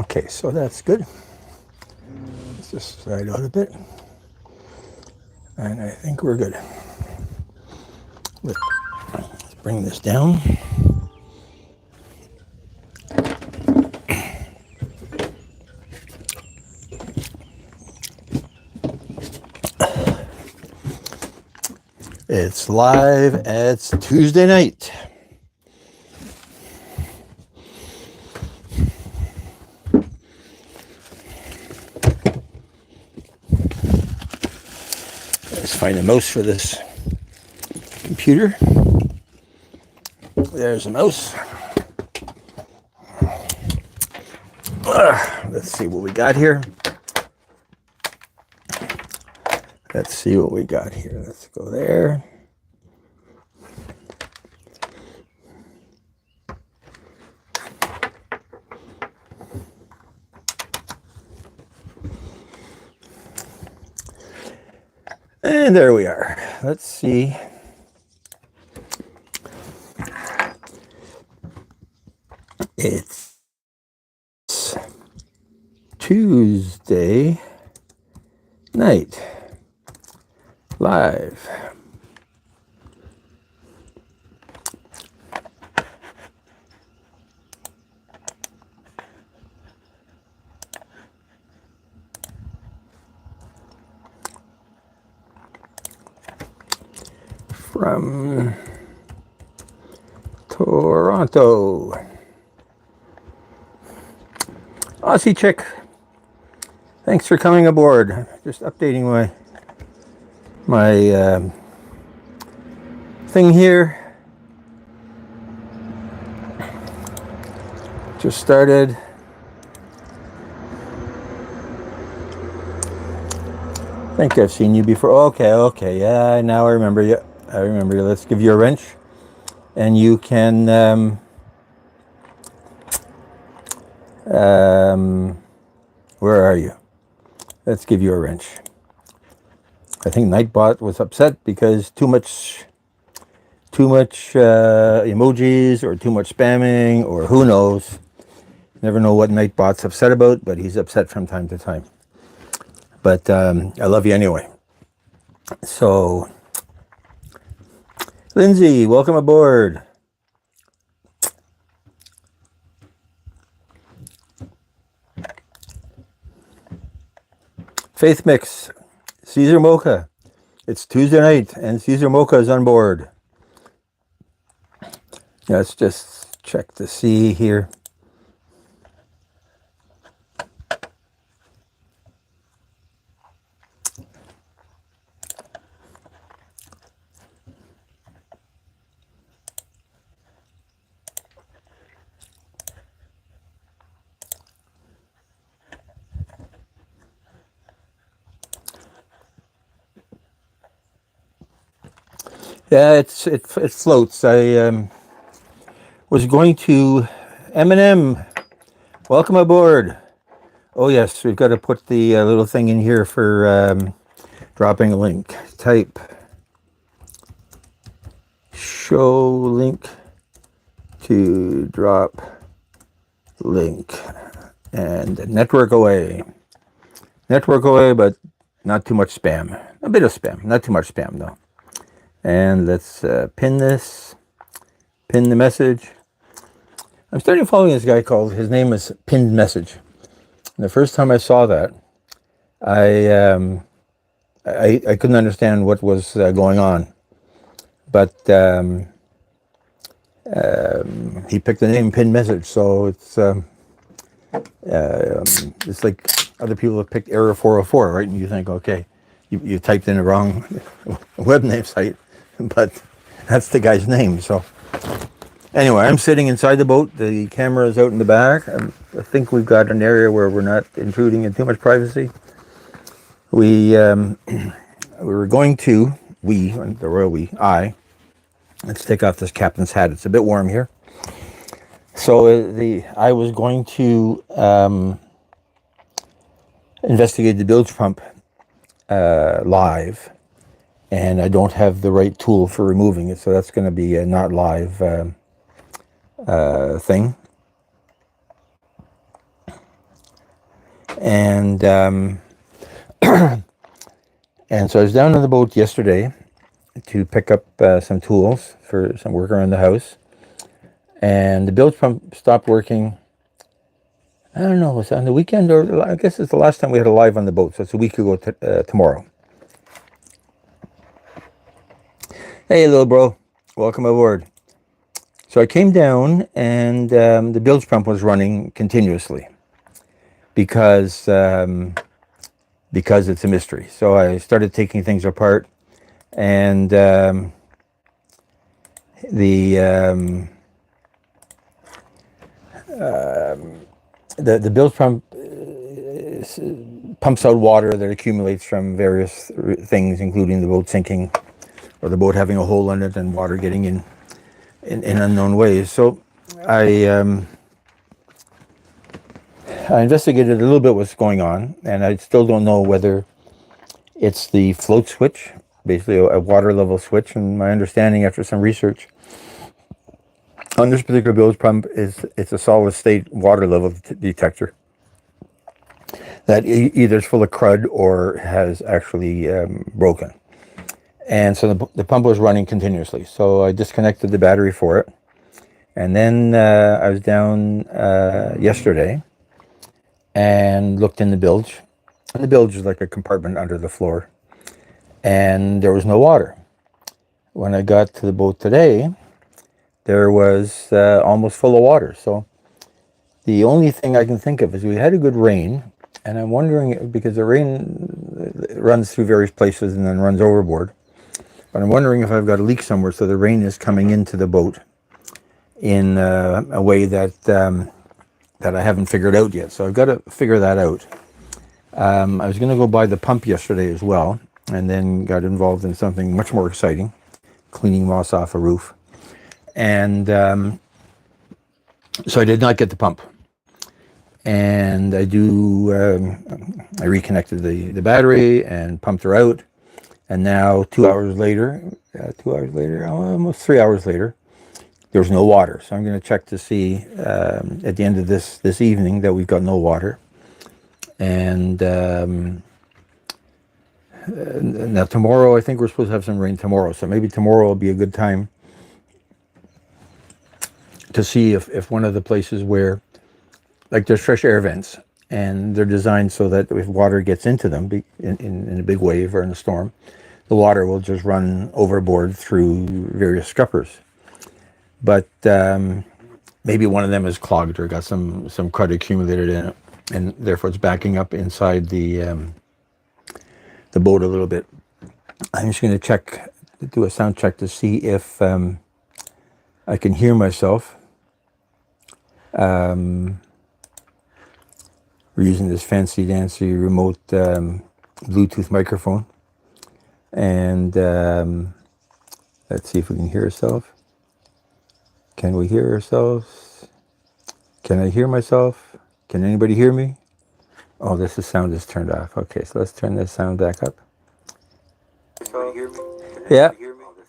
Okay, so that's good. Let's just slide out a bit. And I think we're good. Let's bring this down. It's live. It's Tuesday night. Let's find a mouse for this computer. There's a mouse. Let's see what we got here. Let's see what we got here. Let's go there. And there we are. Let's see. It's Tuesday night. Live. From Toronto. Aussie chick. Thanks for coming aboard. Just updating my thing here. Just started. I think I've seen you before. Okay, yeah, now I remember you. I remember you. Let's give you a wrench, and you can where are you? Let's give you a wrench. I think Nightbot was upset because too much emojis or too much spamming or who knows. Never know what Nightbot's upset about, but he's upset from time to time. But I love you anyway. So, Lindsay, welcome aboard. Faith Mix, Caesar Mocha. It's Tuesday night and Caesar Mocha is on board. Let's just check to see here. Yeah, it floats. I was going to Eminem. Welcome aboard. Oh yes, we've got to put the little thing in here for dropping a link. Type show link to drop link and network away. Network away, but not too much spam. A bit of spam, not too much spam though. And let's pin this, pin the message. I'm starting following this guy called, his name is Pinned Message. And the first time I saw that, I couldn't understand what was going on. But he picked the name Pinned Message, so it's like other people have picked Error 404, right? And you think, okay, you typed in the wrong web name site. But that's the guy's name. So anyway, I'm sitting inside the boat. The camera is out in the back. I think we've got an area where we're not intruding in too much privacy. We were going to, the royal I, let's take off this captain's hat. It's a bit warm here. So I was going to investigate the bilge pump live. And I don't have the right tool for removing it, so that's going to be a not live thing. And and so I was down on the boat yesterday to pick up some tools for some work around the house, and the bilge pump stopped working. I don't know, was it on the weekend, or I guess it's the last time we had a live on the boat, so it's a week ago tomorrow. Hey, little bro, welcome aboard. So I came down, and the bilge pump was running continuously because it's a mystery. So I started taking things apart, and the bilge pump pumps out water that accumulates from various things, including the boat sinking or the boat having a hole in it and water getting in unknown ways. So I investigated a little bit what's going on, and I still don't know whether it's the float switch, basically a water level switch. And my understanding after some research on this particular bilge pump is it's a solid state water level detector that either is full of crud or has actually broken. And so the pump was running continuously. So I disconnected the battery for it. And then I was down yesterday and looked in the bilge. And the bilge is like a compartment under the floor. And there was no water. When I got to the boat today, there was almost full of water. So the only thing I can think of is we had a good rain. And I'm wondering, because the rain runs through various places and then runs overboard. But I'm wondering if I've got a leak somewhere, so the rain is coming into the boat in a way that that I haven't figured out yet. So I've got to figure that out. I was going to go buy the pump yesterday as well, and then got involved in something much more exciting, cleaning moss off a roof. And so I did not get the pump. And I reconnected the battery and pumped her out. And now 2 hours later, almost 3 hours later, there's no water. So I'm going to check to see at the end of this evening that we've got no water. And now tomorrow, I think we're supposed to have some rain tomorrow. So maybe tomorrow will be a good time to see if one of the places where, like, there's fresh air vents, and they're designed so that if water gets into them in a big wave or in a storm, the water will just run overboard through various scuppers. But maybe one of them is clogged or got some crud accumulated in it, and therefore it's backing up inside the boat a little bit. I'm just going to do a sound check to see if I can hear myself. We're using this fancy dancy remote Bluetooth microphone, and let's see if we can hear ourselves. Can we hear ourselves? Can I hear myself? Can anybody hear me? Oh, the sound is turned off. Okay, so let's turn this sound back up. Yeah,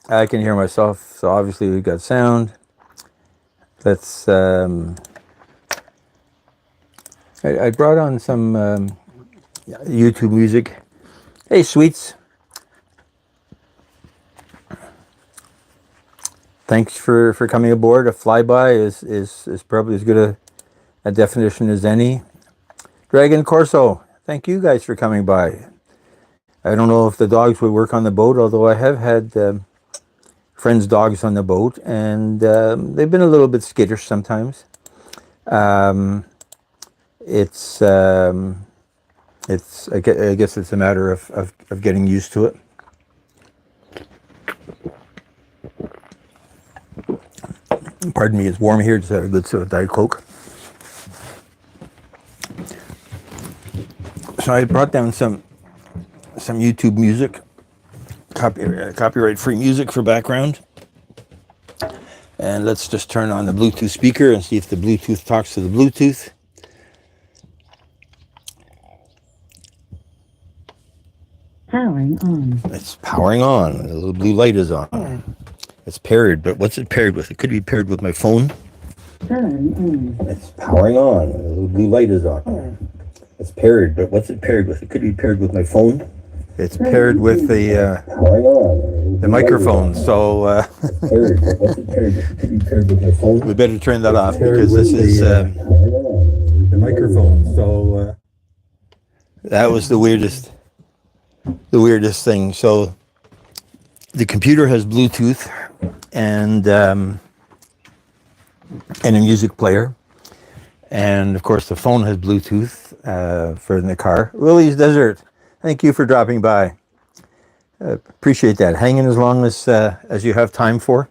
I can hear myself. So obviously we've got sound. Let's. I brought on some YouTube music. Hey, sweets. Thanks for coming aboard. A flyby is probably as good a definition as any. Dragon Corso, thank you guys for coming by. I don't know if the dogs would work on the boat, although I have had friends' dogs on the boat, and they've been a little bit skittish sometimes. It's I guess it's a matter of getting used to it. Pardon me, it's warm here. Just had a good sort of Diet Coke. So I brought down some YouTube music, copyright-free music for background. And let's just turn on the Bluetooth speaker and see if the Bluetooth talks to the Bluetooth. Powering on. It's powering on. The little blue light is on. It's paired, but what's it paired with? It could be paired with my phone. Powering on. It's powering on. The little blue light is on. It's paired, but what's it paired with? It could be paired with my phone. It's paired with the microphone. So we better turn that off because this is the microphone. So that was the weirdest thing. So the computer has Bluetooth and a music player. And of course, the phone has Bluetooth for in the car. Willie's Desert, thank you for dropping by. Appreciate that. Hang in as long as you have time for.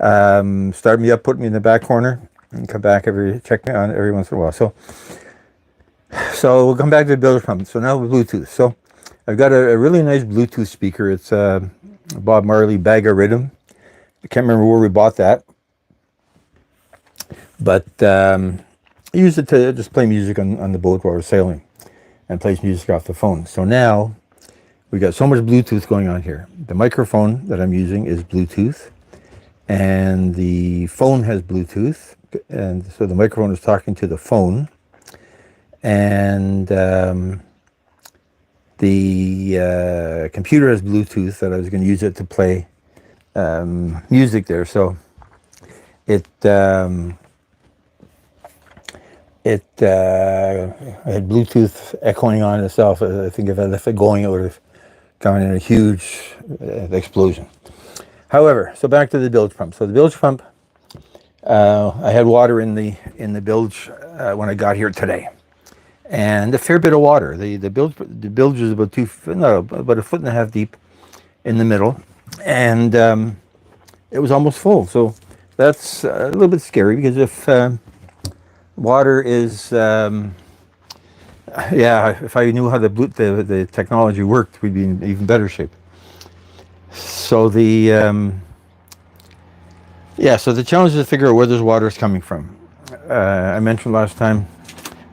Start me up, put me in the back corner, and come back check me on every once in a while. So we'll come back to the builder's pump. So now with Bluetooth. So I've got a really nice Bluetooth speaker. It's a Bob Marley Bag of Rhythm. I can't remember where we bought that, but I used it to just play music on the boat while we're sailing and plays music off the phone. So now we got so much Bluetooth going on here. The microphone that I'm using is Bluetooth and the phone has Bluetooth. And so the microphone is talking to the phone and the computer has Bluetooth that I was going to use it to play music there. So it had Bluetooth echoing on itself. I think if I left it going, it would have gone in a huge explosion. However, so back to the bilge pump. So the bilge pump, I had water in the bilge when I got here today, and a fair bit of water. The bilge is about about a foot and a half deep in the middle, and it was almost full. So that's a little bit scary because if water is, if I knew how the technology worked, we'd be in even better shape. So the challenge is to figure out where this water is coming from. I mentioned last time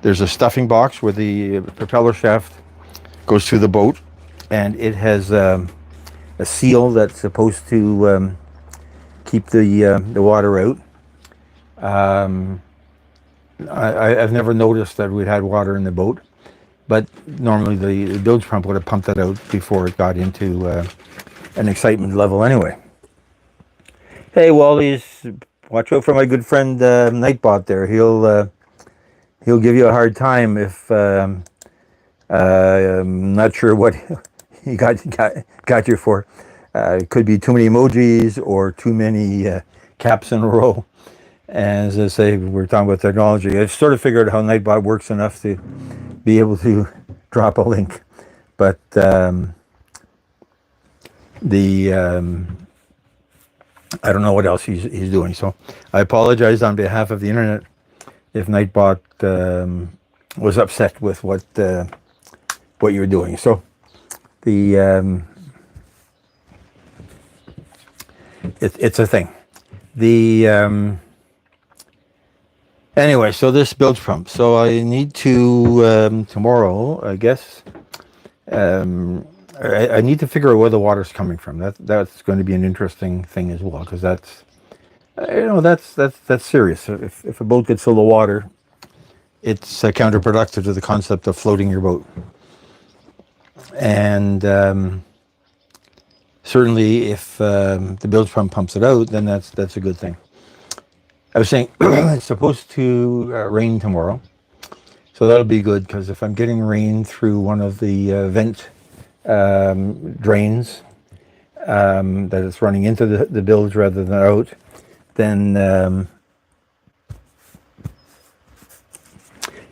there's a stuffing box where the propeller shaft goes through the boat, and it has a seal that's supposed to keep the water out. I've never noticed that we'd had water in the boat, but normally the bilge pump would have pumped that out before it got into an excitement level anyway. Hey, Wally's, watch out for my good friend Nightbot there. He'll give you a hard time if I'm not sure what he got you for. It could be too many emojis or too many caps in a row. As I say, we're talking about technology. I've sort of figured out how Nightbot works enough to be able to drop a link, but I don't know what else he's doing. So I apologize on behalf of the internet if Nightbot was upset with what you're doing. So the it's a thing. Anyway, so this bilge pump. So I need to tomorrow, I guess. I need to figure out where the water's coming from. That's going to be an interesting thing as well, because that's serious. If a boat gets full of water, it's counterproductive to the concept of floating your boat. And certainly, if the bilge pump pumps it out, then that's a good thing. I was saying it's supposed to rain tomorrow, so that'll be good, because if I'm getting rain through one of the vent drains that it's running into the bilge rather than out, then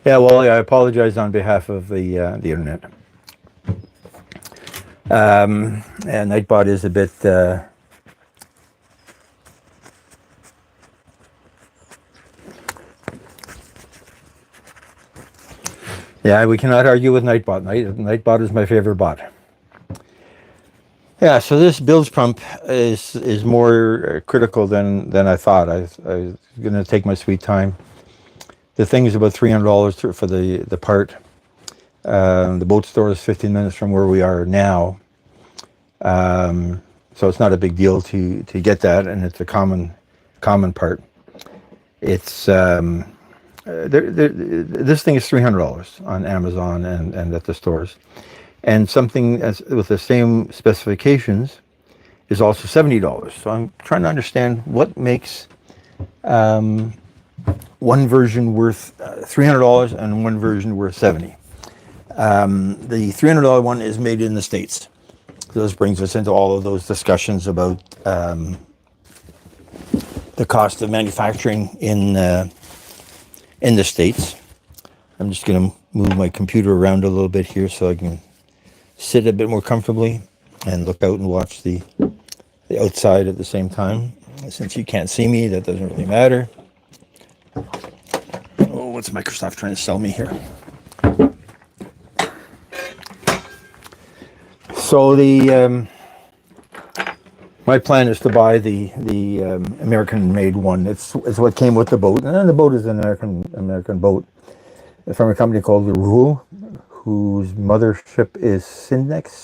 I apologize on behalf of the internet. And Nightbot is a bit we cannot argue with Nightbot. Nightbot is my favorite bot. Yeah, so this bilge pump is more critical than I thought. I was going to take my sweet time. The thing is about $300 for the part. The boat store is 15 minutes from where we are now. So it's not a big deal to get that, and it's a common part. It's this thing is $300 on Amazon and at the stores, and something with the same specifications is also $70. So I'm trying to understand what makes one version worth $300 and one version worth $70. The $300 one is made in the States. So this brings us into all of those discussions about the cost of manufacturing in the States. I'm just going to move my computer around a little bit here so I can sit a bit more comfortably and look out and watch the outside at the same time. Since you can't see me, that doesn't really matter. Oh, what's Microsoft trying to sell me here? So my plan is to buy the American-made one. It's what came with the boat, and the boat is an American boat from a company called Ruhl, whose mothership is Synjex.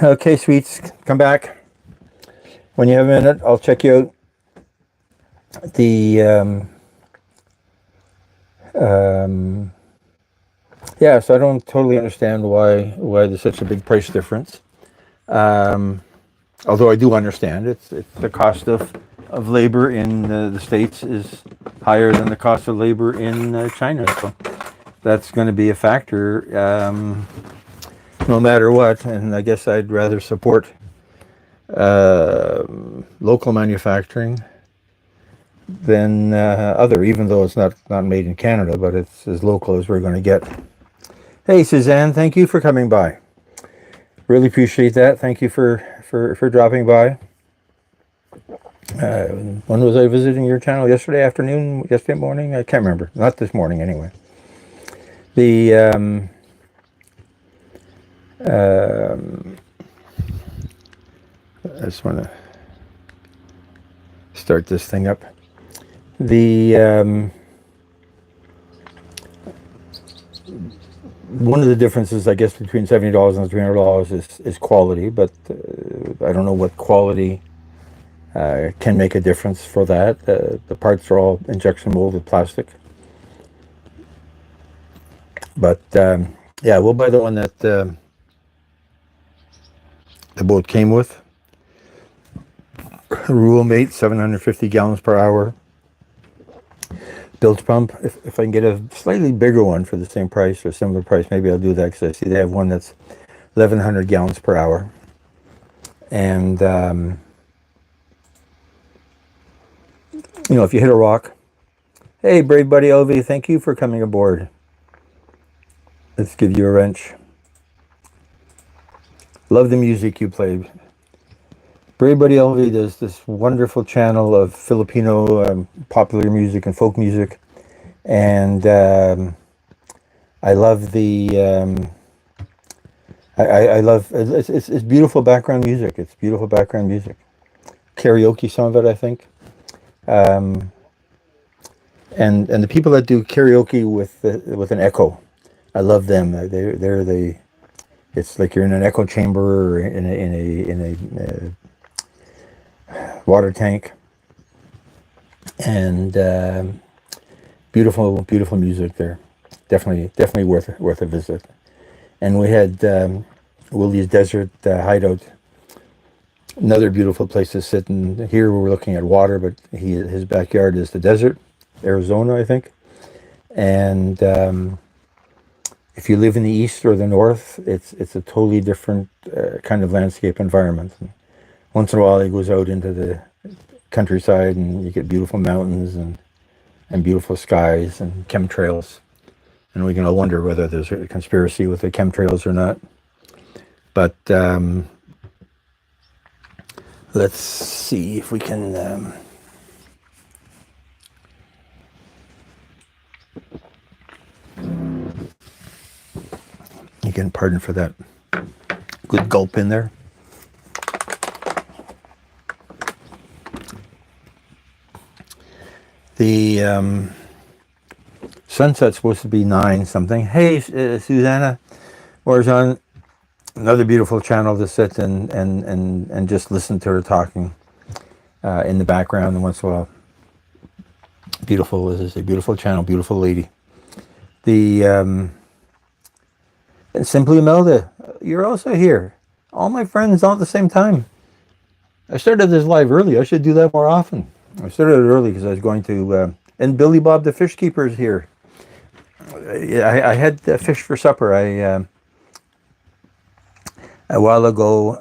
Okay, sweets, come back when you have a minute. I'll check you out. Yeah, so I don't totally understand why there's such a big price difference. Although I do understand it's the cost of labor in the States is higher than the cost of labor in China. So that's going to be a factor no matter what. And I guess I'd rather support local manufacturing than other, even though it's not made in Canada, but it's as local as we're going to get. Hey, Suzanne, thank you for coming by. Really appreciate that. Thank you for dropping by. When was I visiting your channel? Yesterday afternoon? Yesterday morning? I can't remember. Not this morning, anyway. I just want to start this thing up. One of the differences, I guess, between $70 and $300 is quality, but I don't know what quality can make a difference for that. The parts are all injection molded plastic. But yeah, we'll buy the one that the boat came with. Ruhl mate, 750 gallons per hour. Bilge pump. If I can get a slightly bigger one for the same price or similar price, maybe I'll do that, because I see they have one that's 1,100 gallons per hour. And you know, if you hit a rock, hey, brave buddy LV, thank you for coming aboard. Let's give you a wrench. Love the music you played. Brave buddy LV does this wonderful channel of Filipino popular music and folk music, and I love the I love it's beautiful background music. It's beautiful background music. Karaoke, some of it, I think. And the people that do karaoke with an echo, I love them. They're the, it's like you're in an echo chamber or in a water tank, and beautiful music there. Definitely worth a visit. And we had Willie's Desert Hideout, another beautiful place to sit. And here we're looking at water, but his backyard is the desert, Arizona, I think. And if you live in the east or the north, it's a totally different kind of landscape environment. And once in a while, he goes out into the countryside, and you get beautiful mountains and beautiful skies and chemtrails. And we can all wonder whether there's a conspiracy with the chemtrails or not. But let's see if we can again, pardon for that good gulp in there. The sunset's supposed to be 9 something. Hey, Susanna Orjan, another beautiful channel to sit and just listen to her talking in the background, and once in a while Beautiful, this is a beautiful channel, beautiful lady. The Simply Imelda, you're also here. All my friends all at the same time. I started this live early. I should do that more often. I started it early because I was going to, and Billy Bob the fish keeper is here. I had fish for supper. A while ago,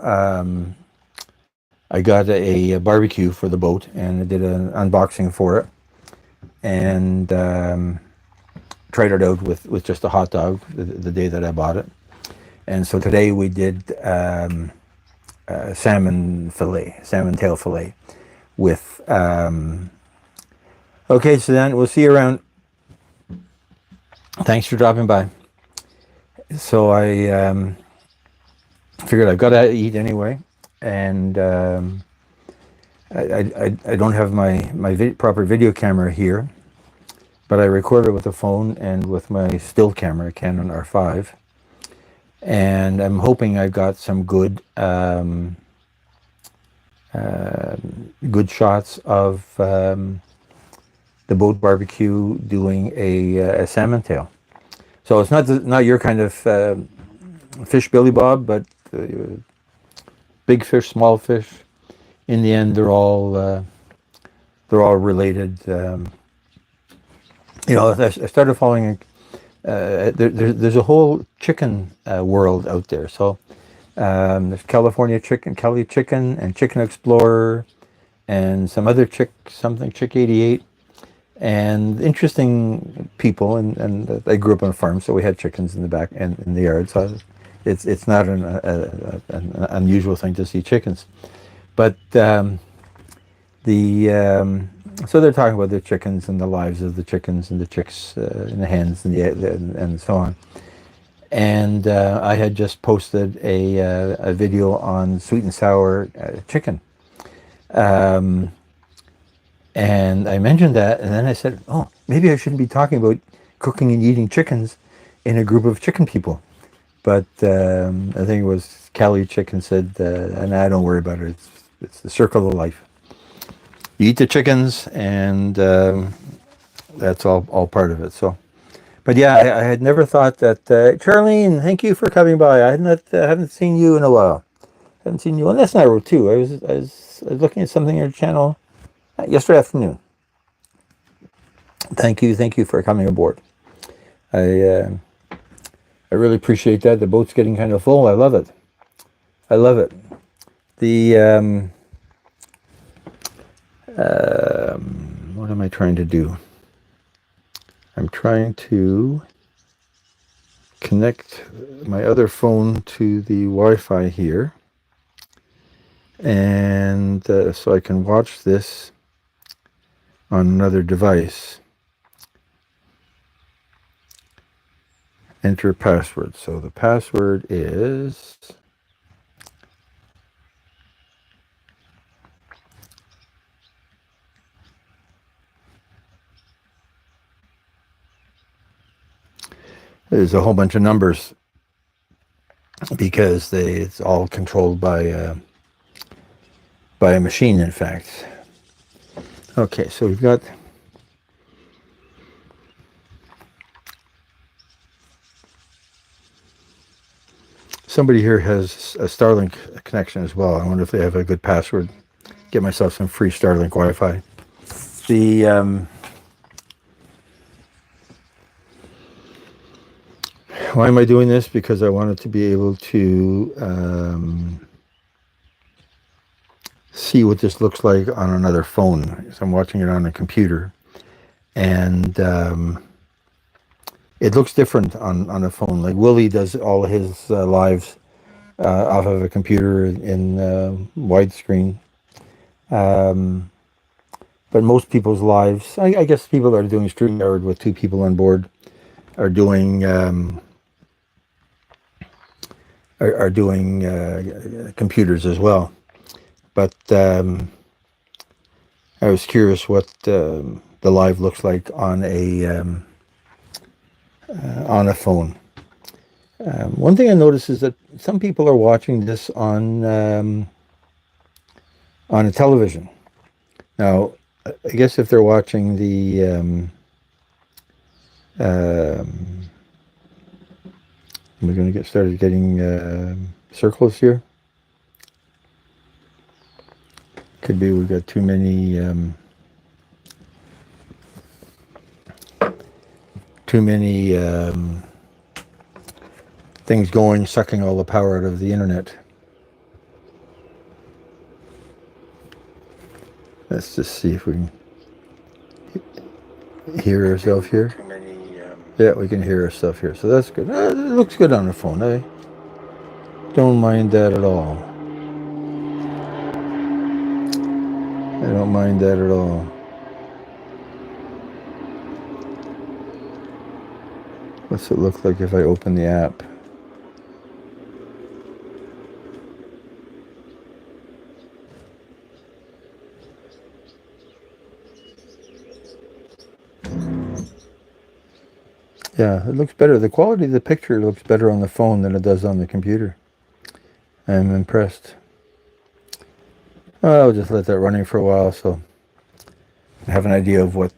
I got a barbecue for the boat, and I did an unboxing for it, and tried it out with just a hot dog the day that I bought it. And so today we did salmon tail fillet with. Okay, so then we'll see you around. Thanks for dropping by. So I figured I've got to eat anyway, and I don't have my proper video camera here, but I recorded with a phone and with my still camera, Canon R5, and I'm hoping I've got some good good shots of the boat barbecue doing a salmon tail. So it's not your kind of fish, Billy Bob, but big fish, small fish. In the end, they're all related. I started following. There's a whole chicken world out there. So there's California Chicken, Kelly Chicken, and Chicken Explorer, and some other Chick 88, and interesting people. And I grew up on a farm, so we had chickens in the back and in the yard. So it's not an unusual thing to see chickens, but so they're talking about the chickens and the lives of the chickens and the chicks and the hens and so on. And I had just posted a video on sweet and sour chicken, and I mentioned that, and then I said, oh, maybe I shouldn't be talking about cooking and eating chickens in a group of chicken people. But I think it was Cali Chicken said, "Nah, don't worry about it. It's the circle of life. You eat the chickens, and that's all part of it." So, but yeah, I had never thought that. Charlene, thank you for coming by. I haven't seen you in a while. Haven't seen you on Last Night Road too. I was looking at something on your channel yesterday afternoon. Thank you for coming aboard. I really appreciate that. The boat's getting kind of full. I love it. The what am I trying to do? I'm trying to connect my other phone to the Wi-Fi here, and so I can watch this on another device. Enter password. So the password is there's a whole bunch of numbers because it's all controlled by a machine, in fact. Okay, so we've got somebody here has a Starlink connection as well. I wonder if they have a good password. Get myself some free Starlink Wi-Fi. Why am I doing this? Because I wanted to be able to see what this looks like on another phone. So I'm watching it on a computer, and it looks different on a phone. Like Willie does all his lives off of a computer in widescreen. But most people's lives, I guess people that are doing StreamYard with two people on board are doing computers as well. But I was curious what the live looks like on a phone. One thing I noticed is that some people are watching this on a television. Now, I guess if they're watching the we're going to get started getting circles here. Could be we've got too many things going, sucking all the power out of the internet. Let's just see if we can hear ourselves here. Yeah, we can hear ourselves here, so that's good. It looks good on the phone. I don't mind that at all. I don't mind that at all. What's it look like if I open the app? Yeah, it looks better. The quality of the picture looks better on the phone than it does on the computer. I'm impressed. I'll just let that running for a while so I have an idea of what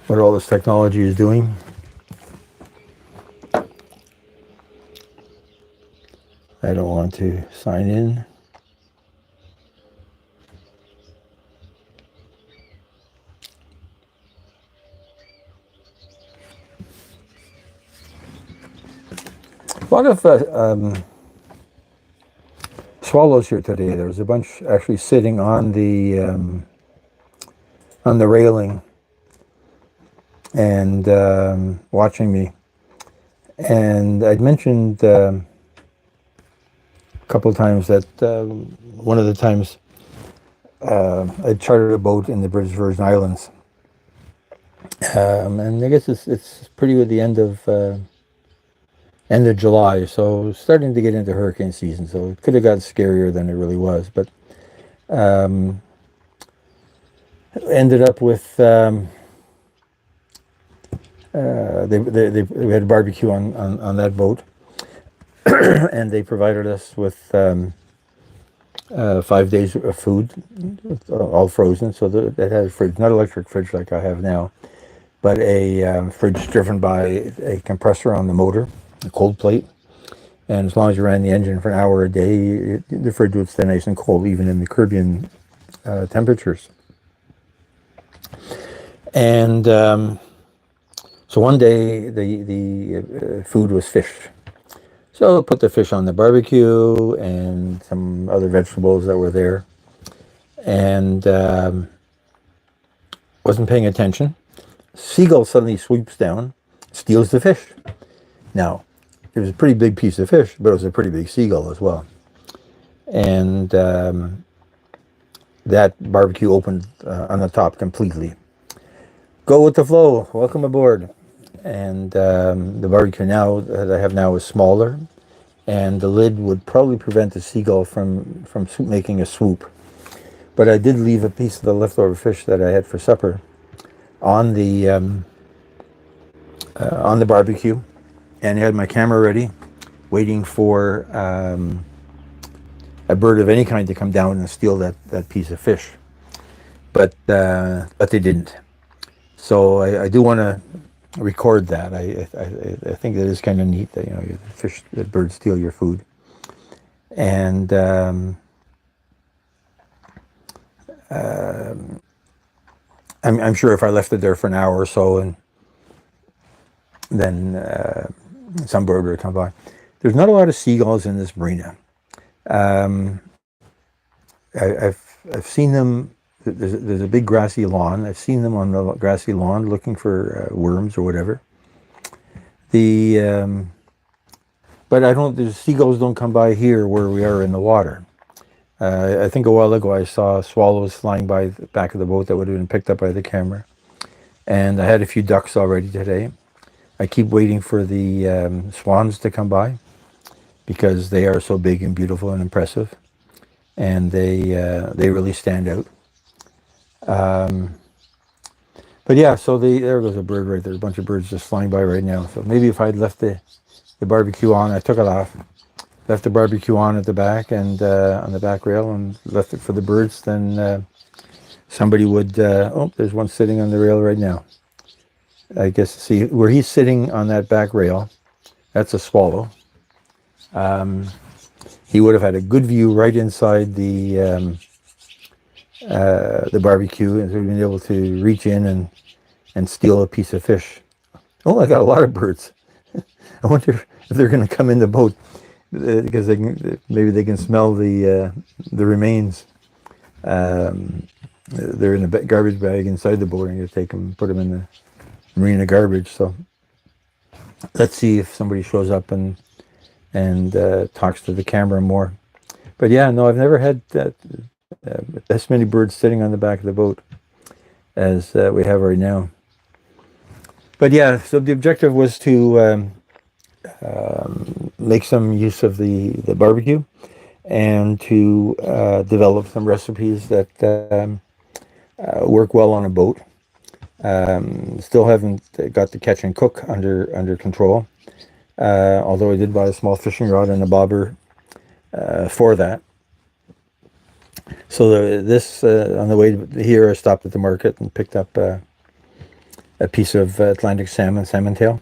all this technology is doing. I don't want to sign in. A lot of swallows here today. There was a bunch actually sitting on the railing and watching me. And I'd mentioned a couple of times that one of the times I chartered a boat in the British Virgin Islands, and I guess it's pretty with the end of July, so starting to get into hurricane season, so it could have got scarier than it really was, but ended up with we had a barbecue on that boat, and they provided us with 5 days of food, all frozen, so that it had a fridge, not electric fridge like I have now, but a fridge driven by a compressor on the motor, a cold plate, and as long as you ran the engine for an hour a day, the fridge would stay nice and cold, even in the Caribbean temperatures. And so one day the food was fish. So I put the fish on the barbecue and some other vegetables that were there, and wasn't paying attention. Seagull suddenly swoops down, steals the fish. Now, it was a pretty big piece of fish, but it was a pretty big seagull as well. And that barbecue opened on the top completely. Go with the flow. Welcome aboard. And the barbecue now that I have now is smaller, and the lid would probably prevent the seagull from making a swoop. But I did leave a piece of the leftover fish that I had for supper on the barbecue, and I had my camera ready, waiting for a bird of any kind to come down and steal that piece of fish. But they didn't. So I do want to record that. I think that is kind of neat that that birds steal your food, and I'm sure if I left it there for an hour or so, and then some bird would come by. There's not a lot of seagulls in this marina. I've seen them. There's a big grassy lawn. I've seen them on the grassy lawn looking for worms or whatever. But the seagulls don't come by here where we are in the water. I think a while ago I saw swallows flying by the back of the boat that would have been picked up by the camera. And I had a few ducks already today. I keep waiting for the swans to come by because they are so big and beautiful and impressive. And they really stand out. But yeah, so there goes a bird right there. A bunch of birds just flying by right now. So maybe if I'd left the barbecue on, I took it off, left the barbecue on at the back and on the back rail, and left it for the birds, then somebody would. Oh, there's one sitting on the rail right now. I guess see where he's sitting on that back rail. That's a swallow. He would have had a good view right inside the barbecue, and so we've been able to reach in and steal a piece of fish. Oh, I got a lot of birds. I wonder if they're going to come in the boat because maybe they can smell the remains. They're in a garbage bag inside the boat, and you take them, put them in the marina garbage. So let's see if somebody shows up and talks to the camera more. But yeah, no, I've never had this many birds sitting on the back of the boat as we have right now. But yeah, so the objective was to make some use of the barbecue and to develop some recipes that work well on a boat. Still haven't got the catch and cook under control, although I did buy a small fishing rod and a bobber for that. So this on the way here, I stopped at the market and picked up a piece of Atlantic salmon tail,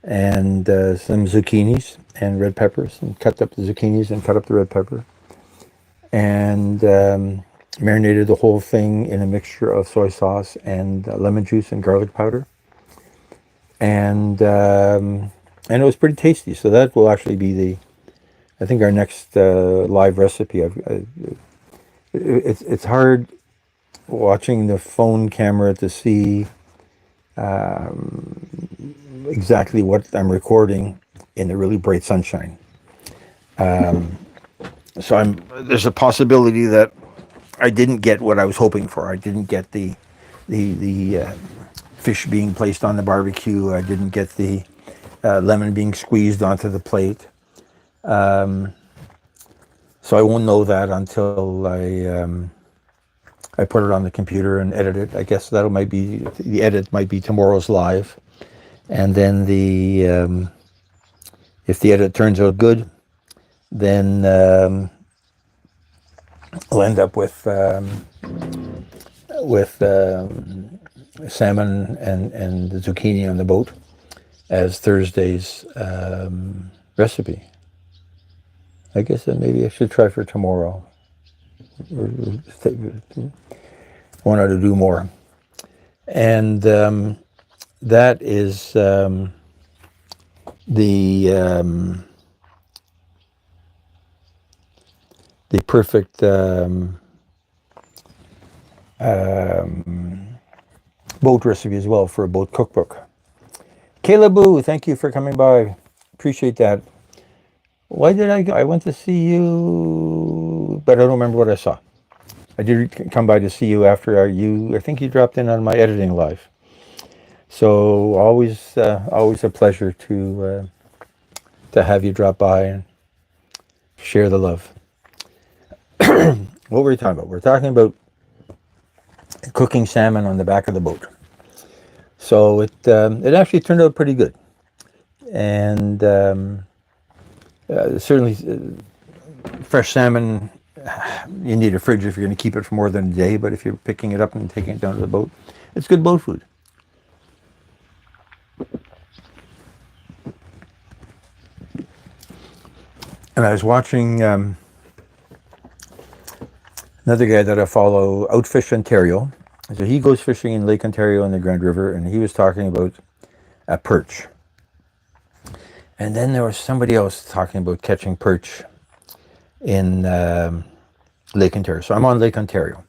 and some zucchinis and red peppers, and cut up the zucchinis and cut up the red pepper, and marinated the whole thing in a mixture of soy sauce and lemon juice and garlic powder, and it was pretty tasty. So that will actually be I think our next live recipe. It's hard watching the phone camera to see exactly what I'm recording in the really bright sunshine. So there's a possibility that I didn't get what I was hoping for. I didn't get the fish being placed on the barbecue. I didn't get the lemon being squeezed onto the plate. So I won't know that until I put it on the computer and edit it. I guess the edit might be tomorrow's live, and then if the edit turns out good, then I'll end up with salmon and the zucchini on the boat as Thursday's recipe. I guess that maybe I should try for tomorrow. I wanted to do more, and that is the perfect boat recipe as well for a boat cookbook. Kayla Boo, thank you for coming by. Appreciate that. Why did I go? I went to see you, but I don't remember what I saw. I did come by to see you after I think you dropped in on my editing live. So always a pleasure to have you drop by and share the love. What were we talking about? We're talking about cooking salmon on the back of the boat. So it actually turned out pretty good, and certainly fresh salmon. You need a fridge if you're going to keep it for more than a day, but if you're picking it up and taking it down to the boat, it's good boat food. And I was watching another guy that I follow, Outfish Ontario. So he goes fishing in Lake Ontario and the Grand River, and he was talking about a perch. And then there was somebody else talking about catching perch in Lake Ontario. So I'm on Lake Ontario.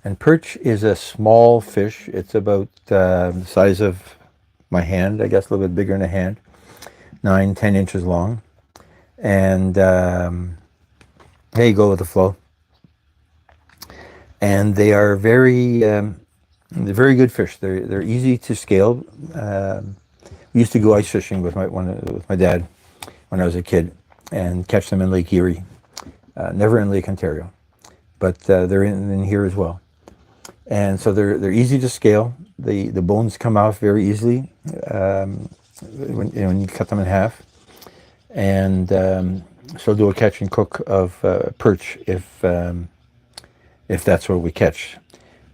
And perch is a small fish. It's about the size of my hand, I guess, a little bit bigger than a hand, 9-10 inches long. And there you go with the flow. And they are they're very good fish. They're easy to scale. We used to go ice fishing with my dad when I was a kid and catch them in Lake Erie. Never in Lake Ontario, but they're in here as well. And so they're easy to scale. The bones come off very easily when you cut them in half. And so do a catch and cook of perch if that's what we catch.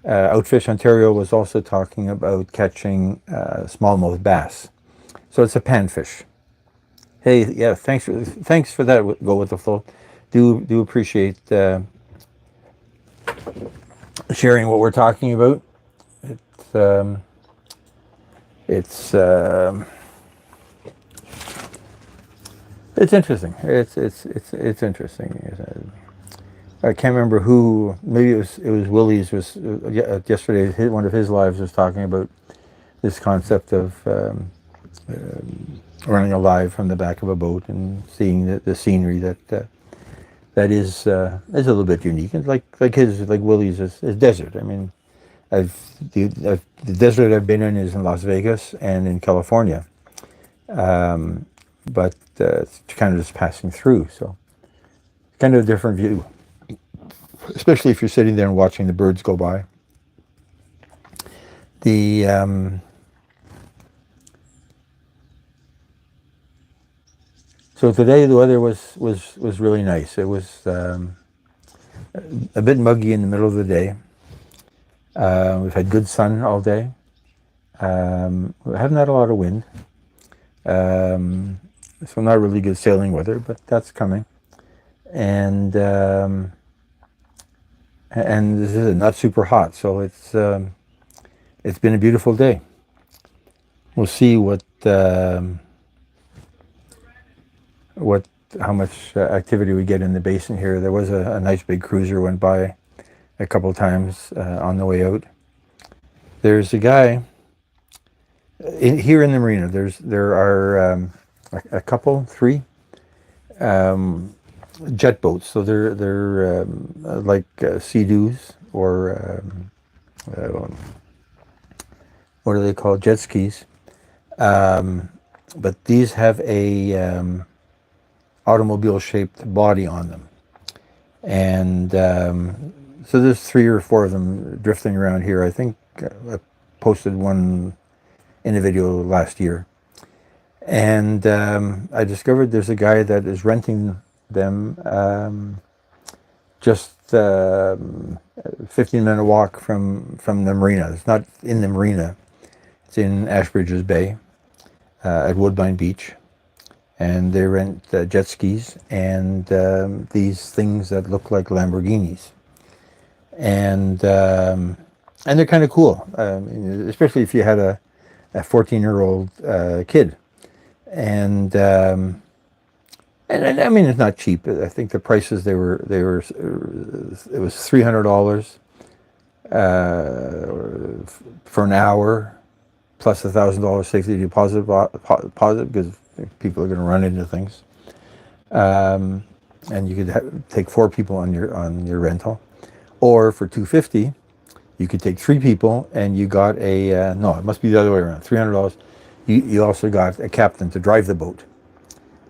Outfish Ontario was also talking about catching smallmouth bass. So it's a panfish. Hey, yeah, thanks for that. Go with the flow. Do appreciate sharing what we're talking about. It's it's um, it's interesting. It's interesting. I can't remember who. Maybe it was Willie's. Was yesterday? One of his lives was talking about this concept of running a live from the back of a boat and seeing the scenery that is a little bit unique. And like Willie's is desert. I mean, the desert I've been in is in Las Vegas and in California, but it's kind of just passing through. So kind of a different view, especially if you're sitting there and watching the birds go by. So today the weather was really nice. It was a bit muggy in the middle of the day. We've had good sun all day. We haven't had a lot of wind. So not really good sailing weather, but that's coming. And this is not super hot, so it's been a beautiful day. We'll see how much activity we get in the basin here. There was a nice big cruiser went by a couple times on the way out. There's a guy here in the marina. There are a couple, three jet boats. So they're like Sea-Doos or what are they called? Jet skis. But these have a automobile-shaped body on them, and so there's 3 or 4 of them drifting around here. I think I posted one in a video last year, and I discovered there's a guy that is renting them just 15-minute walk from the marina. It's not in the marina. It's in Ashbridges Bay at Woodbine Beach. And they rent jet skis and these things that look like Lamborghinis, and they're kind of cool, especially if you had a 14-year-old kid, and I mean it's not cheap. I think the prices it was $300 for an hour, plus $1,000 safety deposit because people are going to run into things, and you could take 4 people on your rental, or for $250, you could take 3 people, and you got a no, it must be the other way around. $300. You also got a captain to drive the boat,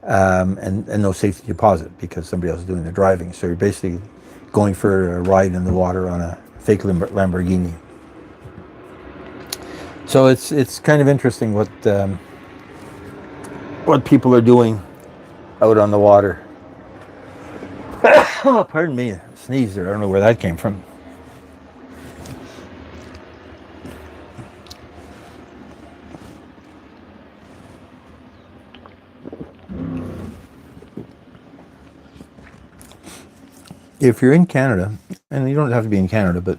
and no safety deposit because somebody else is doing the driving. So you're basically going for a ride in the water on a fake Lamborghini. So it's kind of interesting what people are doing out on the water. Oh, pardon me, sneeze there. I don't know where that came from. If you're in Canada, and you don't have to be in Canada, but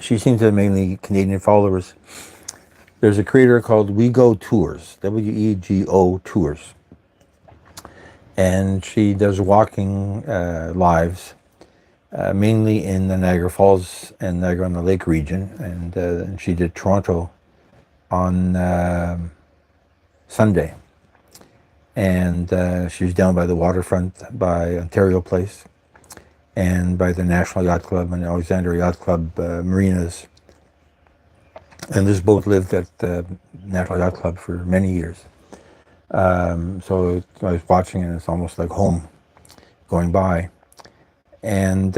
she seems to have mainly Canadian followers, there's a creator called WeGo Tours, WEGO Tours. And she does walking lives, mainly in the Niagara Falls and Niagara-on-the-Lake region. And she did Toronto on Sunday. And she was down by the waterfront by Ontario Place and by the National Yacht Club and Alexandria Yacht Club marinas. And this boat lived at the National Yacht Club for many years. So I was watching it, and it's almost like home going by. And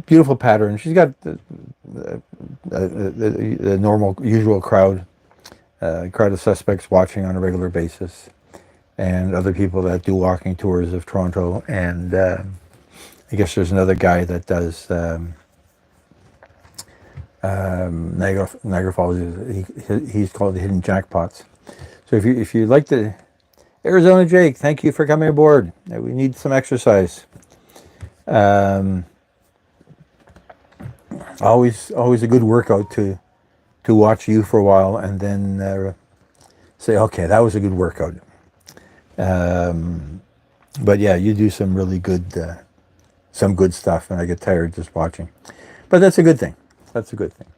beautiful pattern. She's got the normal, usual crowd of suspects watching on a regular basis, and other people that do walking tours of Toronto and I guess there's another guy that does Niagara Falls. He's called the Hidden Jackpots. So if you like the Arizona Jake, thank you for coming aboard. We need some exercise. Always a good workout to watch you for a while and then say, okay, that was a good workout. But yeah, you do some really good, some good stuff, and I get tired just watching. But that's a good thing. That's a good thing.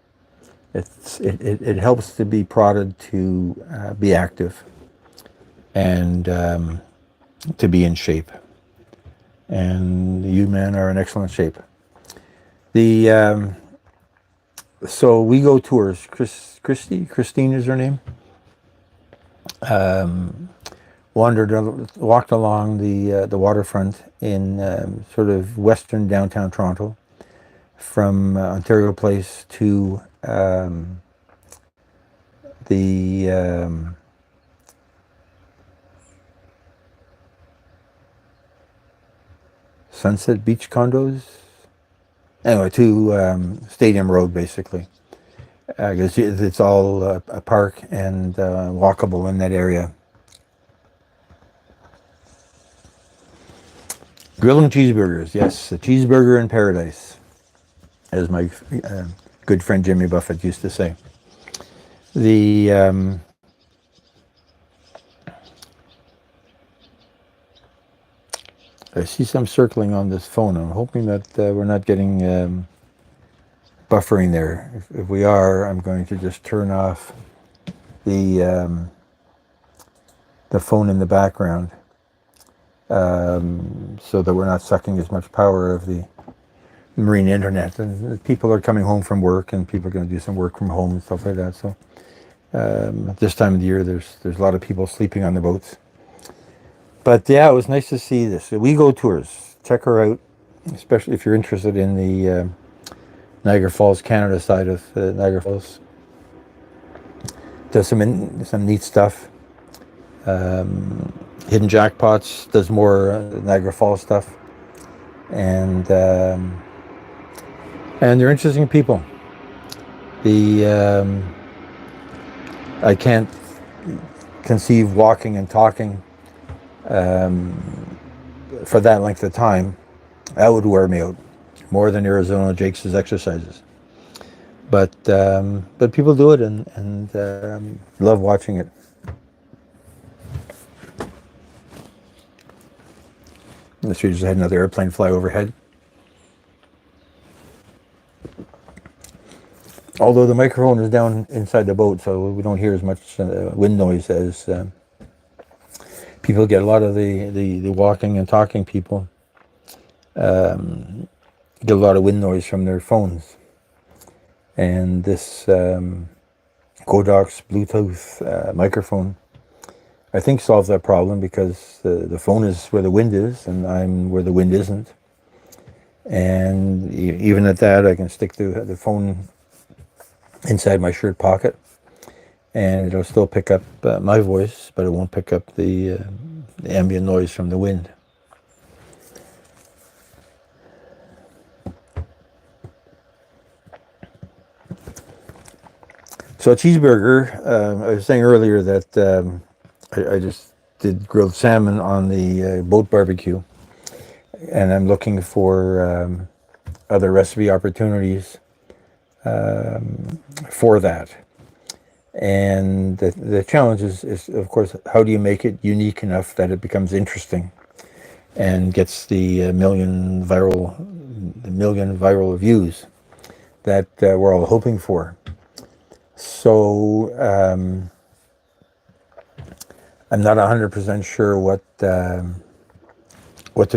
It helps to be prodded to be active and to be in shape. And you men are in excellent shape. So we go tours. Christine is her name. Walked along the waterfront in sort of western downtown Toronto, from Ontario Place to the Sunset Beach condos. Anyway, to Stadium Road, basically. Because it's all a park and walkable in that area. Grilling cheeseburgers, yes, a cheeseburger in paradise, as my good friend Jimmy Buffett used to say. I see some circling on this phone. I'm hoping that we're not getting buffering there. If we are, I'm going to just turn off the phone in the background so that we're not sucking as much power of the marine internet. And people are coming home from work, and people are going to do some work from home and stuff like that. So at this time of the year, there's a lot of people sleeping on the boats. But yeah, it was nice to see this. We Go Tours. Check her out, especially if you're interested in the Niagara Falls, Canada side of Niagara Falls. Does some neat stuff. Hidden Jackpots does more Niagara Falls stuff, and they're interesting people. I can't conceive walking and talking for that length of time. That would wear me out more than Arizona Jake's exercises. But people do it and love watching it. Let's just had another airplane fly overhead. Although the microphone is down inside the boat, so we don't hear as much wind noise as people get. A lot of the walking and talking people get a lot of wind noise from their phones. And this Godox Bluetooth microphone, I think, solves that problem, because the phone is where the wind is and I'm where the wind isn't. And even at that, I can stick the phone inside my shirt pocket and it'll still pick up my voice, but it won't pick up the ambient noise from the wind. So a cheeseburger, I was saying earlier that I just did grilled salmon on the boat barbecue, and I'm looking for other recipe opportunities for that. And the challenge is, of course, how do you make it unique enough that it becomes interesting and gets the million viral views that we're all hoping for. So I'm not 100% sure what to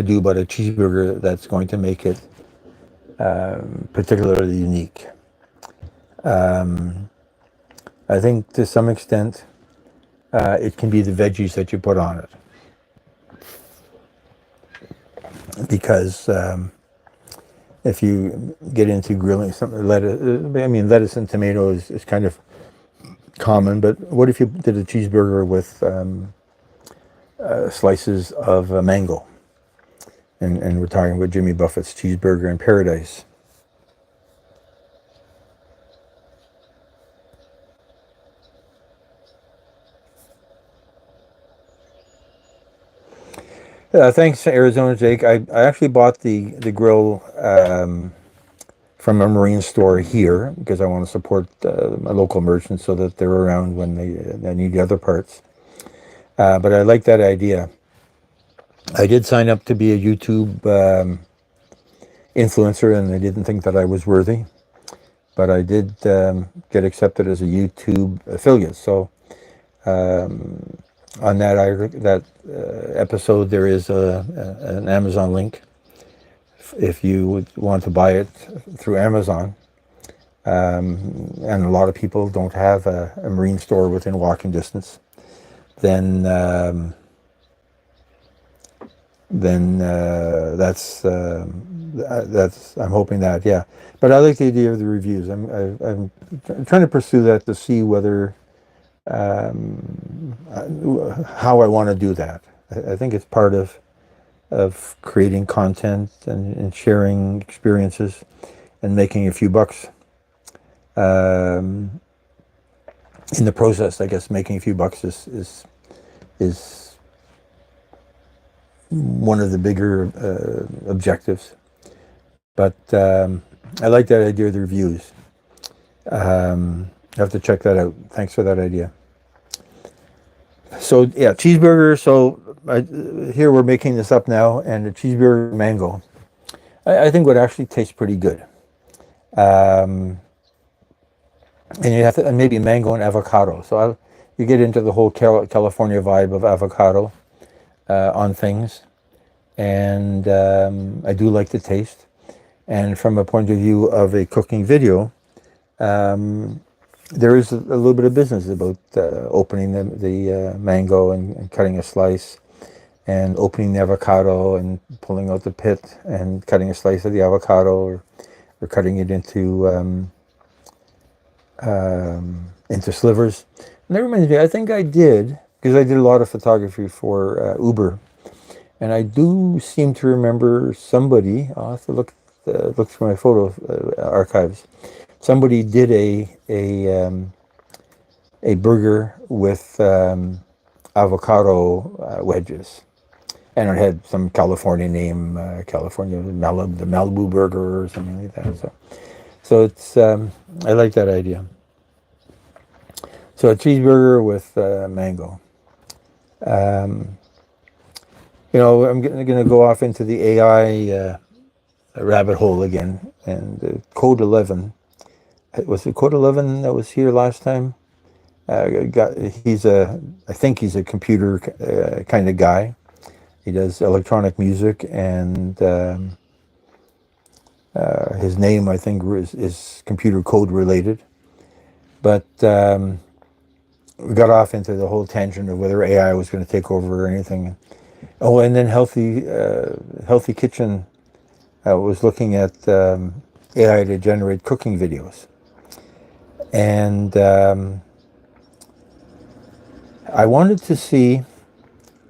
do about a cheeseburger that's going to make it particularly unique. I think to some extent it can be the veggies that you put on it, because if you get into grilling something, lettuce and tomato is kind of common, but what if you did a cheeseburger with slices of mango and we're talking about Jimmy Buffett's Cheeseburger in Paradise. Thanks, Arizona Jake. I actually bought the grill from a marine store here because I want to support my local merchants so that they're around when they need the other parts. But I like that idea. I did sign up to be a YouTube influencer, and I didn't think that I was worthy, but I did get accepted as a YouTube affiliate. So on that episode, there is an Amazon link if you would want to buy it through Amazon. And a lot of people don't have a marine store within walking distance. Then that's I'm hoping that, yeah. But I like the idea of the reviews. I'm trying to pursue that to see whether how I want to do that. I think it's part of creating content and sharing experiences and making a few bucks. In the process, I guess making a few bucks is one of the bigger objectives. But I like that idea of the reviews. I have to check that out. Thanks for that idea. So yeah, cheeseburger. So here we're making this up now, and the cheeseburger mango, I think would actually taste pretty good. And you have to, and maybe mango and avocado. So you get into the whole California vibe of avocado on things, and I do like the taste. And from a point of view of a cooking video, there is a little bit of business about opening the mango and cutting a slice, and opening the avocado and pulling out the pit and cutting a slice of the avocado, or cutting it into slivers. And that reminds me, I think I did, because I did a lot of photography for Uber, and I do seem to remember somebody, I'll have to look through my photo archives, somebody did a burger with avocado wedges, and it had some California name, California the Malibu burger or something like that. So it's I like that idea. So a cheeseburger with mango. I'm going to go off into the AI rabbit hole again, and Code 11. Was it Code 11 that was here last time? I think he's a computer kind of guy. He does electronic music, and his name, I think, is computer code related. But we got off into the whole tangent of whether AI was going to take over or anything. Oh, and then Healthy Kitchen was looking at AI to generate cooking videos. And I wanted to see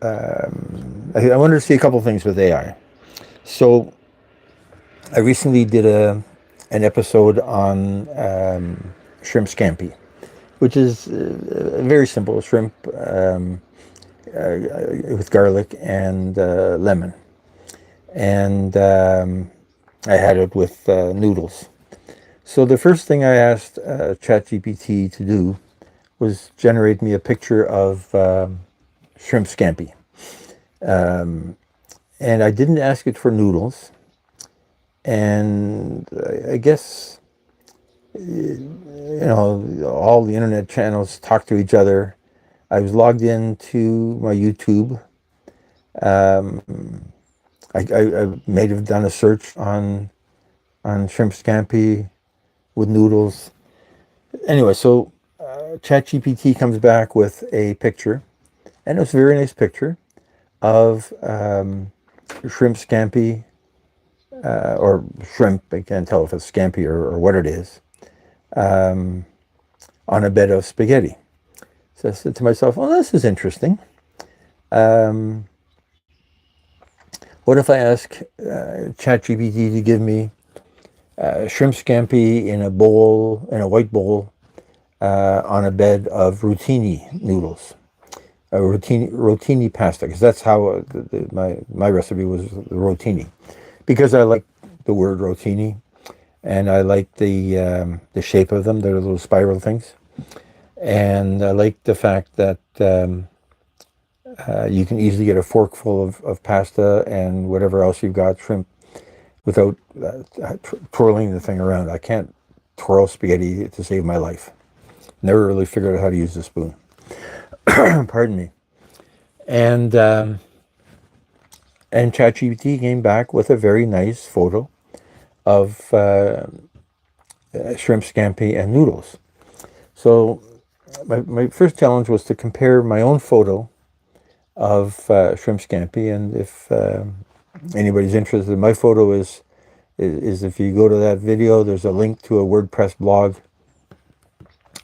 I wanted to see a couple things with AI. So I recently did an episode on shrimp scampi, which is very simple shrimp with garlic and lemon. And I had it with noodles. So the first thing I asked ChatGPT to do was generate me a picture of shrimp scampi. And I didn't ask it for noodles. And I guess, all the internet channels talk to each other. I was logged into my YouTube. I may have done a search on shrimp scampi with noodles. Anyway, so ChatGPT comes back with a picture, and it was a very nice picture of shrimp scampi, or shrimp, I can't tell if it's scampi or what it is, on a bed of spaghetti. So I said to myself, well, this is interesting. What if I ask ChatGPT to give me shrimp scampi in a bowl, in a white bowl, on a bed of rotini noodles, rotini pasta, because that's how my recipe was, the rotini, because I like the word rotini, and I like the shape of them. They're little spiral things, and I like the fact that you can easily get a forkful of pasta and whatever else you've got, shrimp, without twirling the thing around. I can't twirl spaghetti to save my life. Never really figured out how to use the spoon. Pardon me. And ChatGPT came back with a very nice photo of shrimp scampi and noodles. So my first challenge was to compare my own photo of shrimp scampi, and if anybody's interested, my photo is if you go to that video, there's a link to a WordPress blog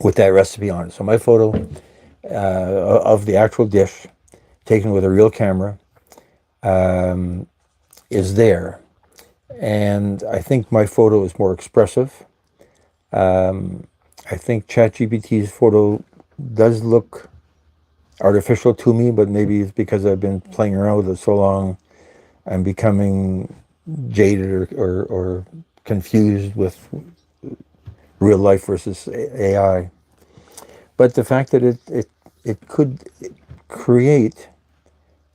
with that recipe on it. So my photo of the actual dish, taken with a real camera, is there. And I think my photo is more expressive. I think ChatGPT's photo does look artificial to me, but maybe it's because I've been playing around with it so long, I'm becoming jaded or confused with real life versus AI. But the fact that it could create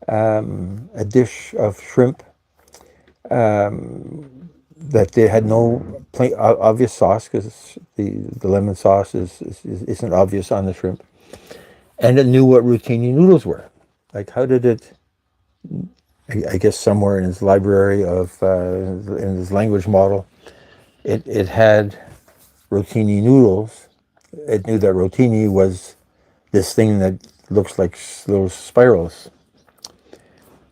a dish of shrimp that they had no obvious sauce, because the lemon sauce isn't obvious on the shrimp, and it knew what rotini noodles were. Like, how did it? I guess somewhere in its library of in its language model, it had rotini noodles. It knew that rotini was this thing that looks like little spirals.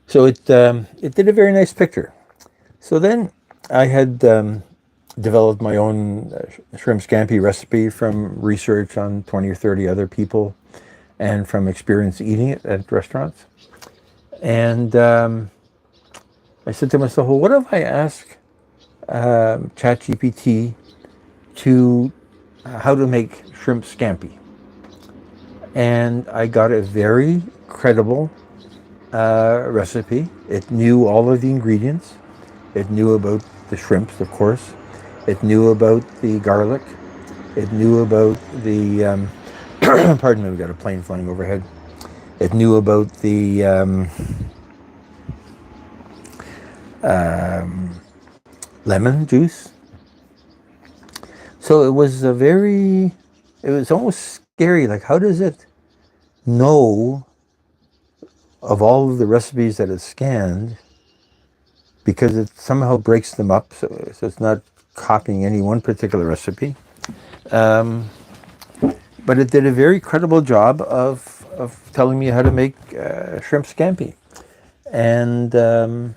So it did a very nice picture. So then I had developed my own shrimp scampi recipe from research on 20 or 30 other people, and from experience eating it at restaurants. And I said to myself, well, what if I ask ChatGPT to how to make shrimp scampi? And I got a very credible recipe. It knew all of the ingredients. It knew about the shrimps, of course. It knew about the garlic. It knew about the, pardon me, we got a plane flying overhead. It knew about the lemon juice. So it was it was almost scary. Like, how does it know of all of the recipes that it's scanned? Because it somehow breaks them up, so it's not copying any one particular recipe. But it did a very credible job of telling me how to make shrimp scampi, and the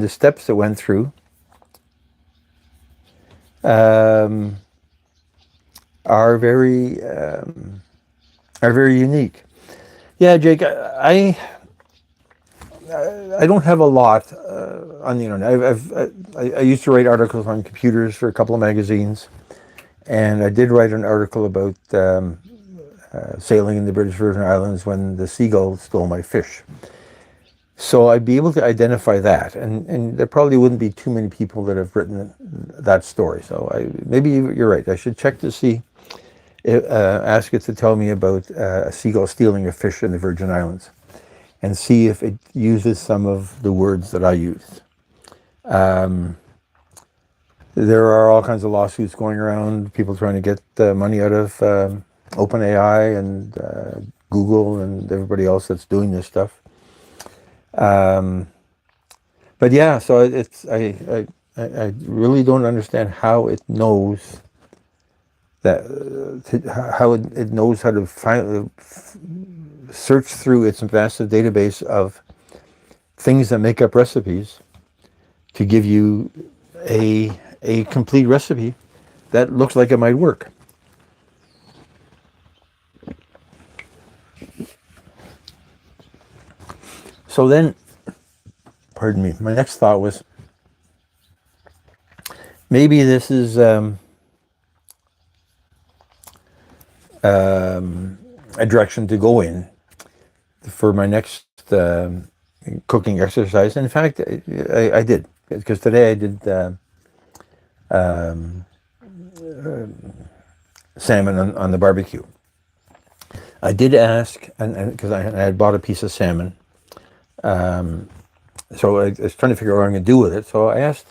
steps that went through are very unique. Yeah, Jake, I don't have a lot on the internet. I used to write articles on computers for a couple of magazines, and I did write an article about sailing in the British Virgin Islands when the seagull stole my fish. So I'd be able to identify that, and there probably wouldn't be too many people that have written that story. So maybe you're right. I should check to see, ask it to tell me about a seagull stealing a fish in the Virgin Islands, and see if it uses some of the words that I used. There are all kinds of lawsuits going around, people trying to get money out of OpenAI and Google and everybody else that's doing this stuff. But yeah, so I really don't understand how it knows that, how it knows how to search through its massive database of things that make up recipes to give you a complete recipe that looks like it might work. So then pardon me. My next thought was maybe this is a direction to go in for my next cooking exercise. In fact, I did, because today I did salmon on the barbecue. I did ask, and because I had bought a piece of salmon, so I was trying to figure out what I'm going to do with it. So I asked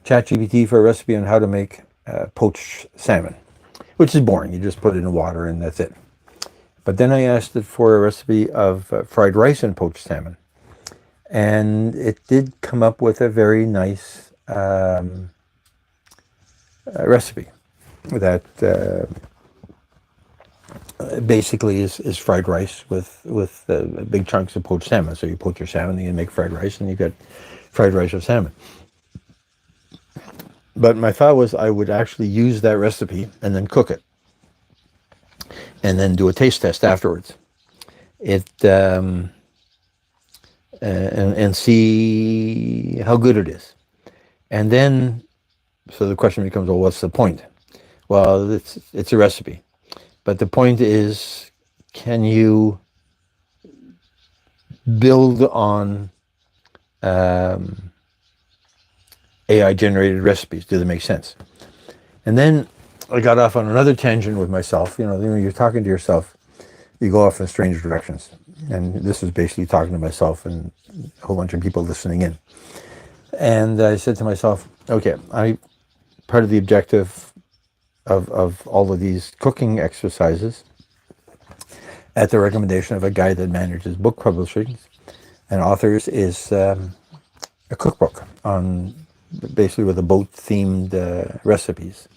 ChatGPT for a recipe on how to make poached salmon, which is boring. You just put it in water and that's it. But then I asked it for a recipe of fried rice and poached salmon, and it did come up with a very nice recipe that basically is fried rice with big chunks of poached salmon. So you poach your salmon, and you make fried rice, and you get fried rice with salmon. But my thought was I would actually use that recipe and then cook it, and then do a taste test afterwards. And see how good it is. And then, so the question becomes, well, what's the point? Well, it's a recipe. But the point is, can you build on AI-generated recipes? Do they make sense? And then I got off on another tangent with myself. When you're talking to yourself, you go off in strange directions. And this was basically talking to myself and a whole bunch of people listening in. And I said to myself, okay, part of the objective of all of these cooking exercises, at the recommendation of a guy that manages book publishing and authors, is a cookbook on basically with a boat-themed recipes.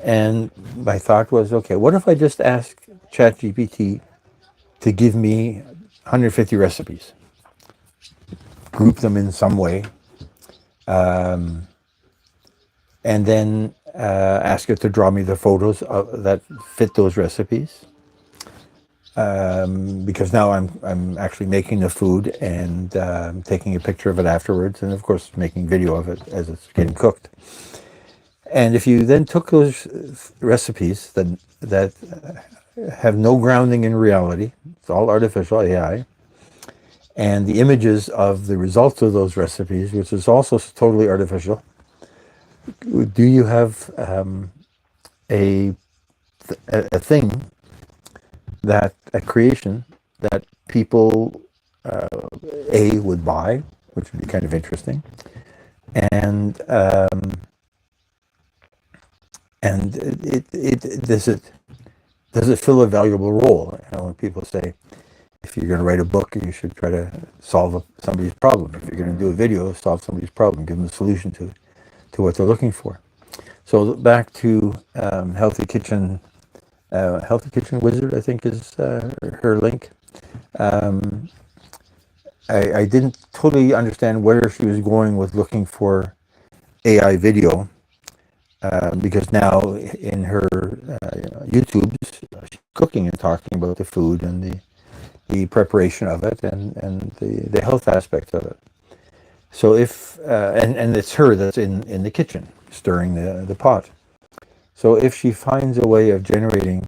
And my thought was, okay, what if I just ask ChatGPT to give me 150 recipes, group them in some way, and then ask it to draw me the photos that fit those recipes. Because now I'm actually making the food and taking a picture of it afterwards, and of course making video of it as it's getting cooked. And if you then took those recipes that have no grounding in reality, it's all artificial AI, and the images of the results of those recipes, which is also totally artificial, do you have a thing, a creation that people would buy, which would be kind of interesting, and does it fill a valuable role? When people say, if you're going to write a book, you should try to solve somebody's problem. If you're going to do a video, solve somebody's problem, give them a solution to what they're looking for. So back to Healthy Kitchen Wizard, I think is her link. I didn't totally understand where she was going with looking for AI video, because now in her YouTubes, she's cooking and talking about the food and the preparation of it and the health aspect of it. So if and it's her that's in the kitchen stirring the pot. So if she finds a way of generating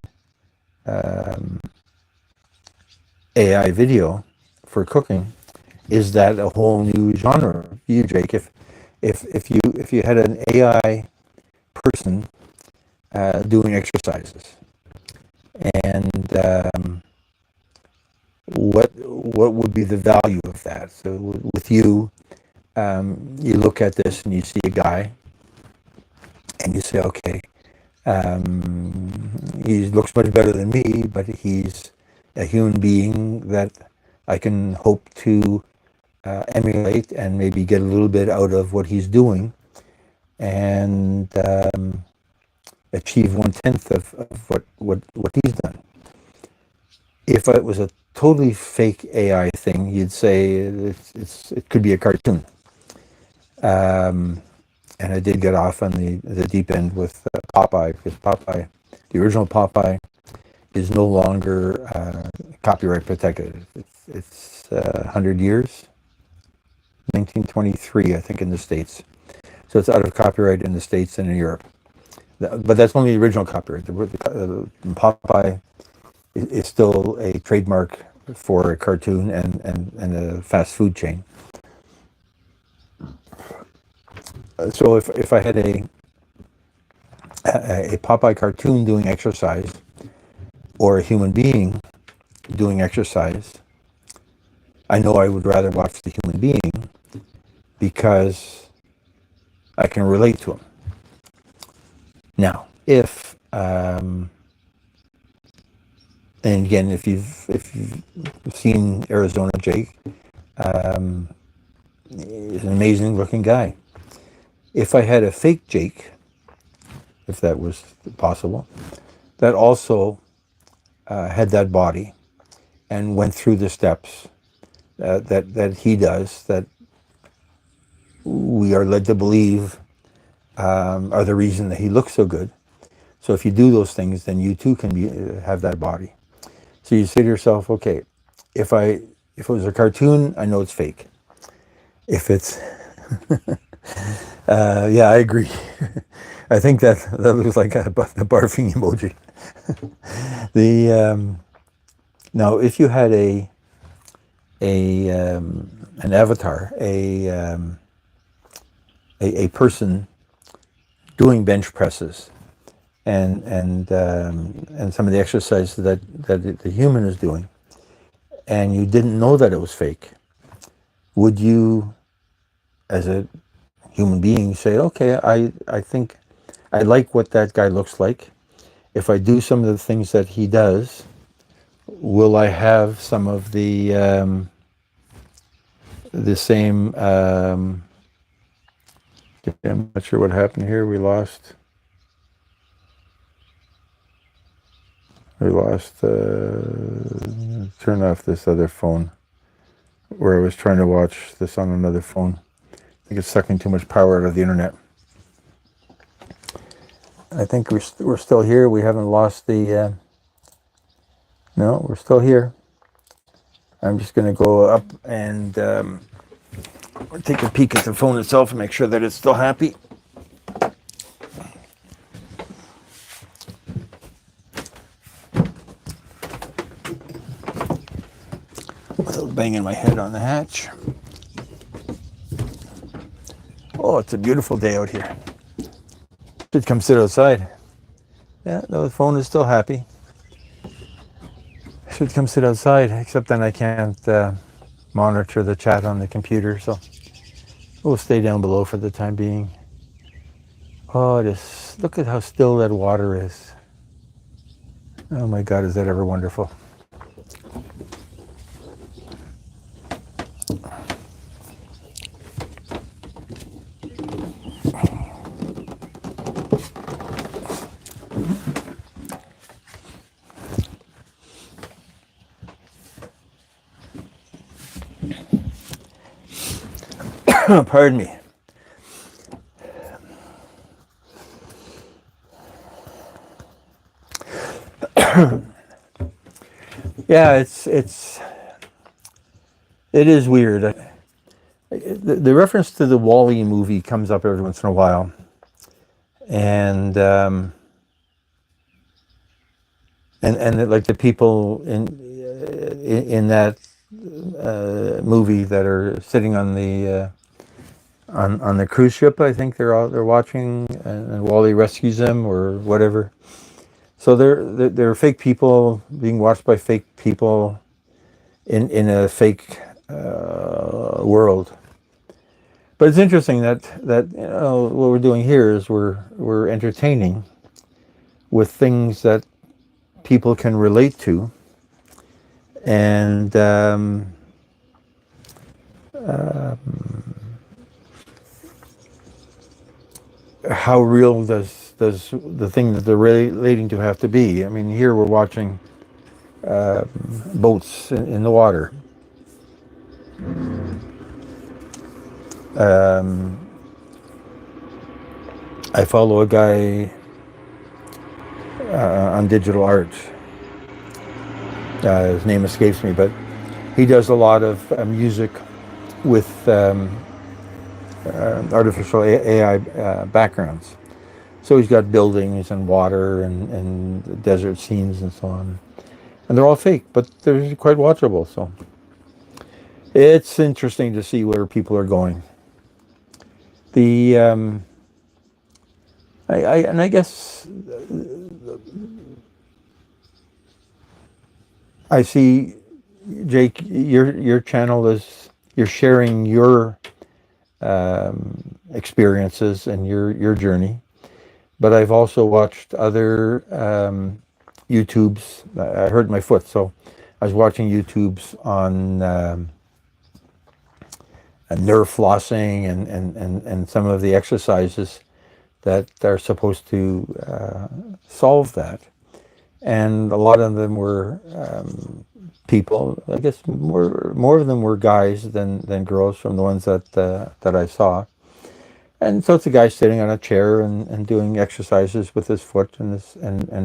AI video for cooking, is that a whole new genre for you, Jake? If you had an AI person doing exercises, and what would be the value of that? So with you, you look at this and you see a guy, and you say, okay, he looks much better than me, but he's a human being that I can hope to emulate and maybe get a little bit out of what he's doing, and achieve 1/10 of what he's done. If it was a totally fake AI thing, you'd say it could be a cartoon. And I did get off on the deep end with Popeye, because Popeye, the original Popeye, is no longer copyright protected. It's 100 years, 1923, I think, in the States. So it's out of copyright in the States and in Europe. But that's only the original copyright. Popeye is still a trademark for a cartoon and a fast food chain. So if I had a Popeye cartoon doing exercise, or a human being doing exercise, I know I would rather watch the human being because I can relate to him. Now, and again, if you've seen Arizona Jake, he's an amazing looking guy. If I had a fake Jake, if that was possible, that also had that body and went through the steps that he does, that we are led to believe are the reason that he looks so good. So if you do those things, then you too can have that body. So you say to yourself, okay, if it was a cartoon, I know it's fake. If it's yeah, I agree. I think that looks like the barfing emoji. Now, if you had an avatar, a person doing bench presses and some of the exercises that the human is doing, and you didn't know that it was fake, would you, as a human being, say, okay, I think I like what that guy looks like. If I do some of the things that he does, will I have some of the same? I'm not sure what happened here. We lost. Turn off this other phone, where I was trying to watch this on another phone. I think it's sucking too much power out of the internet. I think we're still here. We haven't lost the. No, we're still here. I'm just going to go up and take a peek at the phone itself and make sure that it's still happy. Without banging my head on the hatch. Oh, it's a beautiful day out here. Should come sit outside. Yeah, no, the phone is still happy. Should come sit outside, except then I can't monitor the chat on the computer, so we'll stay down below for the time being. Oh, just look at how still that water is. Oh my God, is that ever wonderful. Pardon me. Yeah, it is weird. The reference to the WALL-E movie comes up every once in a while, and like the people in that movie that are sitting on the cruise ship, I think they're watching, and WALL-E rescues them or whatever. So they're fake people being watched by fake people in a fake world. But it's interesting that what we're doing here is we're entertaining with things that people can relate to, and how real does the thing that they're relating to have to be? I mean, here we're watching boats in the water. I follow a guy on digital art. His name escapes me, but he does a lot of music with artificial AI backgrounds. So he's got buildings and water and desert scenes and so on. And they're all fake, but they're quite watchable. So it's interesting to see where people are going. The I guess I see, Jake, your channel is, you're sharing your experiences and your journey. But I've also watched other YouTubes. I hurt my foot, so I was watching YouTubes on nerve flossing and some of the exercises that are supposed to solve that. And a lot of them were people. I guess more of them were guys than girls from the ones that I saw. And so it's a guy sitting on a chair and doing exercises with his foot and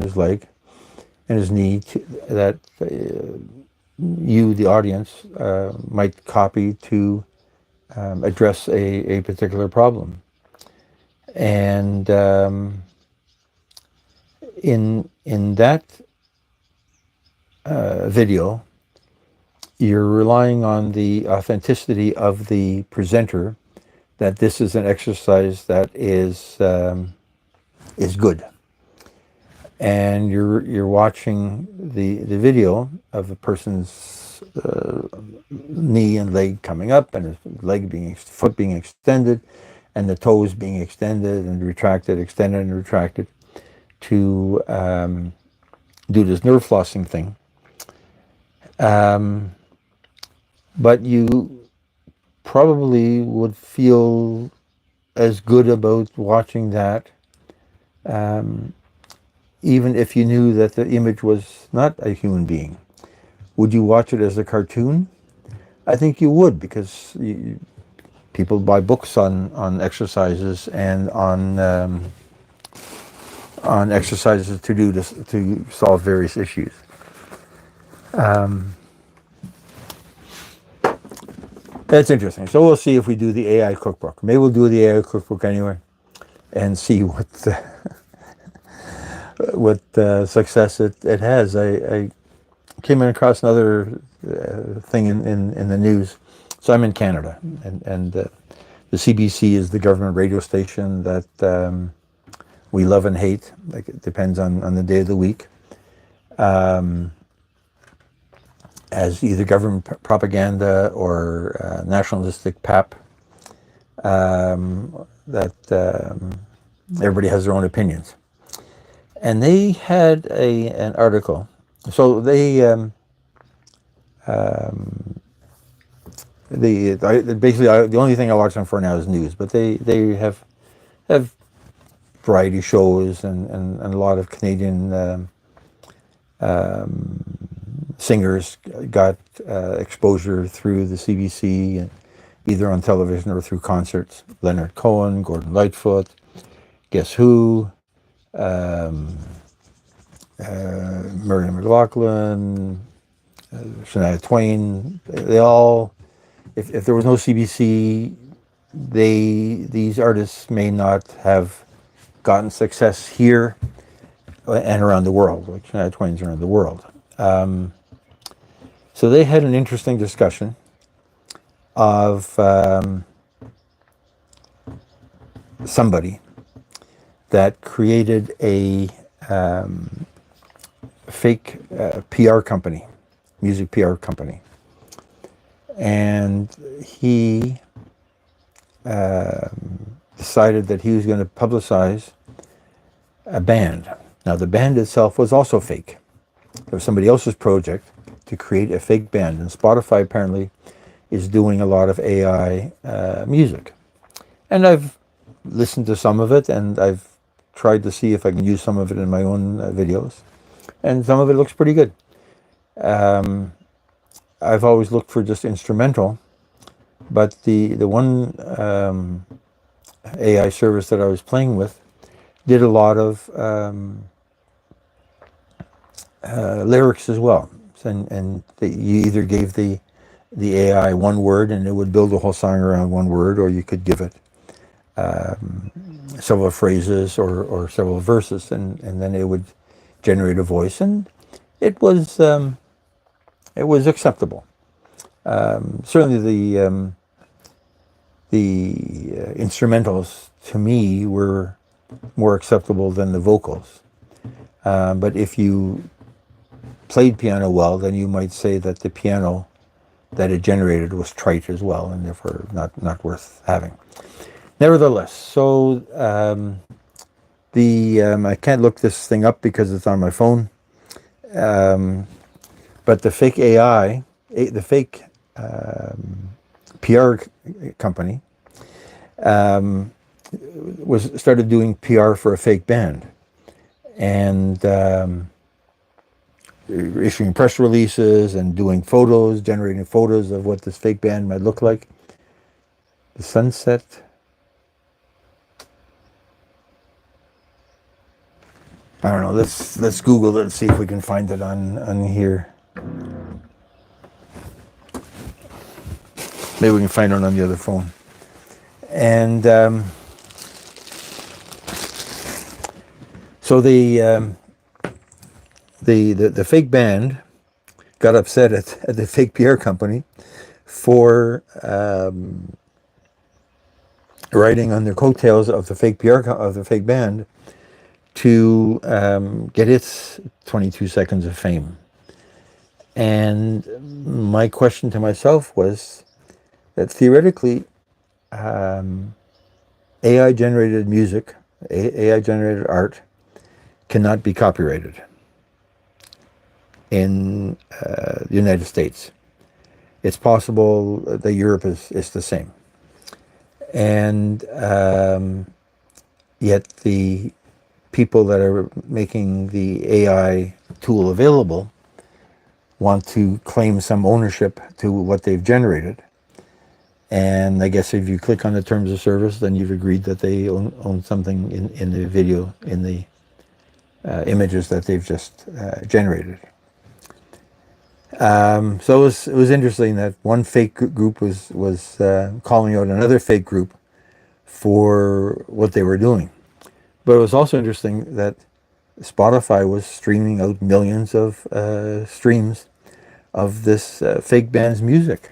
his leg and his knee that you, the audience, might copy to address a particular problem. And in that video, you're relying on the authenticity of the presenter, that this is an exercise that is good, and you're watching the video of a person's knee and leg coming up, and his foot being extended, and the toes being extended and retracted, extended and retracted, to do this nerve flossing thing. But you probably would feel as good about watching that, even if you knew that the image was not a human being. Would you watch it as a cartoon? I think you would, because people buy books on exercises and on exercises to do this, to solve various issues. That's interesting. So we'll see if we do the AI cookbook. Maybe we'll do the AI cookbook anyway, and see what success it has. I came across another thing in the news. So I'm in Canada, and the CBC is the government radio station that we love and hate. Like, it depends on the day of the week. As either government propaganda or nationalistic pap, that everybody has their own opinions. And they had an article. So they basically, the only thing I watch them for now is news. But they have variety shows and a lot of Canadian singers got exposure through the CBC, and either on television or through concerts. Leonard Cohen, Gordon Lightfoot, Guess Who, Murray McLaughlin, Shania Twain. They all, if there was no CBC, these artists may not have gotten success here and around the world, like Shania Twain's around the world. So they had an interesting discussion of somebody that created a fake PR company, music PR company. And he decided that he was going to publicize a band. Now, the band itself was also fake. It was somebody else's project to create a fake band. And Spotify apparently is doing a lot of AI music. And I've listened to some of it, and I've tried to see if I can use some of it in my own videos. And some of it looks pretty good. I've always looked for just instrumental, but the one AI service that I was playing with did a lot of lyrics as well. And you either gave the the AI one word and it would build a whole song around one word, or you could give it several phrases or several verses, and then it would generate a voice, and it was acceptable. Certainly the instrumentals to me were more acceptable than the vocals. But if you played piano well, then you might say that the piano that it generated was trite as well, and therefore not worth having. Nevertheless, so I can't look this thing up because it's on my phone. But the fake AI, the fake PR company, started doing PR for a fake band, and issuing press releases and doing photos, generating photos of what this fake band might look like. The Sunset. I don't know. Let's Google it and see if we can find it on here. Maybe we can find it on the other phone. And so the fake band got upset at the fake PR company for riding on the coattails of the fake PR of the fake band to get its 22 seconds of fame. And my question to myself was that theoretically, AI-generated music, AI-generated art cannot be copyrighted in the United States. It's possible that Europe is the same. And yet the people that are making the AI tool available want to claim some ownership to what they've generated. And I guess if you click on the terms of service, then you've agreed that they own something in the video, in the images that they've just generated. So it was interesting that one fake group was calling out another fake group for what they were doing. But it was also interesting that Spotify was streaming out millions of streams of this fake band's music.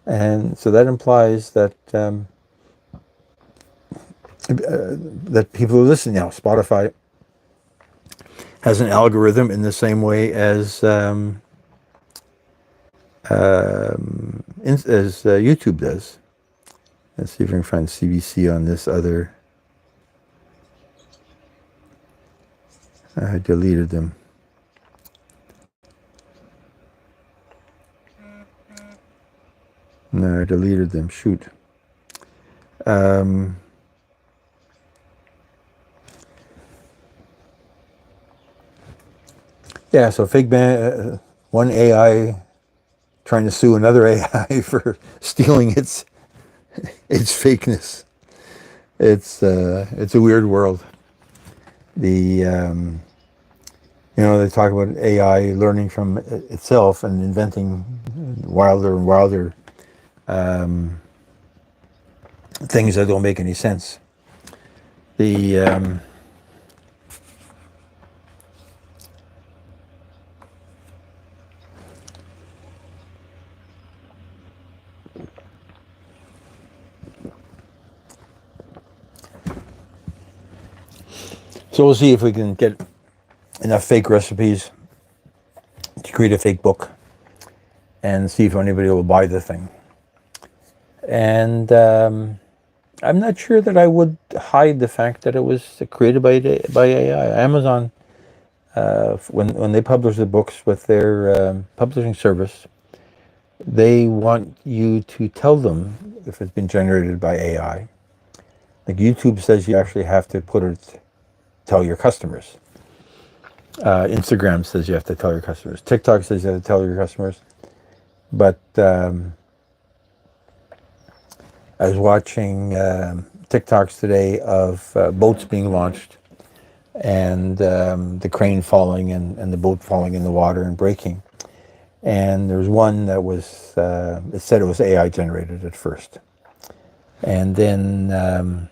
And so that implies that that people who listen now, Spotify has an algorithm in the same way as YouTube does. Let's see if I can find CBC on this other. I deleted them. No, I deleted them. Shoot. Yeah, so fake band, one AI trying to sue another AI for stealing its fakeness. It's a weird world. They talk about AI learning from itself and inventing wilder and wilder things that don't make any sense. So we'll see if we can get enough fake recipes to create a fake book and see if anybody will buy the thing. And I'm not sure that I would hide the fact that it was created by AI. Amazon, when they publish the books with their publishing service, they want you to tell them if it's been generated by AI. Like YouTube says you actually have to tell your customers. Instagram says you have to tell your customers. TikTok says you have to tell your customers. But I was watching TikToks today of boats being launched and the crane falling and the boat falling in the water and breaking. And there's one that was, it said it was AI generated at first. And then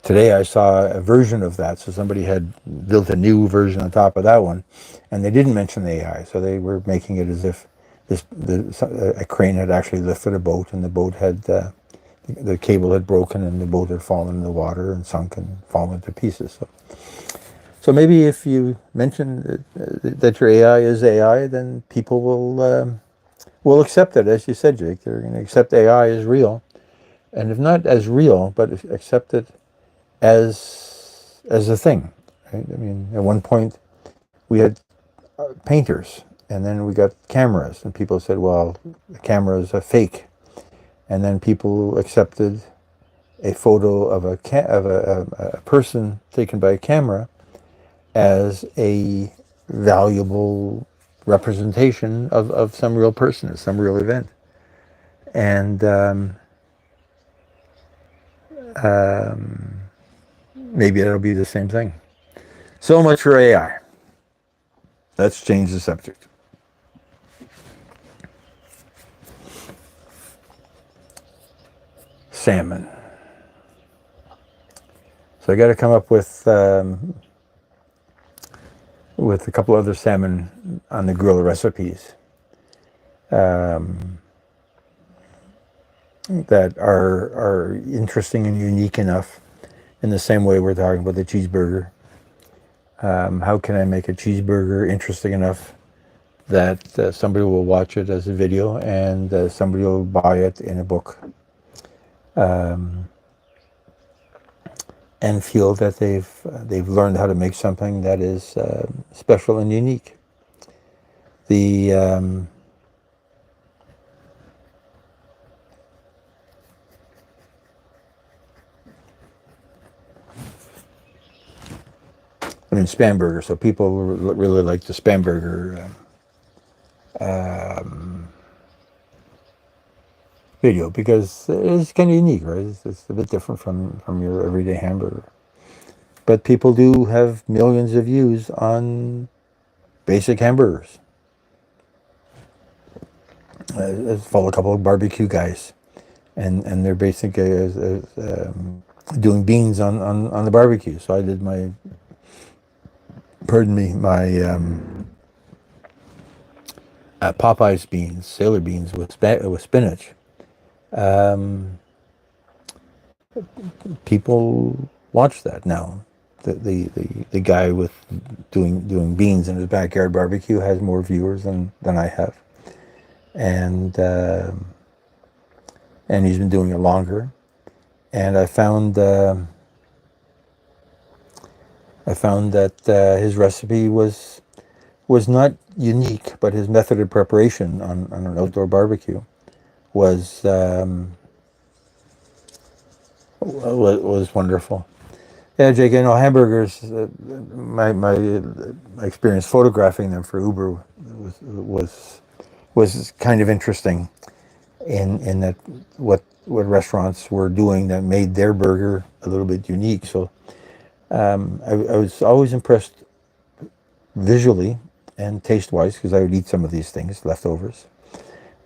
today I saw a version of that. So somebody had built a new version on top of that one, and they didn't mention AI. So they were making it as if a crane had actually lifted a boat, and the boat had, the cable had broken, and the boat had fallen in the water and sunk and fallen to pieces. So maybe if you mention that your AI is AI, then people will accept it, as you said, Jake. They're going to accept AI as real, and if not as real, but accept it as a thing. Right? I mean, at one point we had painters, and then we got cameras, and people said, "Well, the camera is a fake," and then people accepted a photo of a person taken by a camera as a valuable representation of some real person, some real event. And maybe it'll be the same thing. So much for AI. Let's change the subject. Salmon. So I got to come up with a couple other salmon on the grill recipes that are interesting and unique enough, in the same way we're talking about the cheeseburger. How can I make a cheeseburger interesting enough that somebody will watch it as a video, and somebody will buy it in a book, and feel that they've learned how to make something that is special and unique. The I mean, spam burger. So people really like the spam burger video, because it's kind of unique, right? It's a bit different from your everyday hamburger. But people do have millions of views on basic hamburgers. I follow a couple of barbecue guys, and they're basically doing beans on the barbecue. So I did my, pardon me, my Popeye's beans, sailor beans with spinach. People watch that now. The guy with doing beans in his backyard barbecue has more viewers than I have, and he's been doing it longer. And I found that his recipe was not unique, but his method of preparation on an outdoor barbecue was wonderful. Yeah, Jake, I know hamburgers. My experience photographing them for Uber was kind of interesting, in that what restaurants were doing that made their burger a little bit unique. So I was always impressed visually and taste-wise, because I would eat some of these things, leftovers.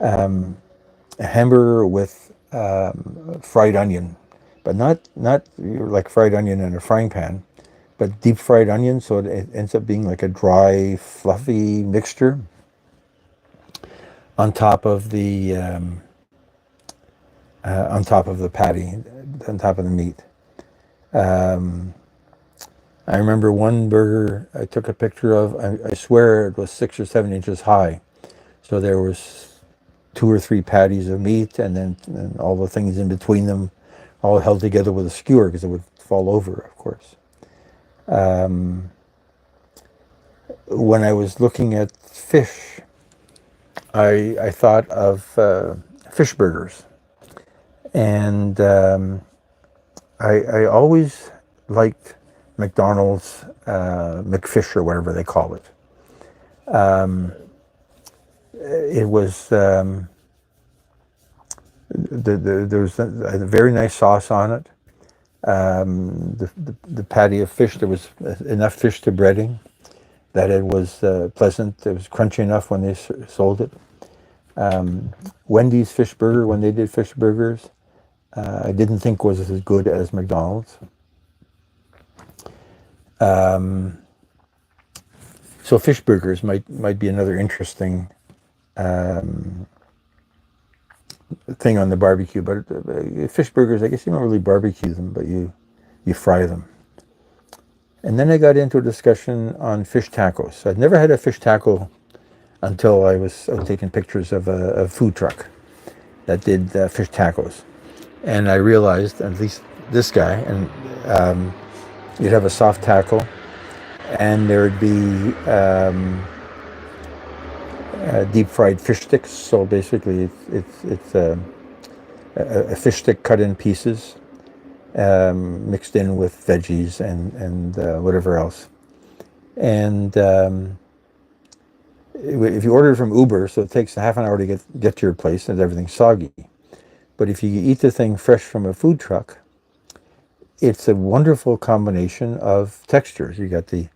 A hamburger with fried onion, but not like fried onion in a frying pan, but deep fried onion, so it ends up being like a dry, fluffy mixture on top of the patty, on top of the meat. I remember one burger I took a picture of. I swear it was 6 or 7 inches high. So there was 2 or 3 patties of meat, and then all the things in between them, all held together with a skewer, because it would fall over, of course. When I was looking at fish, I thought of fish burgers, and I always liked McDonald's McFish, or whatever they call it. It was there was a very nice sauce on it. The patty of fish, there was enough fish to breading that it was pleasant. It was crunchy enough when they sold it. Wendy's fish burger, when they did fish burgers, I didn't think was as good as McDonald's. So fish burgers might be another interesting thing on the barbecue. But fish burgers, I guess you don't really barbecue them, but you fry them. And then I got into a discussion on fish tacos. I'd never had a fish taco until I was taking pictures of a food truck that did fish tacos. And I realized, at least this guy, and you'd have a soft taco, and there would be deep fried fish sticks. So basically, it's a fish stick cut in pieces, mixed in with veggies and whatever else. And if you order from Uber, so it takes a half an hour to get to your place, and everything's soggy. But if you eat the thing fresh from a food truck, it's a wonderful combination of textures. You got the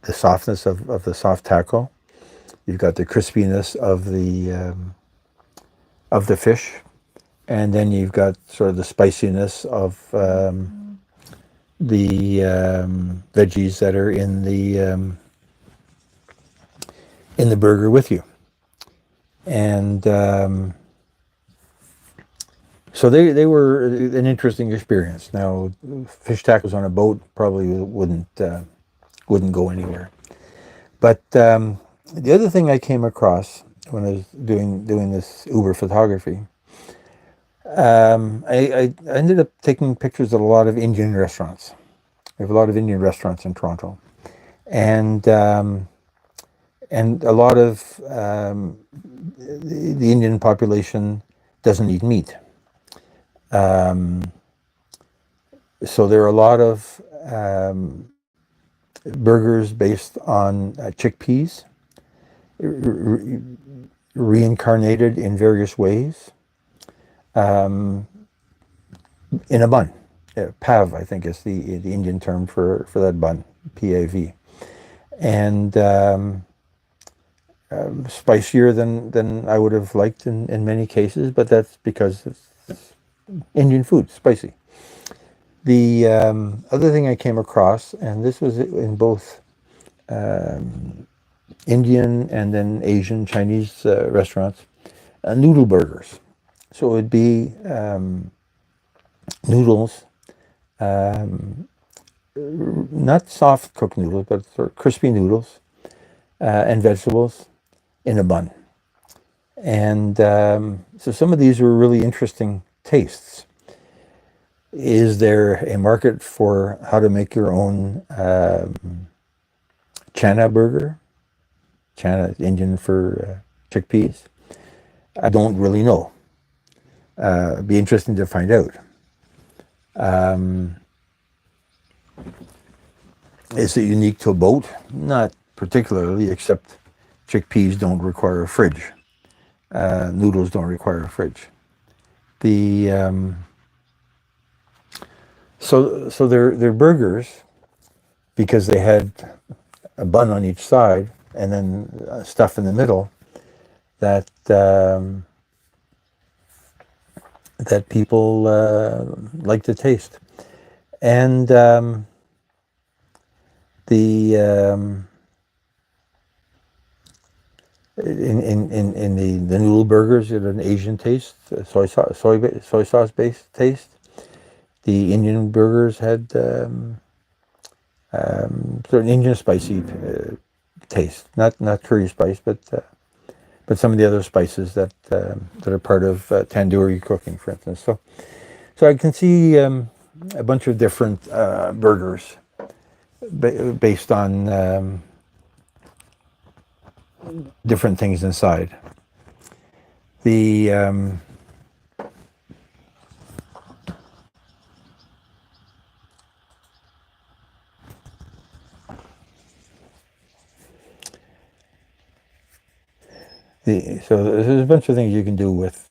softness of the soft taco. You've got the crispiness of the fish, and then you've got sort of the spiciness of the veggies that are in the burger with you. And so they were an interesting experience. Now, fish tacos on a boat probably wouldn't go anywhere. But the other thing I came across when I was doing this Uber photography, I ended up taking pictures of a lot of Indian restaurants. We have a lot of Indian restaurants in Toronto, and a lot of the Indian population doesn't eat meat. So there are a lot of burgers based on chickpeas, reincarnated in various ways, in a bun. Pav, I think, is the Indian term for that bun, P-A-V. And spicier than I would have liked in many cases, but that's because it's Indian food, spicy. The other thing I came across, and this was in both Indian and then Asian, Chinese restaurants, noodle burgers. So it would be noodles, not soft cooked noodles, but sort of crispy noodles and vegetables in a bun. And so some of these were really interesting tastes. Is there a market for how to make your own chana burger? Chana is Indian for chickpeas. I don't really know. It'd be interesting to find out. Is it unique to a boat? Not particularly, except chickpeas don't require a fridge. Noodles don't require a fridge. So they're burgers because they had a bun on each side and then stuff in the middle that that people like to taste. And in the noodle burgers, you had an Asian taste, soy sauce based taste. The Indian burgers had sort of an Indian spicy taste, not curry spice, but some of the other spices that are part of tandoori cooking, for instance. So I can see a bunch of different burgers based on different things inside. So there's a bunch of things you can do with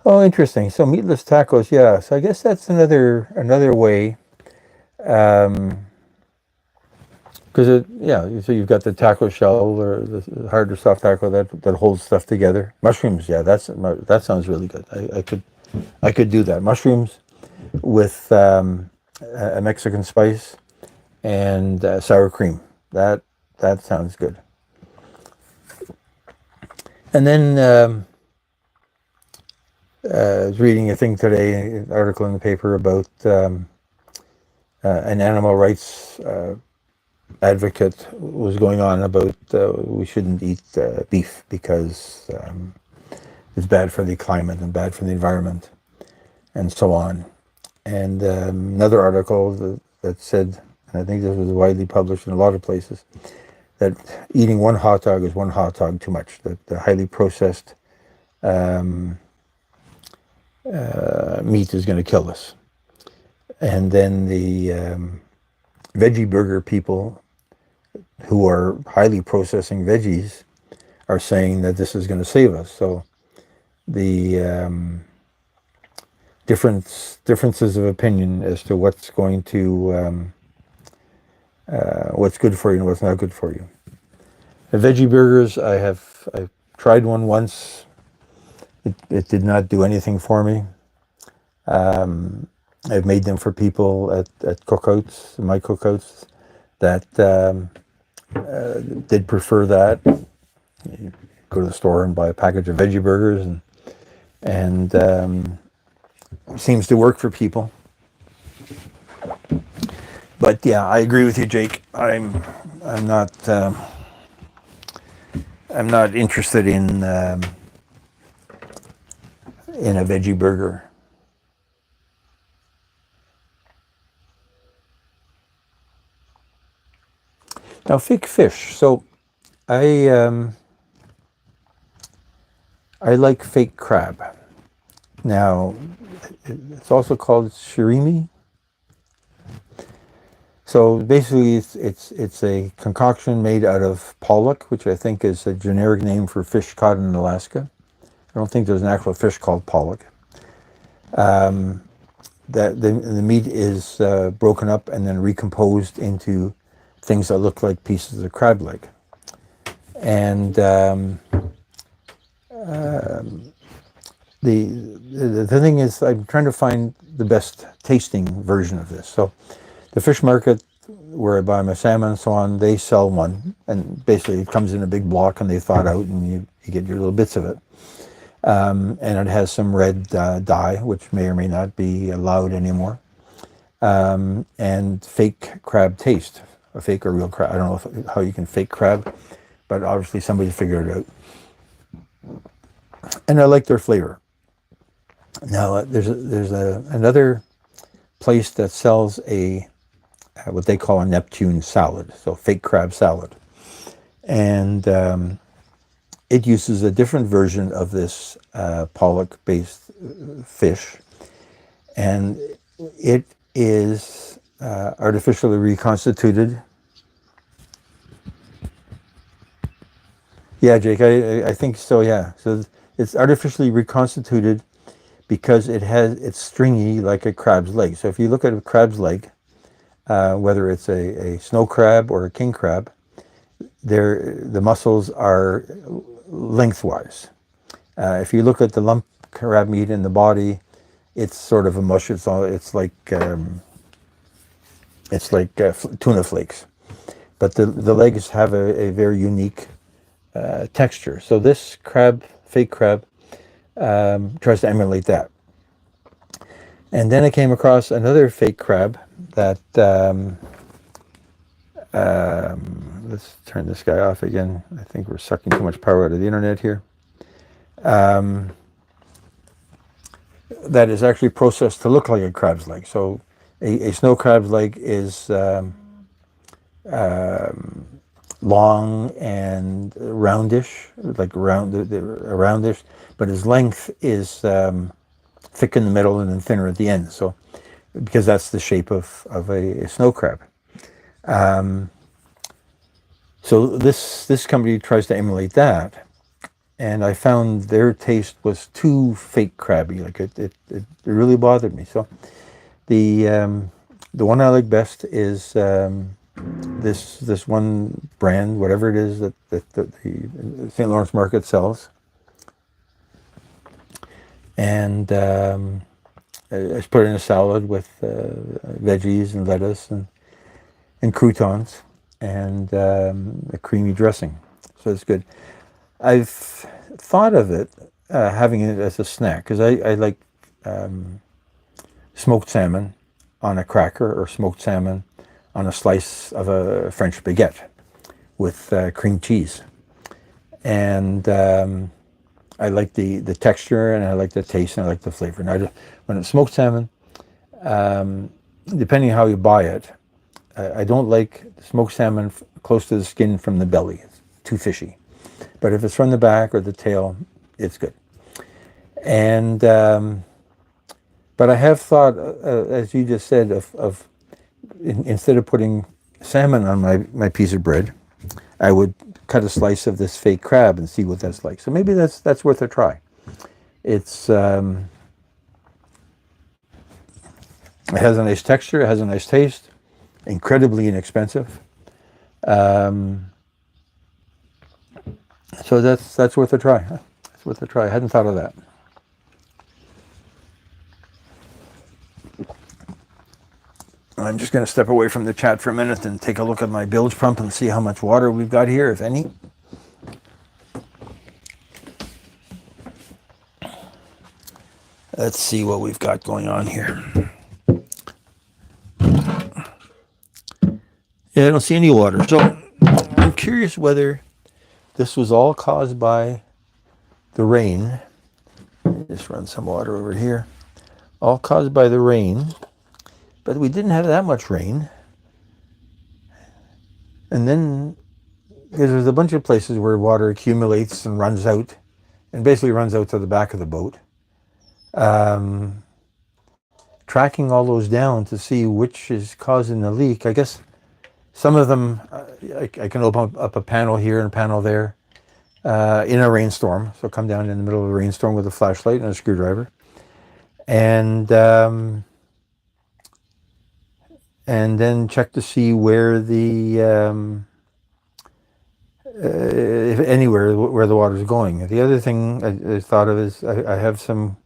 Oh, interesting. So meatless tacos, yeah. So I guess that's another way. Um, Because yeah, so you've got the taco shell or the hard or soft taco that holds stuff together. Mushrooms, yeah, that sounds really good. I could do that. Mushrooms with a Mexican spice and sour cream. That sounds good. And then I was reading a thing today, an article in the paper about an animal rights advocate was going on about we shouldn't eat beef because it's bad for the climate and bad for the environment and so on. And another article that said, and I think this was widely published in a lot of places, that eating one hot dog is one hot dog too much. That the highly processed meat is going to kill us. And then the veggie burger people who are highly processing veggies are saying that this is going to save us. So the differences of opinion as to what's going to what's good for you and what's not good for you. The veggie burgers, I tried one once. It did not do anything for me. I've made them for people at cookouts, my cookouts, that did prefer that. You go to the store and buy a package of veggie burgers, and seems to work for people. But yeah, I agree with you, Jake. I'm not I'm not interested in a veggie burger. Now, fake fish. So I I like fake crab. Now, it's also called shirimi. So basically, it's a concoction made out of pollock, which I think is a generic name for fish caught in Alaska. I don't think there's an actual fish called pollock. That the meat is broken up and then recomposed into things that look like pieces of crab leg. And the thing is, I'm trying to find the best tasting version of this. So the fish market where I buy my salmon and so on, they sell one, and basically it comes in a big block and they thaw it out, and you get your little bits of it. And it has some red dye, which may or may not be allowed anymore. And fake crab taste, a fake or real crab. I don't know how you can fake crab, but obviously somebody figured it out. And I like their flavor. Now there's another place that sells a what they call a Neptune salad, so fake crab salad, and it uses a different version of this pollock-based fish, and it is artificially reconstituted. Yeah, Jake, I think so. Yeah, so it's artificially reconstituted because it's stringy like a crab's leg. So if you look at a crab's leg, whether it's a snow crab or a king crab, the muscles are lengthwise. If you look at the lump crab meat in the body, it's sort of a mush. It's like tuna flakes, but the legs have a very unique texture. So this fake crab, tries to emulate that. And then I came across another fake crab that, let's turn this guy off again. I think we're sucking too much power out of the internet here. That is actually processed to look like a crab's leg. So a snow crab's leg is long and roundish, like roundish, but his length is thick in the middle and then thinner at the end. So, because that's the shape of a snow crab. So this company tries to emulate that, and I found their taste was too fake crabby. Like it really bothered me. So the one I like best is this one brand, whatever it is that the St. Lawrence Market sells, and I just put it in a salad with veggies and lettuce and croutons and a creamy dressing. So it's good. I've thought of it having it as a snack because I like smoked salmon on a cracker or smoked salmon on a slice of a French baguette with cream cheese. And I like the texture and I like the taste and I like the flavor. Now, when it's smoked salmon, depending on how you buy it, I don't like smoked salmon close to the skin from the belly. It's too fishy. But if it's from the back or the tail, it's good. And but I have thought, as you just said, of instead of putting salmon on my piece of bread, I would cut a slice of this fake crab and see what that's like. So maybe that's worth a try. It's it has a nice texture, it has a nice taste, incredibly inexpensive. So that's worth a try. That's worth a try. I hadn't thought of that. I'm just going to step away from the chat for a minute and take a look at my bilge pump and see how much water we've got here, if any. Let's see what we've got going on here. Yeah, I don't see any water. So I'm curious whether this was all caused by the rain. Just run some water over here. All caused by the rain. But we didn't have that much rain. And then there's a bunch of places where water accumulates and runs out, and basically runs out to the back of the boat. Tracking all those down to see which is causing the leak. I guess some of them, I can open up a panel here and a panel there in a rainstorm. So come down in the middle of a rainstorm with a flashlight and a screwdriver. And then check to see where the if anywhere where the water is going. The other thing I thought of is I have some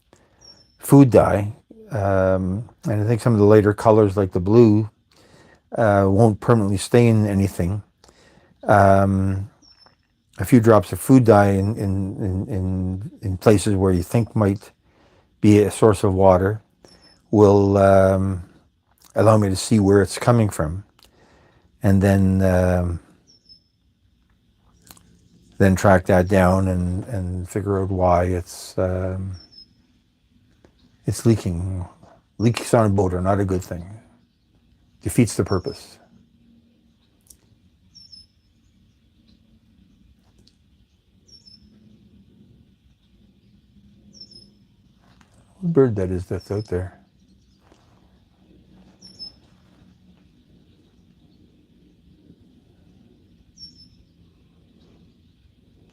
food dye, and I think some of the lighter colors like the blue won't permanently stain anything. A few drops of food dye in places where you think might be a source of water will allow me to see where it's coming from, and then track that down and figure out why it's leaking. Leaks on a boat are not a good thing. Defeats the purpose. What bird that is that's out there?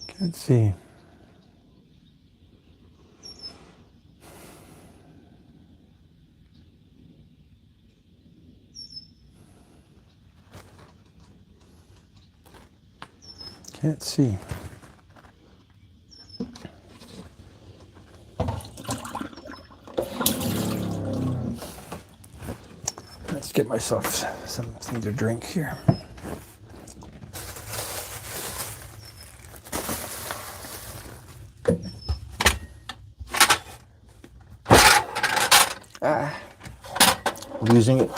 Can't see. Can't see. Let's get myself something to drink here. Losing it.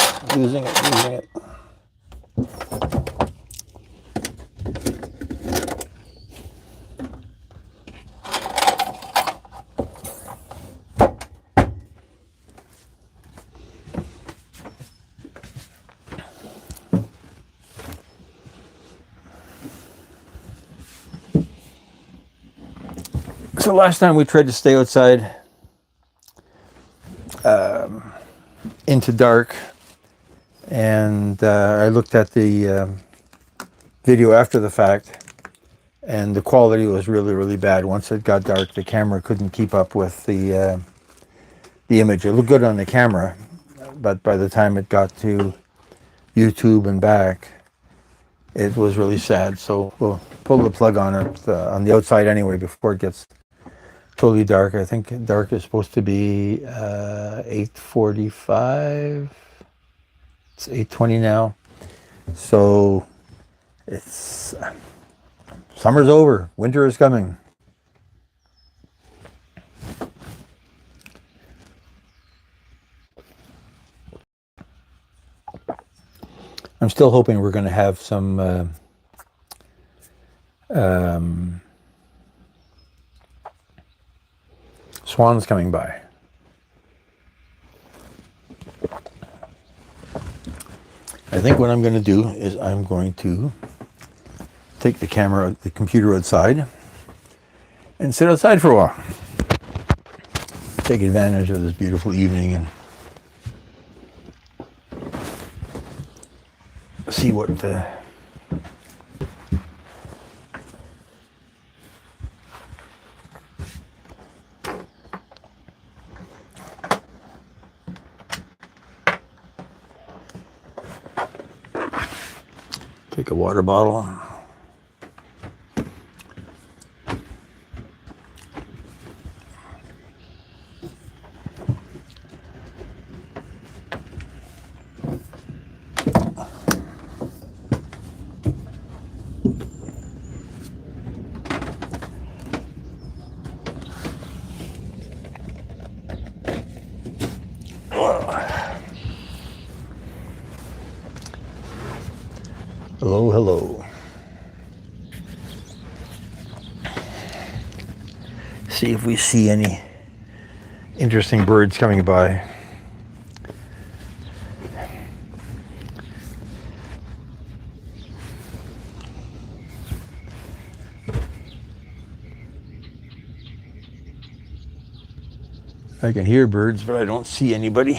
So last time we tried to stay outside into dark, and I looked at the video after the fact, and the quality was really, really bad. Once it got dark, the camera couldn't keep up with the image. It looked good on the camera, but by the time it got to YouTube and back, it was really sad. So we'll pull the plug on it on the outside anyway before it gets totally dark. I think dark is supposed to be 8:45. It's 8:20 now. So it's summer's over. Winter is coming. I'm still hoping we're going to have some swans coming by. I think what I'm going to do is I'm going to take the computer outside and sit outside for a while. Take advantage of this beautiful evening and see what take a water bottle. Hello, hello. See if we see any interesting birds coming by. I can hear birds, but I don't see anybody.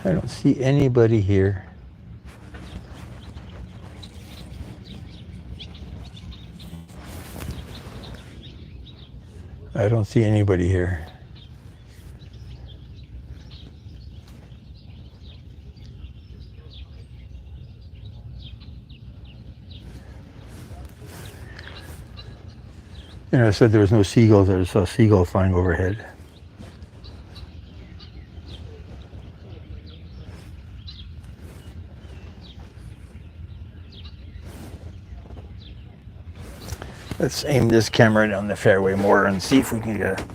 I don't see anybody here. I don't see anybody here. And I said there was no seagulls. I just saw a seagull flying overhead. Let's aim this camera down the fairway more and see if we can get a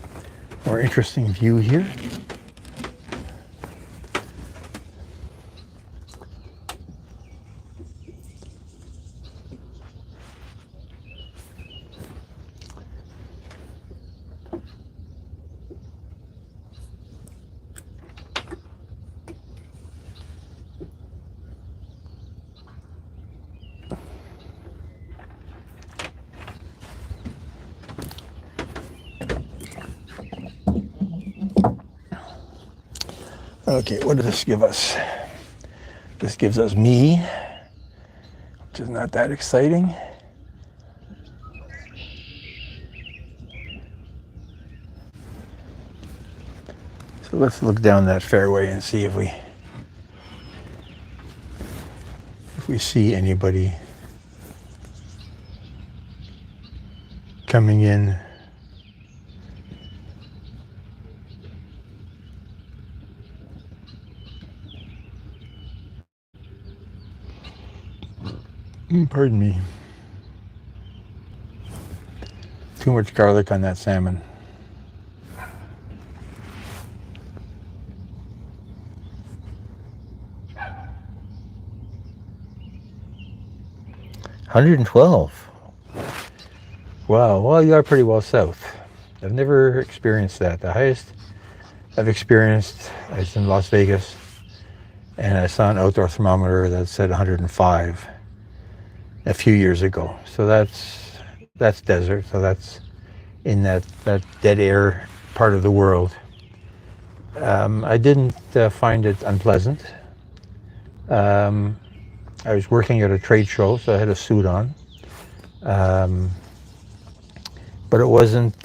more interesting view here. Okay, what does this give us? This gives us me, which is not that exciting. So let's look down that fairway and see if we see anybody coming in. Pardon me. Too much garlic on that salmon. $112. Wow, well, you are pretty well south. I've never experienced that. The highest I've experienced is in Las Vegas, and I saw an outdoor thermometer that said 105 a few years ago. So that's desert. So that's in that dead air part of the world. I didn't find it unpleasant. I was working at a trade show, so I had a suit on. Um, but it wasn't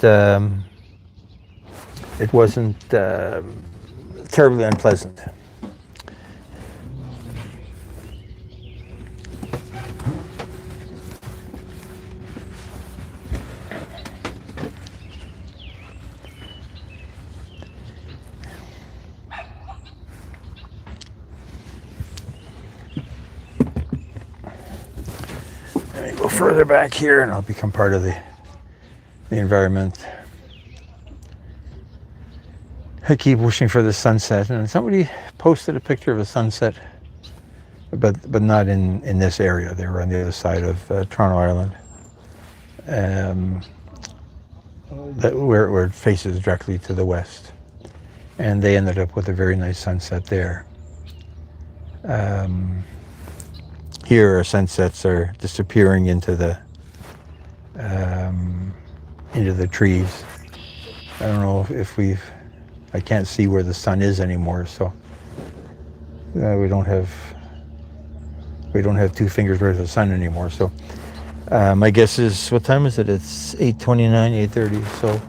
terribly unpleasant. Let me go further back here and I'll become part of the environment. I keep wishing for the sunset, and somebody posted a picture of a sunset, but not in this area. They were on the other side of Toronto Island, where it faces directly to the west, and they ended up with a very nice sunset there. Here, our sunsets are disappearing into the trees. I don't know if I can't see where the sun is anymore, so we don't have 2 fingers worth of sun anymore. So my guess is, what time is it? It's 8:29, 8:30. So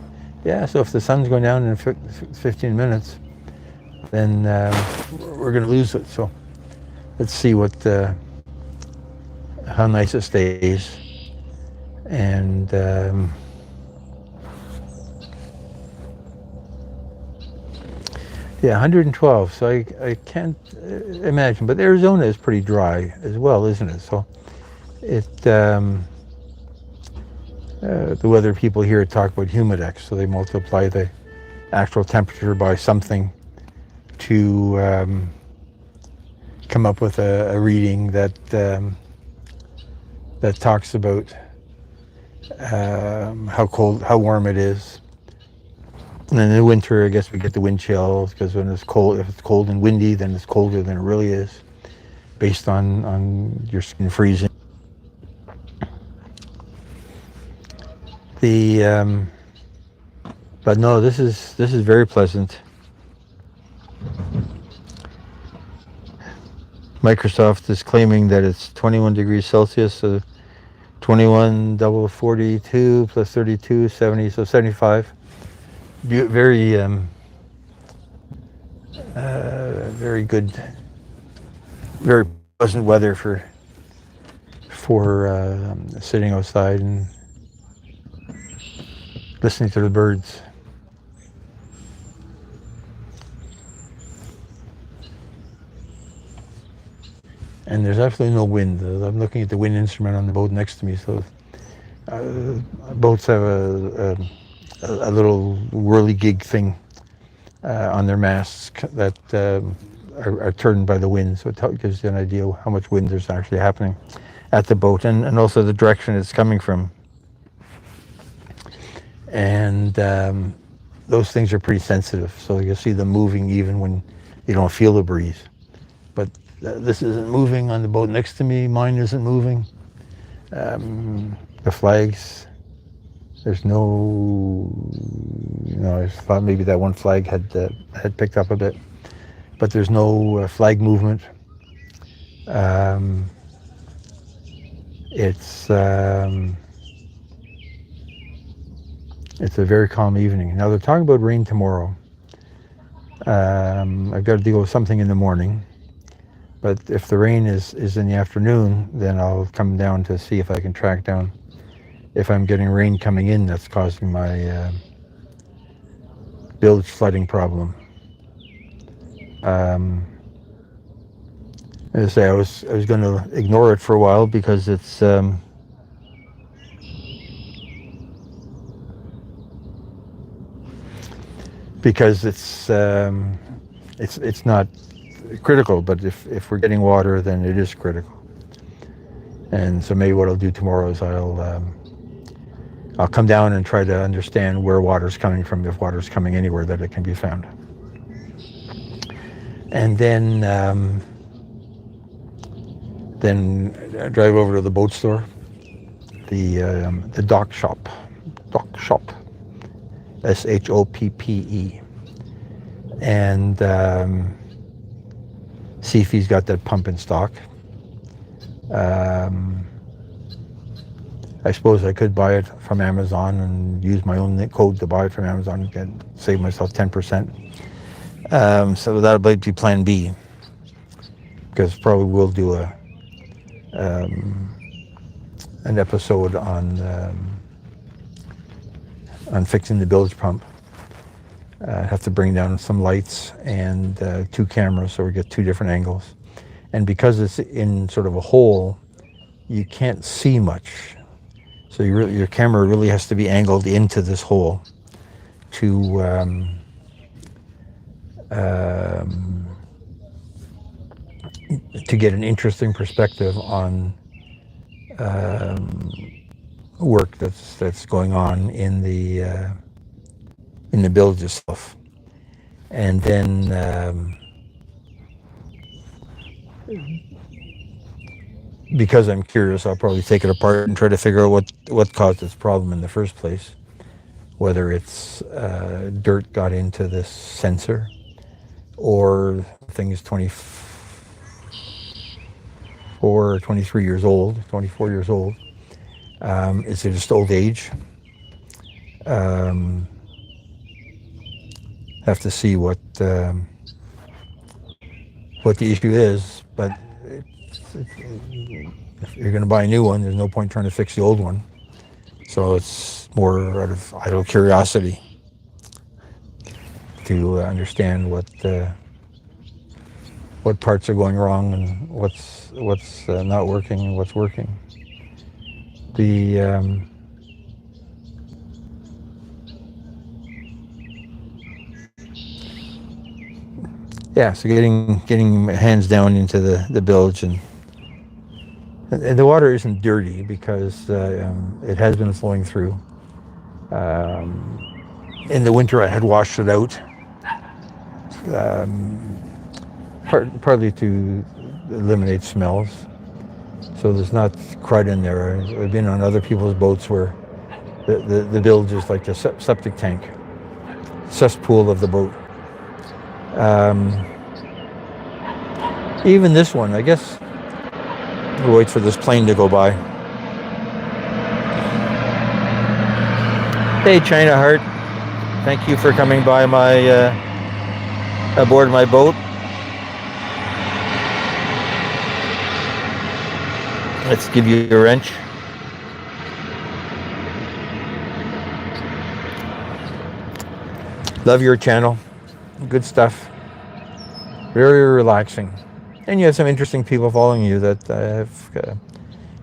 yeah, so if the sun's going down in 15 minutes, then we're going to lose it. So let's see how nice it stays. And yeah, 112. So I can't imagine. But Arizona is pretty dry as well, isn't it? So the weather people here talk about humidex. So they multiply the actual temperature by something to come up with a reading that talks about how warm it is. And in the winter, I guess we get the wind chills, because when it's cold, if it's cold and windy, then it's colder than it really is, based on your skin freezing. But no, this is very pleasant. Microsoft is claiming that it's 21 degrees Celsius, so 21 double 42 plus 32, 70, so 75. Very very good, very pleasant weather for sitting outside and listening to the birds. And there's absolutely no wind. I'm looking at the wind instrument on the boat next to me. So boats have a little whirligig thing on their masts that are turned by the wind. So it gives you an idea how much wind there's actually happening at the boat, and also the direction it's coming from. And those things are pretty sensitive, so you'll see them moving even when you don't feel the breeze. But this isn't moving on the boat next to me. Mine isn't moving. The flags, there's no, I thought maybe that one flag had picked up a bit, but there's no flag movement. It's a very calm evening. Now they're talking about rain tomorrow. I've got to deal with something in the morning, but if the rain is in the afternoon, then I'll come down to see if I can track down if I'm getting rain coming in that's causing my bilge flooding problem. As I say, I was going to ignore it for a while because it's not critical, but if we're getting water, then it is critical. And so maybe what I'll do tomorrow is I'll come down and try to understand where water's coming from, if water's coming anywhere that it can be found. And then I drive over to the boat store, the dock shop, SHOPPE, and see if he's got that pump in stock. I suppose I could buy it from Amazon and use my own code to buy it from Amazon and save myself 10%. So that'll be plan B, because probably we'll do an episode on fixing the bilge pump. I have to bring down some lights and 2 cameras so we get 2 different angles. And because it's in sort of a hole, you can't see much. So your camera really has to be angled into this hole to get an interesting perspective on work that's going on in the bilge itself. And then because I'm curious, I'll probably take it apart and try to figure out what caused this problem in the first place. Whether it's dirt got into this sensor, or the thing is 24 or 23 years old, 24 years old. Is it just old age? Have to see what the issue is, but if you're going to buy a new one, there's no point trying to fix the old one. So it's more out of idle curiosity to understand what parts are going wrong and what's not working and what's working. So getting hands down into the bilge, and the water isn't dirty because it has been flowing through. In the winter I had washed it out, partly to eliminate smells, so there's not crud in there. I've been on other people's boats where the bilge is like the septic tank, cesspool of the boat. Even this one, I guess we'll wait for this plane to go by. Hey, China Heart, thank you for coming by aboard my boat. Let's give you a wrench. Love your channel. Good stuff. Very relaxing. And you have some interesting people following you that I have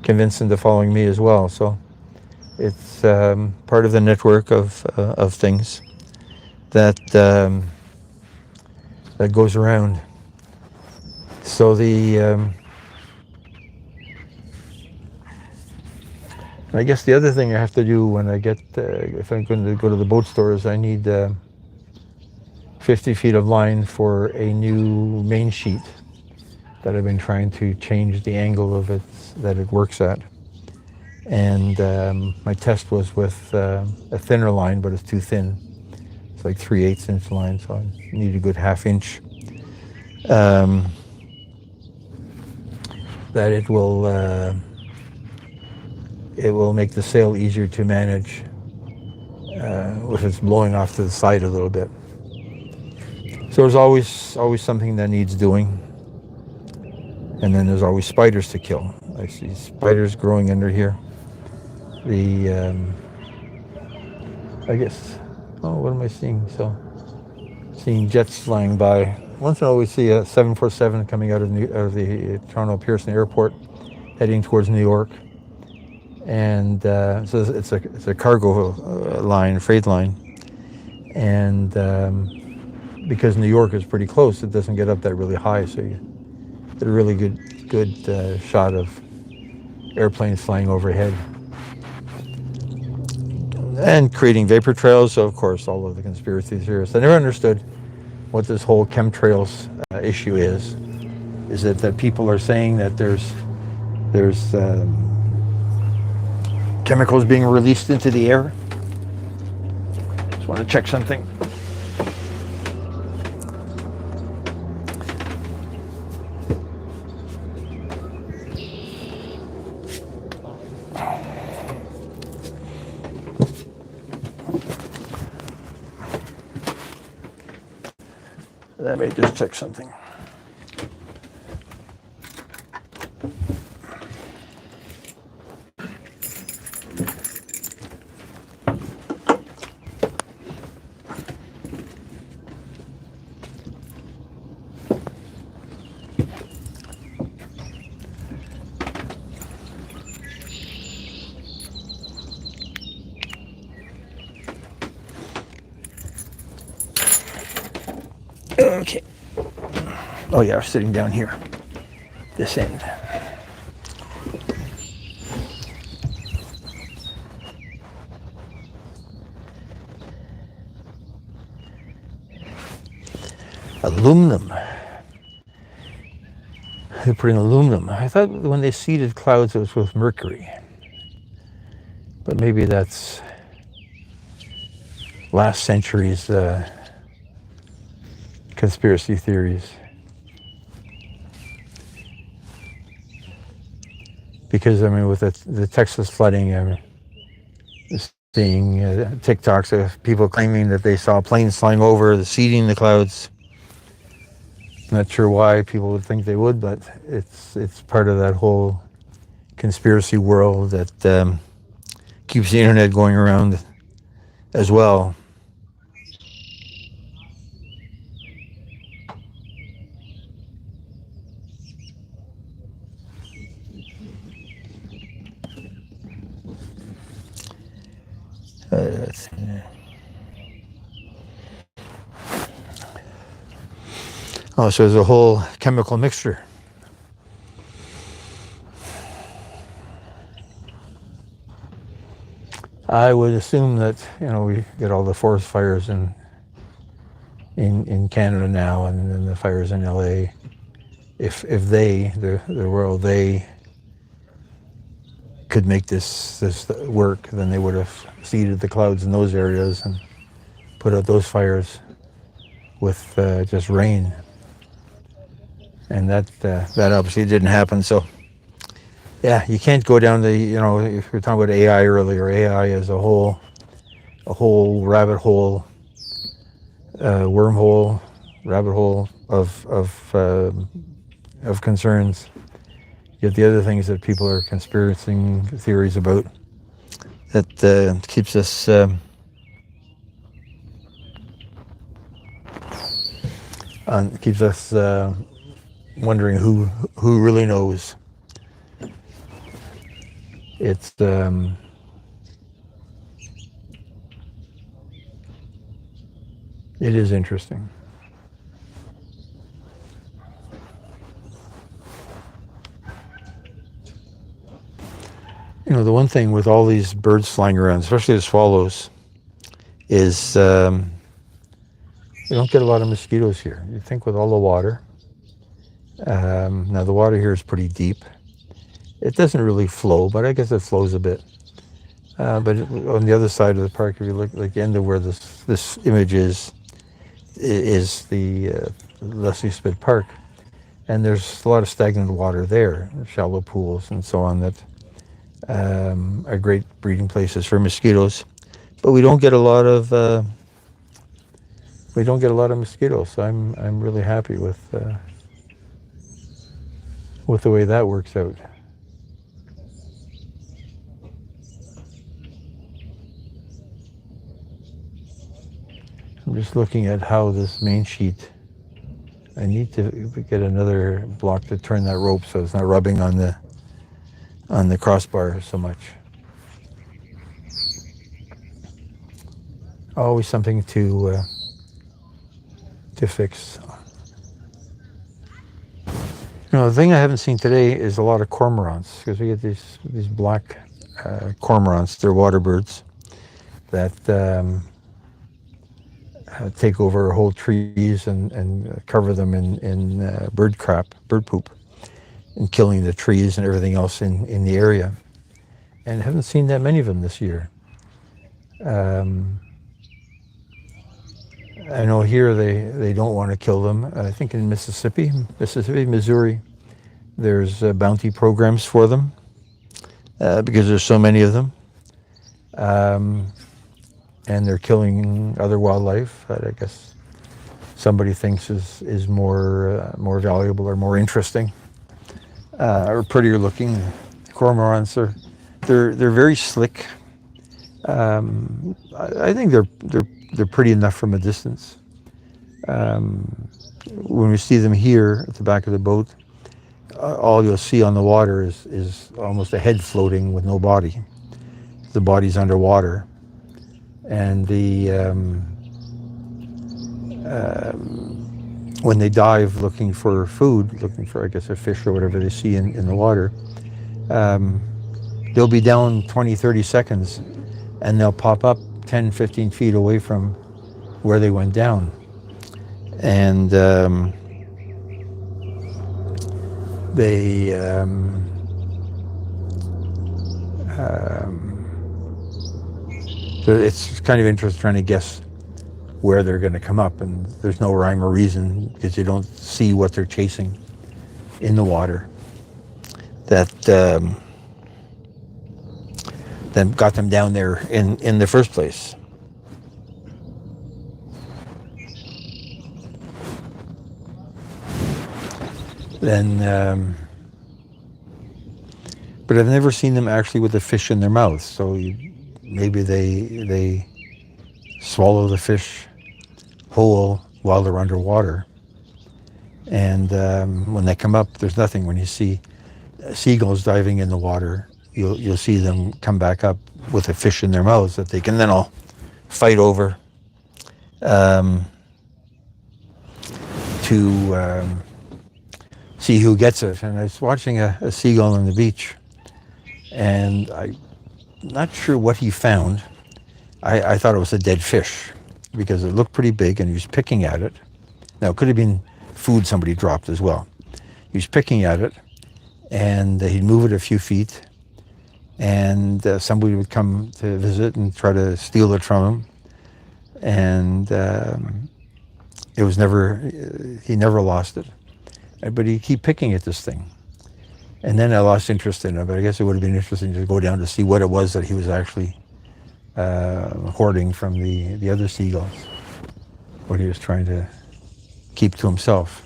convinced into following me as well. So it's part of the network of things that goes around. So I guess the other thing I have to do when I get, if I'm going to go to the boat store, is I need 50 feet of line for a new main sheet that I've been trying to change the angle of it that it works at. And my test was with a thinner line, but it's too thin. It's like 3/8 inch line, so I need a good 1/2 inch. That it will make the sail easier to manage if it's blowing off to the side a little bit. So there's always something that needs doing. And then there's always spiders to kill. I see spiders growing under here. I guess, what am I seeing? So, seeing jets flying by. Once in a while we see a 747 coming out of the Toronto Pearson Airport, heading towards New York. And so it's a cargo line, freight line. And because New York is pretty close, it doesn't get up that really high, so you get a really good shot of airplanes flying overhead and creating vapor trails. So of course, all of the conspiracy theorists, I never understood what this whole chemtrails issue is. Is it that people are saying that there's chemicals being released into the air? Just want to check something. Let me just check something. Okay. Oh yeah, sitting down here. This end. Aluminum. They're putting aluminum. I thought when they seeded clouds it was with mercury. But maybe that's last century's conspiracy theories. Because, I mean, with the Texas flooding, seeing TikToks of people claiming that they saw planes flying over, seeding the clouds. Not sure why people would think they would, but it's part of that whole conspiracy world that keeps the internet going around as well. Let's see. Oh, so there's a whole chemical mixture. I would assume that, you know, we get all the forest fires in Canada now, and then the fires in LA. If they, the world, they could make this work, then they would have seeded the clouds in those areas and put out those fires with just rain. And that obviously didn't happen. So yeah, you can't go down the, you know, if we were talking about AI earlier, AI is a whole rabbit hole, wormhole, rabbit hole of concerns. Yet the other things that people are conspiracy theories about that keeps us wondering who really knows. It's it is interesting. You know, the one thing with all these birds flying around, especially the swallows, is we don't get a lot of mosquitoes here. You'd think with all the water. Now the water here is pretty deep. It doesn't really flow, but I guess it flows a bit. But on the other side of the park, if you look like the end of where this image is the Leslie Spit Park, and there's a lot of stagnant water there, shallow pools and so on that are great breeding places for mosquitoes. But we don't get a lot of mosquitoes. So I'm really happy with the way that works out. I'm just looking at how this main sheet, I need to get another block to turn that rope so it's not rubbing on the crossbar so much. Always something to fix. You know, the thing I haven't seen today is a lot of cormorants, because we get these black cormorants. They're water birds that take over whole trees and cover them in bird poop, and killing the trees and everything else in the area. And I haven't seen that many of them this year. I know here they don't want to kill them. I think in Mississippi, Missouri, there's bounty programs for them because there's so many of them. And they're killing other wildlife. I guess somebody thinks is more valuable or more interesting or prettier looking. Cormorants they're very slick. I think they're pretty enough from a distance. When we see them here at the back of the boat, all you'll see on the water is almost a head floating with no body. The body's underwater, and when they dive looking for food, looking for, I guess, a fish or whatever they see in the water, they'll be down 20, 30 seconds, and they'll pop up 10, 15 feet away from where they went down. And so it's kind of interesting trying to guess where they're going to come up, and there's no rhyme or reason because you don't see what they're chasing in the water that got them down there in the first place. Then, but I've never seen them actually with a fish in their mouth. So maybe they swallow the fish whole while they're underwater. And when they come up, there's nothing. When you see seagulls diving in the water, you'll see them come back up with a fish in their mouths that they can then all fight over to see who gets it. And I was watching a seagull on the beach, and I'm not sure what he found. I thought it was a dead fish because it looked pretty big, and he was picking at it. Now, it could have been food somebody dropped as well. He was picking at it, and he'd move it a few feet, and somebody would come to visit and try to steal it from him. And it was he never lost it. But he'd keep picking at this thing. And then I lost interest in it, but I guess it would have been interesting to go down to see what it was that he was actually hoarding from the other seagulls, what he was trying to keep to himself.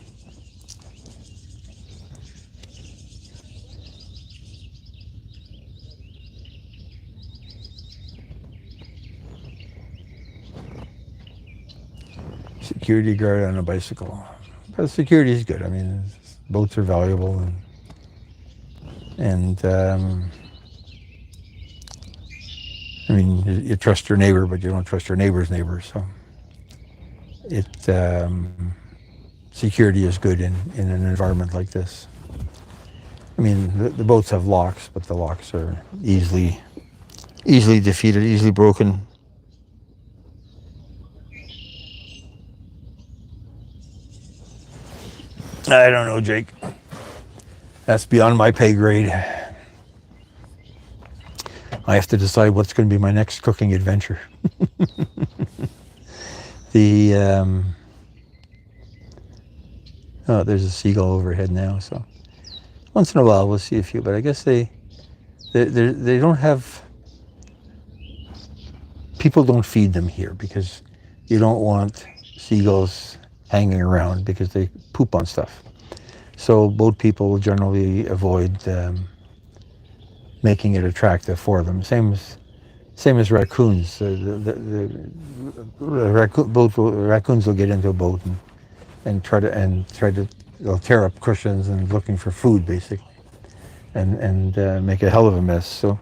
Security guard on a bicycle. But security is good. I mean, boats are valuable, and I mean, you trust your neighbor, but you don't trust your neighbor's neighbor. So, security is good in an environment like this. I mean, the boats have locks, but the locks are easily defeated, easily broken. I don't know, Jake. That's beyond my pay grade. I have to decide what's going to be my next cooking adventure. Oh, there's a seagull overhead now, so once in a while we'll see a few, but I guess they don't have, people don't feed them here because you don't want seagulls hanging around because they poop on stuff. So boat people will generally avoid making it attractive for them. Same as raccoons. Raccoons will get into a boat and try to they'll tear up cushions and looking for food basically, and make a hell of a mess. So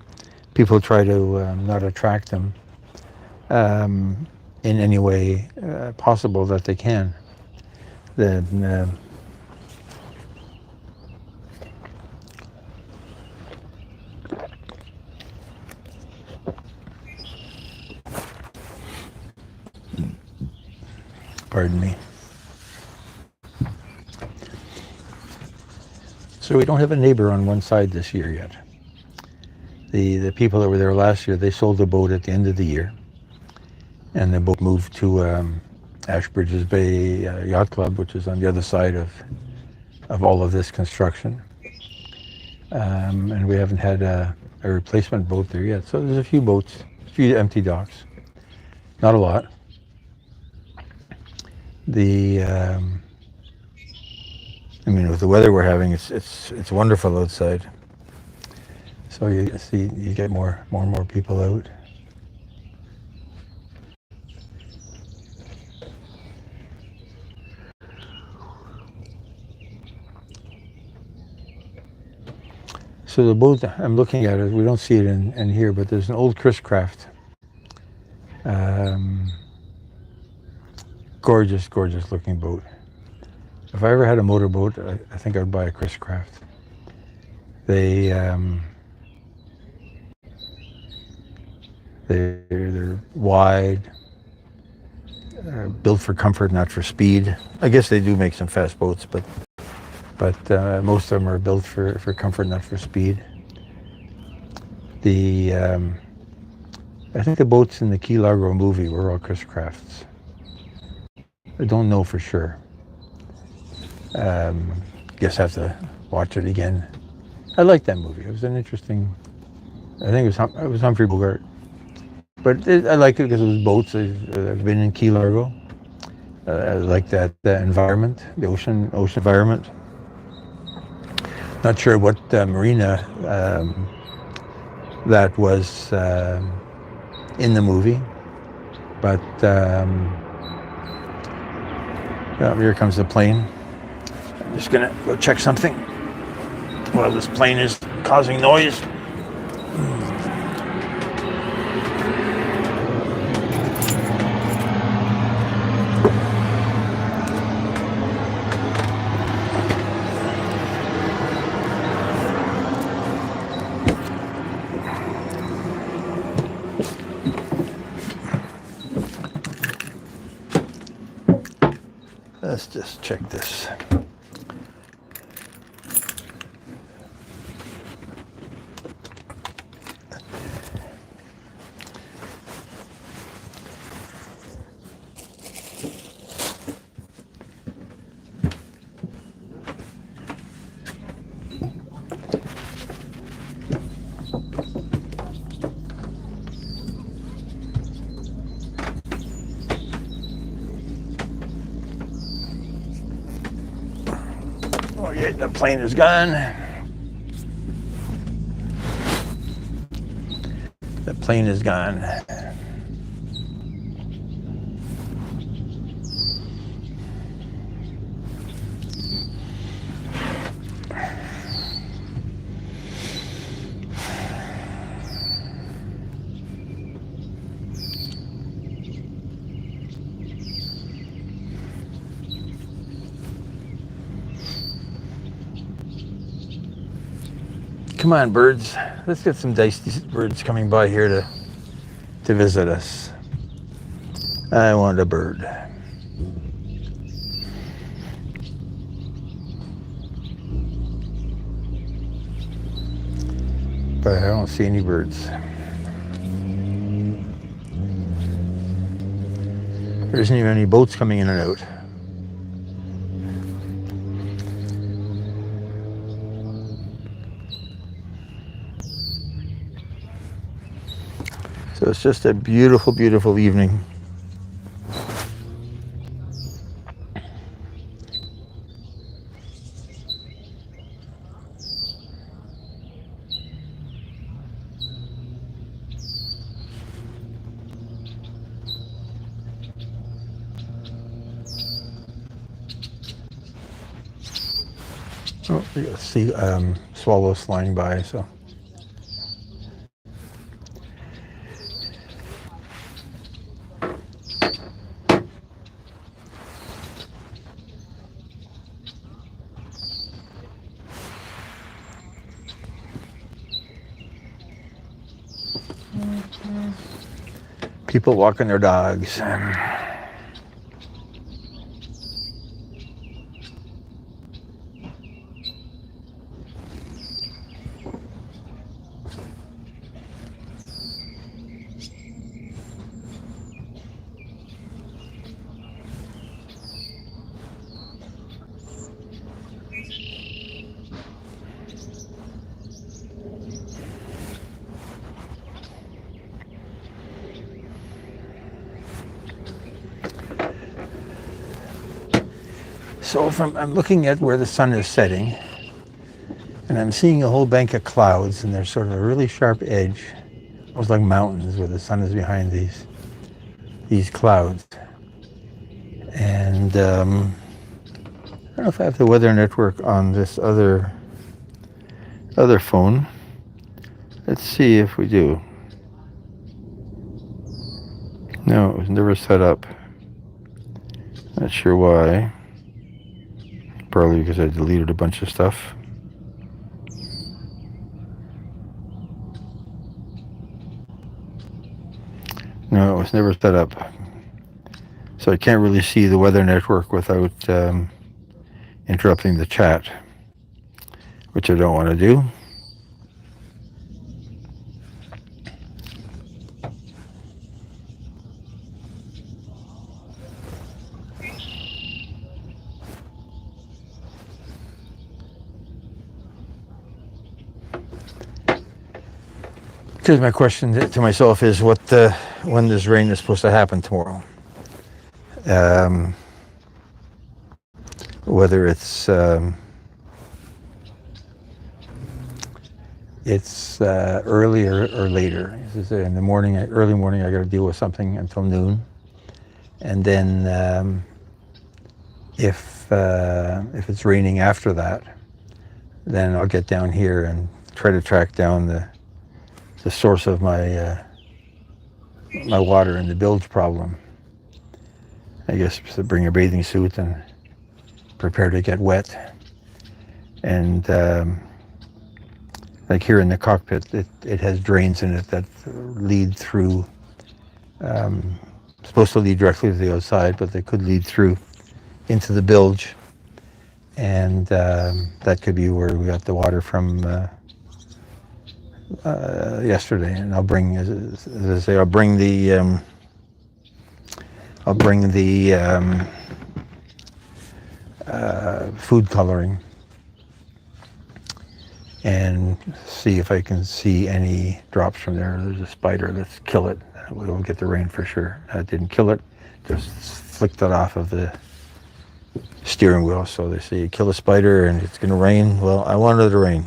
people try to not attract them in any way possible that they can. Then pardon me. So we don't have a neighbor on one side this year yet. The people that were there last year, they sold the boat at the end of the year, and the boat moved to Ashbridges Bay Yacht Club, which is on the other side of all of this construction. And we haven't had a replacement boat there yet. So there's a few boats, a few empty docks. Not a lot. The I mean, with the weather we're having, it's wonderful outside. So you see, you get more and more people out. So the boat I'm looking at it, we don't see it in here, but there's an old Chris Craft. Gorgeous, gorgeous looking boat. If I ever had a motorboat, I think I'd buy a Chris Craft. They're wide, built for comfort, not for speed. I guess they do make some fast boats, but most of them are built for comfort, not for speed. I think the boats in the Key Largo movie were all Chris Crafts. I don't know for sure. Guess I have to watch it again. I liked that movie. It was an interesting. I think it was Humphrey Bogart, but I liked it because it was boats. I've been in Key Largo. I like that environment, the ocean environment. Not sure what marina that was in the movie, but yeah, here comes the plane. I'm just gonna go check something while this plane is causing noise. Let's just check this. Okay, the plane is gone. The plane is gone. Come on, birds. Let's get some dicey birds coming by here to visit us. I want a bird. But I don't see any birds. There isn't even any boats coming in and out. So it's just a beautiful, beautiful evening. Oh, you see swallows flying by, so. People walking their dogs. So I'm looking at where the sun is setting, and I'm seeing a whole bank of clouds, and there's sort of a really sharp edge, almost like mountains, where the sun is behind these clouds. And I don't know if I have the weather network on this other phone. Let's see if we do. No, it was never set up. Not sure why. Probably because I deleted a bunch of stuff. No, it was never set up. So I can't really see the weather network without interrupting the chat, which I don't want to do. Because my question to myself is when this rain is supposed to happen tomorrow. Whether it's early or later. In the morning, early morning, I got to deal with something until noon, and then if it's raining after that, then I'll get down here and try to track down the source of my my water and the bilge problem. I guess to bring a bathing suit and prepare to get wet. And like here in the cockpit, it has drains in it that lead through, supposed to lead directly to the outside, but they could lead through into the bilge. And that could be where we got the water from yesterday. And I'll bring, as I say, I'll bring the food coloring and see if I can see any drops from there. There's a spider. Let's kill it. We'll get the rain for sure. I didn't kill it, just flicked it off of the steering wheel. So they say you kill a spider and it's going to rain. Well, I wanted it to rain.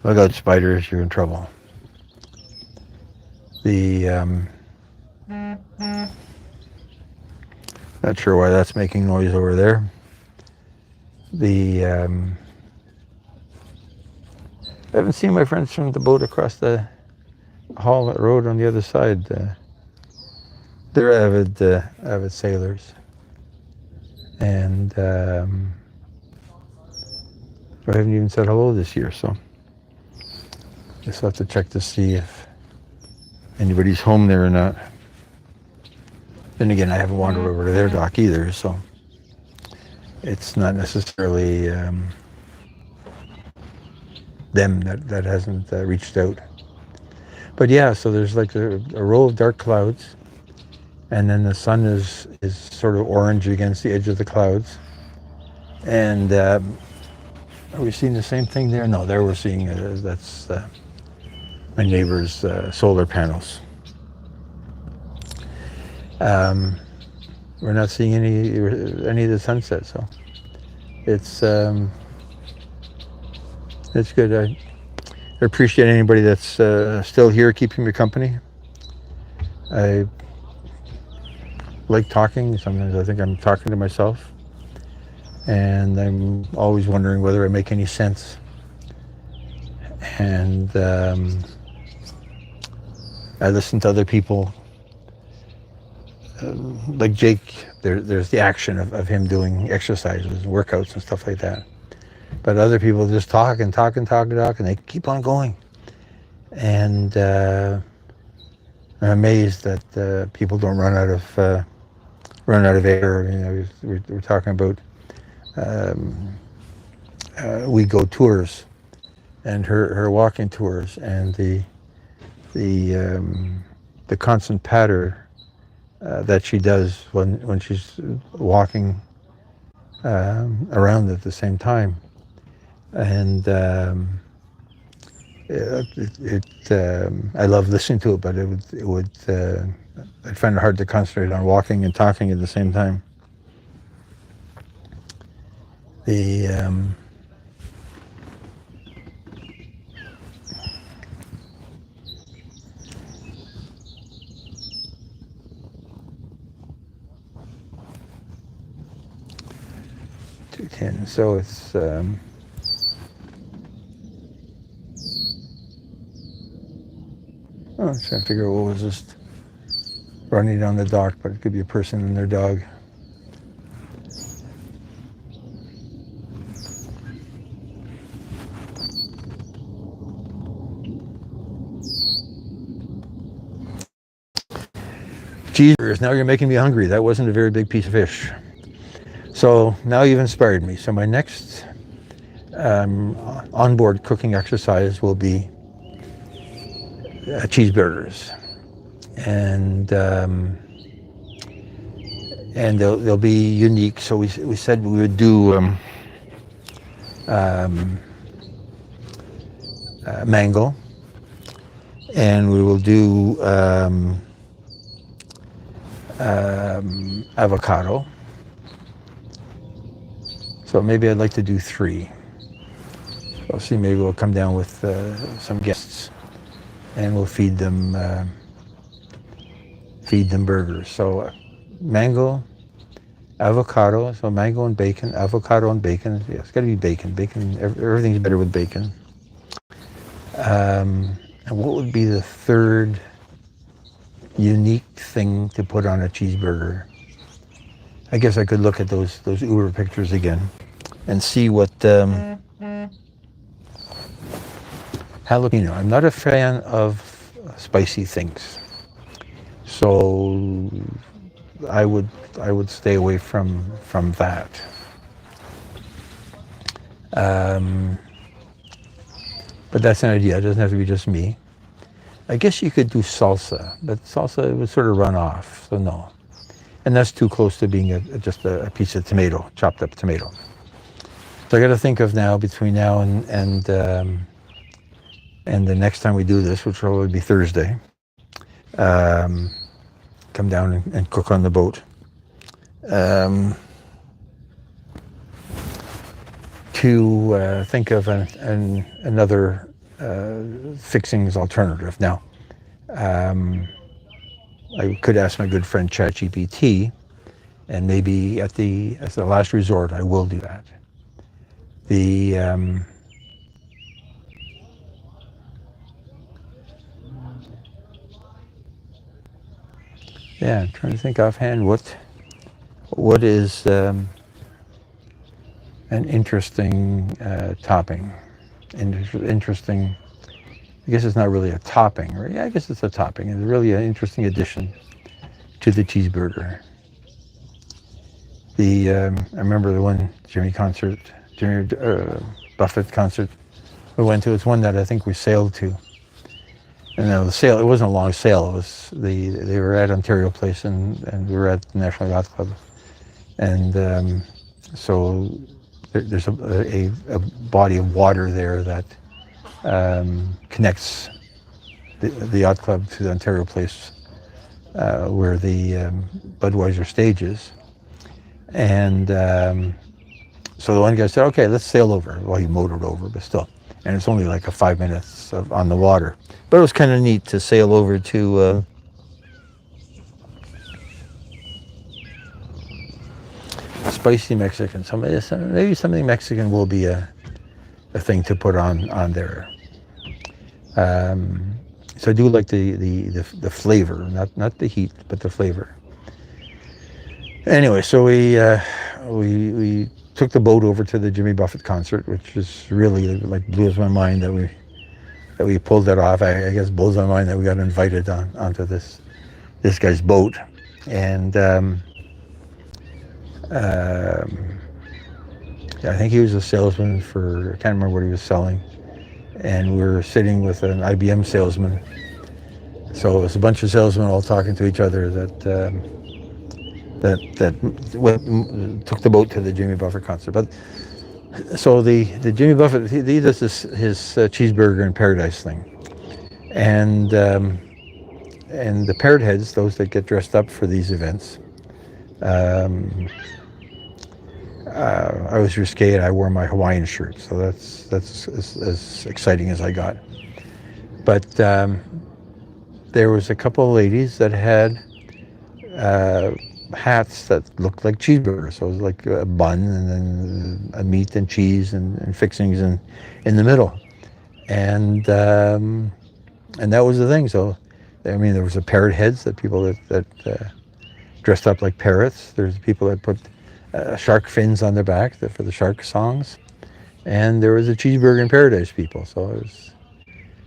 Look out, spiders, you're in trouble. Not sure why that's making noise over there. I haven't seen my friends from the boat across the hall road on the other side. They're avid sailors, and I haven't even said hello this year. So just have to check to see if anybody's home there or not. Then again, I haven't wandered over to their dock either, so it's not necessarily them that hasn't reached out. But yeah, so there's like a row of dark clouds, and then the sun is sort of orange against the edge of the clouds. And are we seeing the same thing there? No, there we're seeing that's my neighbor's solar panels. We're not seeing any of the sunset, so it's good. I appreciate anybody that's still here keeping me company. I like talking. Sometimes I think I'm talking to myself, and I'm always wondering whether I make any sense. And I listen to other people. Like Jake, there's the action of him doing exercises, workouts and stuff like that. But other people just talk and they keep on going. And I'm amazed that people don't run out of air. You know, we're talking about We Go tours and her walking tours and the constant patter that she does when she's walking around at the same time. And I love listening to it, but I'd find it hard to concentrate on walking and talking at the same time. The $2.10. So it's I'm trying to figure out what was just running down the dock, but it could be a person and their dog. Cheeseburgers, now you're making me hungry. That wasn't a very big piece of fish. So now you've inspired me. So my next onboard cooking exercise will be cheeseburgers. And they'll be unique. So we said we would do mango, and we will do avocado. So maybe I'd like to do 3. I'll see, maybe we'll come down with some guests and we'll feed them burgers. So mango, avocado, so mango and bacon, avocado and bacon. Yeah, it's got to be bacon. Bacon, everything's better with bacon. And what would be the third unique thing to put on a cheeseburger? I guess I could look at those Uber pictures again and see what jalapeno. I'm not a fan of spicy things, so I would stay away from that. But that's an idea. It doesn't have to be just me. I guess you could do salsa, but salsa would sort of run off, so no. And that's too close to being just a piece of tomato, chopped up tomato. So I got to think of now, between now and the next time we do this, which will probably be Thursday, come down and cook on the boat. To think of another fixings alternative. Now, I could ask my good friend ChatGPT, and maybe as the last resort, I will do that. Yeah, I'm trying to think offhand what is an interesting topping. Interesting. I guess it's not really a topping, right? Yeah, I guess it's a topping. It's really an interesting addition to the cheeseburger. I remember the one Jimmy Buffett concert we went to. It's one that I think we sailed to. And the sail, it wasn't a long sail. It was they were at Ontario Place and we were at the National Yacht Club. And so there's a body of water there that connects the yacht club to the Ontario Place where the Budweiser stage is. And so the one guy said, okay, let's sail over. Well, he motored over, but still. And it's only like 5 minutes on the water. But it was kind of neat to sail over to spicy Mexican. So maybe something Mexican will be a thing to put on there. So I do like the flavor, not the heat, but the flavor. Anyway, so we took the boat over to the Jimmy Buffett concert, which is really like blows my mind that we pulled that off. I guess blows my mind that we got invited onto this guy's boat, and I think he was a salesman for, I can't remember what he was selling, and we were sitting with an IBM salesman. So it was a bunch of salesmen all talking to each other that took the boat to the Jimmy Buffett concert. But so the Jimmy Buffett, he does his cheeseburger in paradise thing, and the parrot heads, those that get dressed up for these events, I was risque and I wore my Hawaiian shirt, so that's as exciting as I got. But there was a couple of ladies that had hats that looked like cheeseburgers. So it was like a bun and then a meat and cheese and fixings in the middle. And that was the thing. So, I mean, there was a parrot heads that people that dressed up like parrots. There's people that put shark fins on their back for the shark songs. And there was a cheeseburger in paradise people. So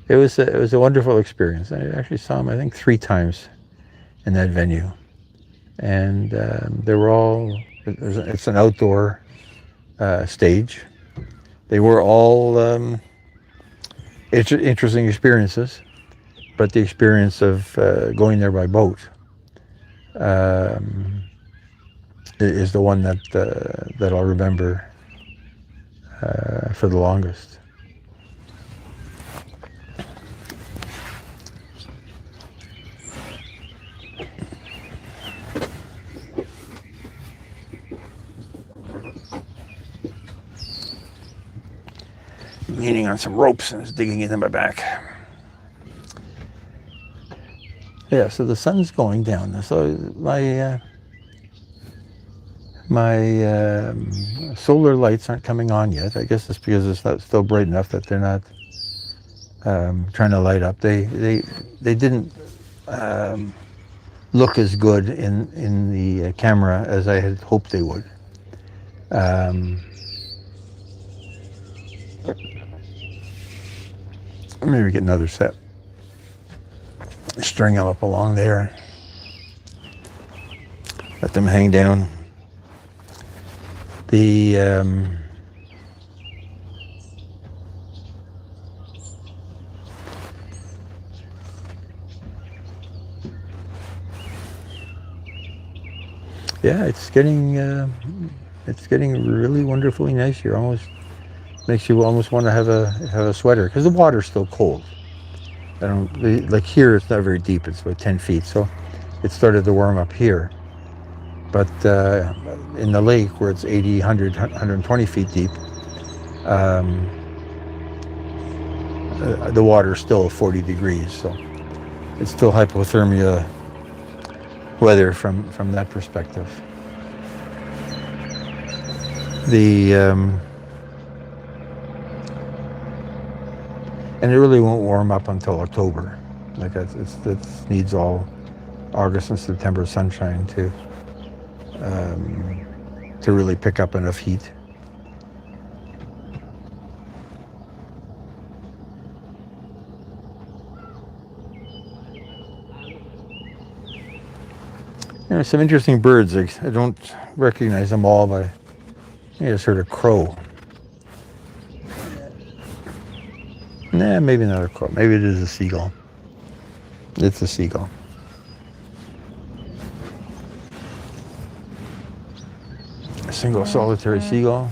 it was a wonderful experience. I actually saw them, I think, 3 times in that venue. And they were all, it's an outdoor stage. They were all interesting experiences, but the experience of going there by boat is the one that I'll remember for the longest. Leaning on some ropes and it's digging into my back. Yeah, so the sun's going down. So my solar lights aren't coming on yet. I guess it's because it's not still bright enough that they're not trying to light up. They didn't look as good in the camera as I had hoped they would. Maybe get another set. String them up along there. Let them hang down. The yeah, it's getting really wonderfully nice here. Almost makes you almost want to have a sweater because the water's still cold. Like here, it's not very deep. It's about 10 feet, so it started to warm up here. But in the lake, where it's 80, 100, 120 feet deep, the water's still 40 degrees, so it's still hypothermia weather from that perspective. And it really won't warm up until October. Like it needs all August and September sunshine to really pick up enough heat. There's some interesting birds. I don't recognize them all, but I just heard a crow. Nah, maybe not a crow. Maybe it is a seagull. It's a seagull. A single solitary seagull.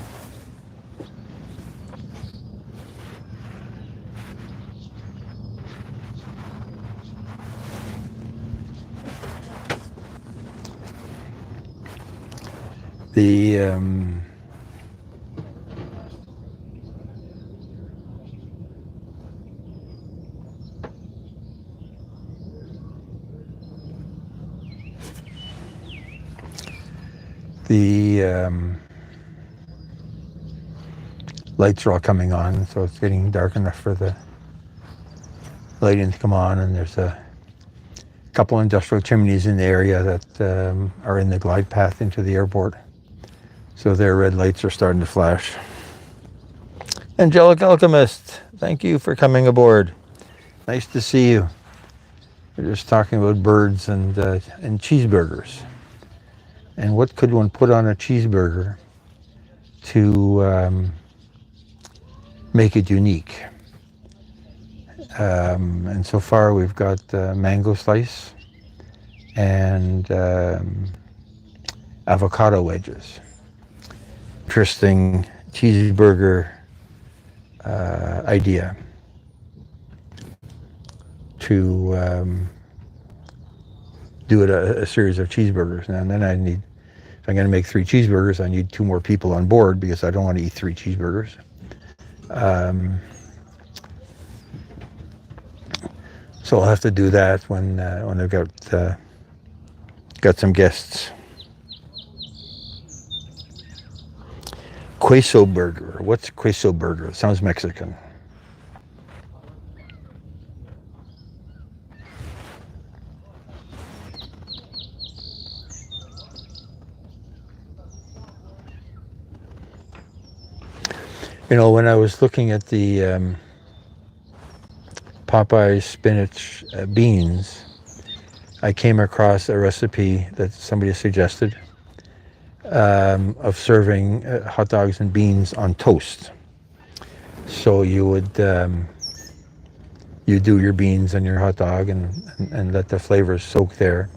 The lights are all coming on, so it's getting dark enough for the lighting to come on, and there's a couple industrial chimneys in the area that are in the glide path into the airport. So their red lights are starting to flash. Angelic Alchemist, thank you for coming aboard. Nice to see you. We're just talking about birds and cheeseburgers. And what could one put on a cheeseburger to make it unique? And so far we've got mango slice and avocado wedges. Interesting cheeseburger idea to do it a series of cheeseburgers. Now, and then I need if I'm going to make 3 cheeseburgers, I need 2 more people on board because I don't want to eat 3 cheeseburgers. So I'll have to do that when I've got some guests. Queso burger. What's queso burger? It sounds Mexican. You know, when I was looking at the Popeye spinach beans, I came across a recipe that somebody suggested of serving hot dogs and beans on toast. So you would you do your beans and your hot dog and let the flavors soak there.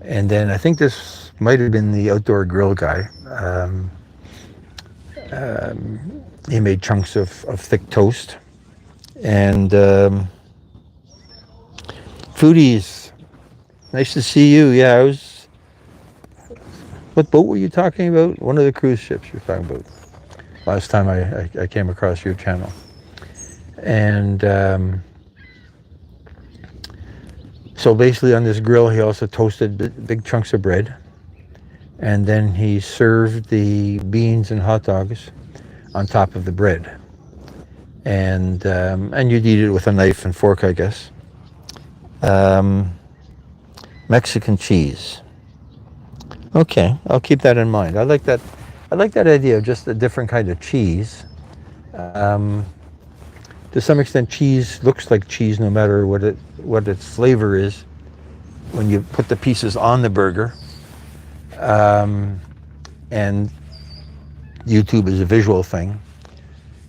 And then I think this might have been the Outdoor Grill guy. He made chunks of thick toast. And Foodies, nice to see you. Yeah, I was... What boat were you talking about? One of the cruise ships you're talking about. Last time I came across your channel. And so basically on this grill, he also toasted big chunks of bread. And then he served the beans and hot dogs on top of the bread. And you'd eat it with a knife and fork, I guess. Mexican cheese. Okay, I'll keep that in mind. I like that idea of just a different kind of cheese. To some extent, cheese looks like cheese no matter what its flavor is when you put the pieces on the burger. And YouTube is a visual thing,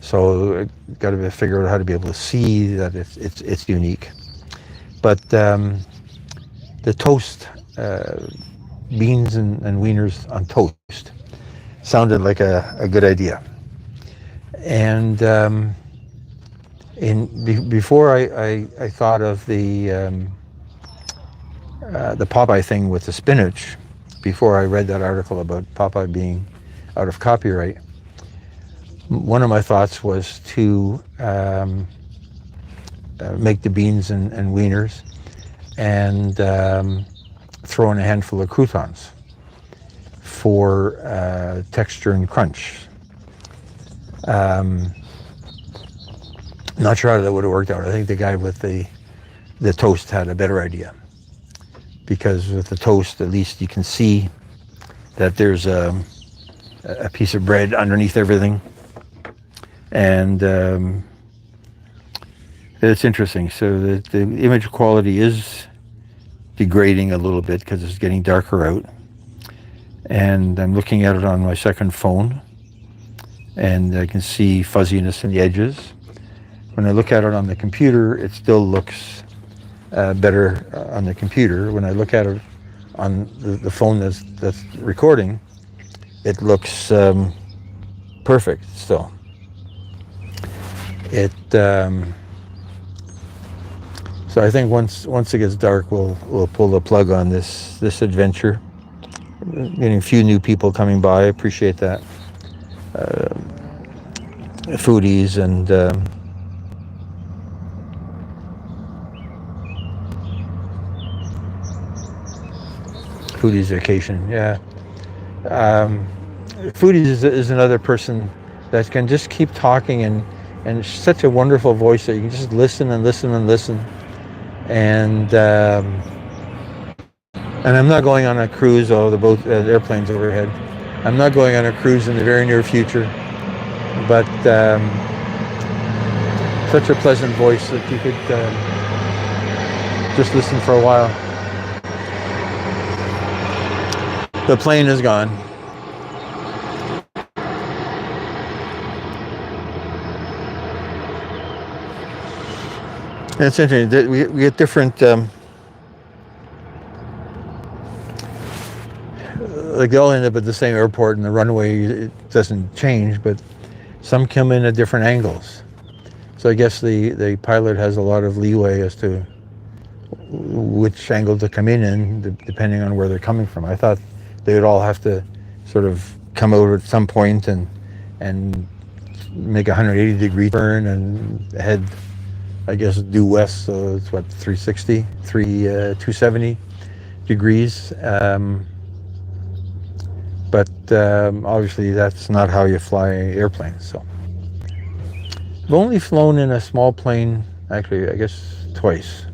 so got to figure out how to be able to see that it's unique. But the toast. Beans and wieners on toast sounded like a good idea. And before I thought of the Popeye thing with the spinach, before I read that article about Popeye being out of copyright, one of my thoughts was to make the beans and wieners and throw in a handful of croutons for texture and crunch. Not sure how that would have worked out. I think the guy with the toast had a better idea, because with the toast, at least you can see that there's a piece of bread underneath everything, and it's interesting. So the image quality is degrading a little bit because it's getting darker out, and I'm looking at it on my second phone, and I can see fuzziness in the edges. When I look at it on the computer, it still looks better on the computer. When I look at it on the phone that's recording, it looks perfect still. So I think once it gets dark, we'll pull the plug on this adventure. Getting a few new people coming by, I appreciate that. Foodies and Foodies Vacation, yeah. Foodies is another person that can just keep talking and such a wonderful voice that you can just listen and listen and listen. And I'm not going on a cruise, the airplane's overhead. I'm not going on a cruise in the very near future, but such a pleasant voice that you could just listen for a while. The plane is gone. And it's interesting, we get different, like they all end up at the same airport and the runway, it doesn't change, but some come in at different angles. So I guess the pilot has a lot of leeway as to which angle to come in depending on where they're coming from. I thought they would all have to sort of come out at some point and make a 180-degree turn and head, I guess, due west. So it's what, 270 degrees. But obviously that's not how you fly airplanes. So I've only flown in a small plane, actually, I guess twice.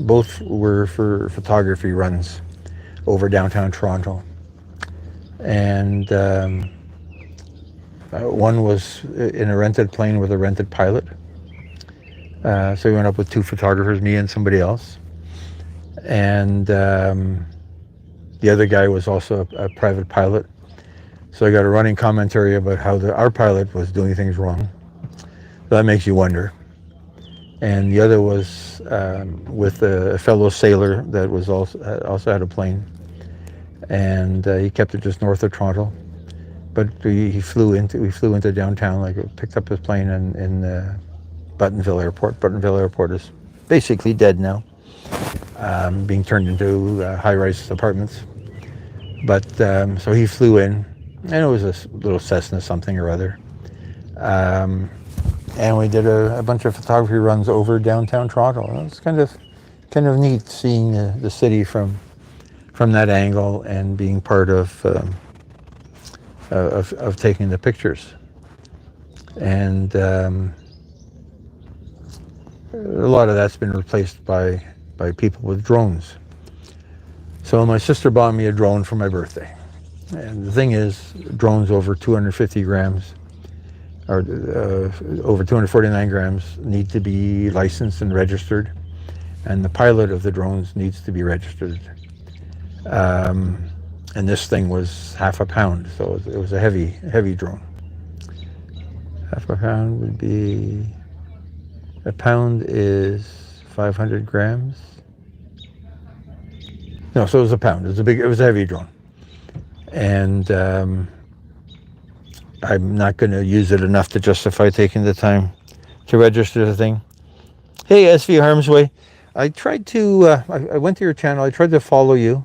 Both were for photography runs over downtown Toronto. And one was in a rented plane with a rented pilot. So we went up with two photographers, me and somebody else. And the other guy was also a private pilot. So I got a running commentary about how our pilot was doing things wrong. So that makes you wonder. And the other was with a fellow sailor that was also had a plane. And he kept it just north of Toronto. But we flew into downtown, like picked up his plane in Buttonville Airport. Buttonville Airport is basically dead now, being turned into high-rise apartments. But so he flew in, and it was a little Cessna something or other. And we did a bunch of photography runs over downtown Toronto. It was kind of neat seeing the city from that angle and being part of taking the pictures. And a lot of that's been replaced by people with drones. So my sister bought me a drone for my birthday. And the thing is, drones over 250 grams or over 249 grams need to be licensed and registered. And the pilot of the drones needs to be registered. And this thing was half a pound, so it was a heavy drone. Half a pound would be, a pound is 500 grams. No, so it was a pound. It was a heavy drone. And I'm not going to use it enough to justify taking the time to register the thing. Hey, SV Harmsway. I tried to, I went to your channel, I tried to follow you,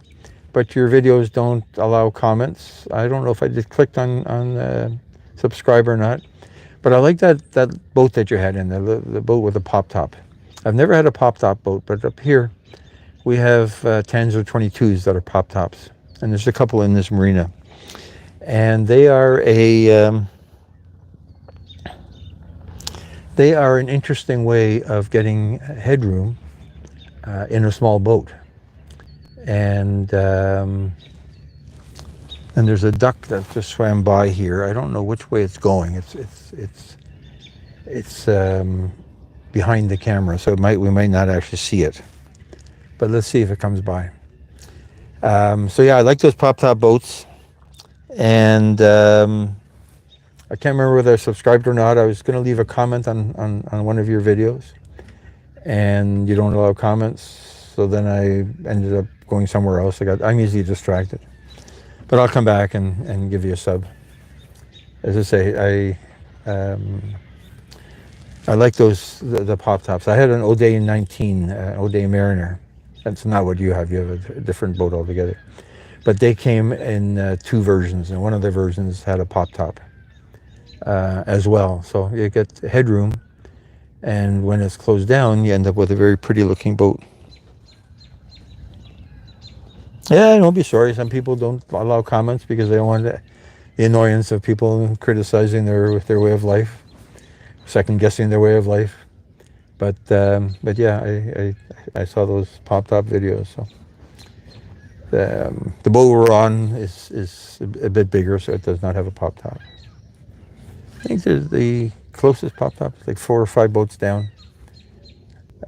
but your videos don't allow comments. I don't know if I just clicked on subscribe or not, but I like that boat that you had in there, the boat with the pop top. I've never had a pop top boat, but up here we have 10s or 22s that are pop tops, and there's a couple in this marina, and they are an interesting way of getting headroom in a small boat. And there's a duck that just swam by here. I don't know which way it's going. It's behind the camera, so we might not actually see it. But let's see if it comes by. So yeah, I like those pop-top boats. And I can't remember whether I subscribed or not. I was going to leave a comment on one of your videos, and you don't allow comments. So then I ended up going somewhere else. I'm easily distracted. But I'll come back and give you a sub. As I say, I like the pop tops. I had an O'Day 19, O'Day Mariner. That's not what you have. You have a different boat altogether. But they came in two versions, and one of the versions had a pop top as well. So you get headroom, and when it's closed down, you end up with a very pretty looking boat. Yeah, don't be sorry. Some people don't allow comments because they don't want the annoyance of people criticizing their way of life, second guessing their way of life. But yeah, I saw those popped up videos. So the boat we're on is a bit bigger, so it does not have a pop top. I think the closest pop top is like 4 or 5 boats down.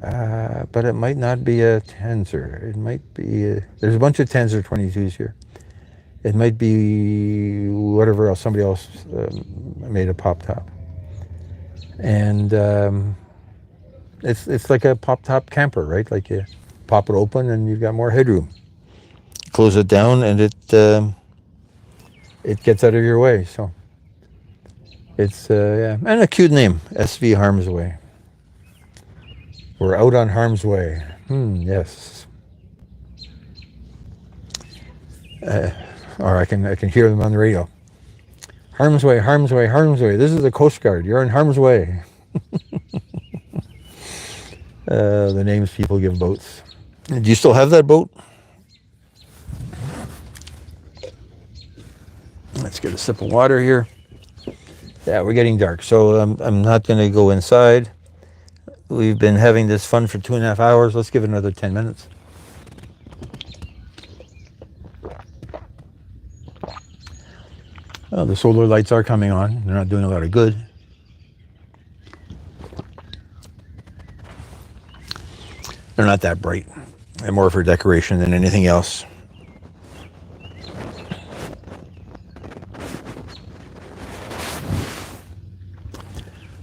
But it might not be a Tenzer. It might be there's a bunch of 10s or 22s here. It might be whatever else, somebody else made a pop top. And it's like a pop top camper, right? Like you pop it open and you've got more headroom. Close it down and it gets out of your way. So it's yeah, and a cute name, SV Harmsway. We're out on harm's way. Yes. or I can hear them on the radio. Harm's way, harm's way, harm's way. This is the Coast Guard. You're in harm's way. The names people give boats. Do you still have that boat? Let's get a sip of water here. Yeah, we're getting dark, so I'm not going to go inside. We've been having this fun for 2.5 hours. Let's give it another 10 minutes. Well, the solar lights are coming on. They're not doing a lot of good. They're not that bright. They're more for decoration than anything else.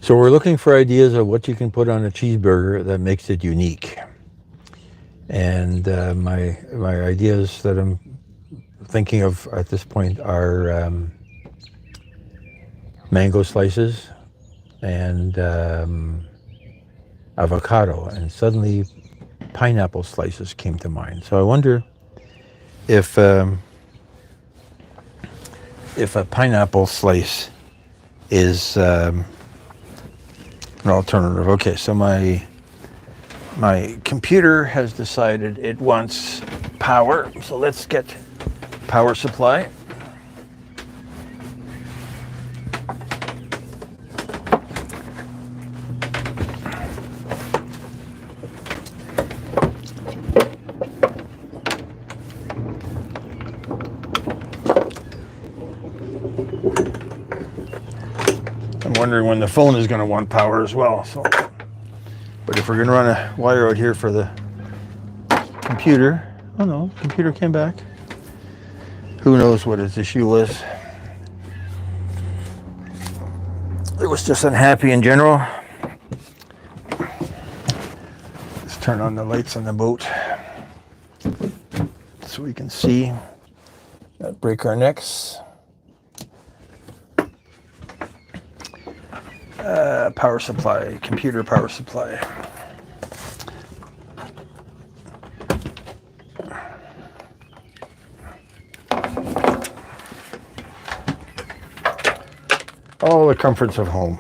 So we're looking for ideas of what you can put on a cheeseburger that makes it unique. And my ideas that I'm thinking of at this point are mango slices and avocado, and suddenly pineapple slices came to mind. So I wonder if a pineapple slice is an alternative. Okay, so my computer has decided it wants power, so let's get power supply. I'm wondering when the phone is going to want power as well. So, but if we're going to run a wire out here for the computer, oh no, computer came back. Who knows what its issue was? It was just unhappy in general. Let's turn on the lights on the boat so we can see. Not break our necks. Power supply, computer power supply. All the comforts of home.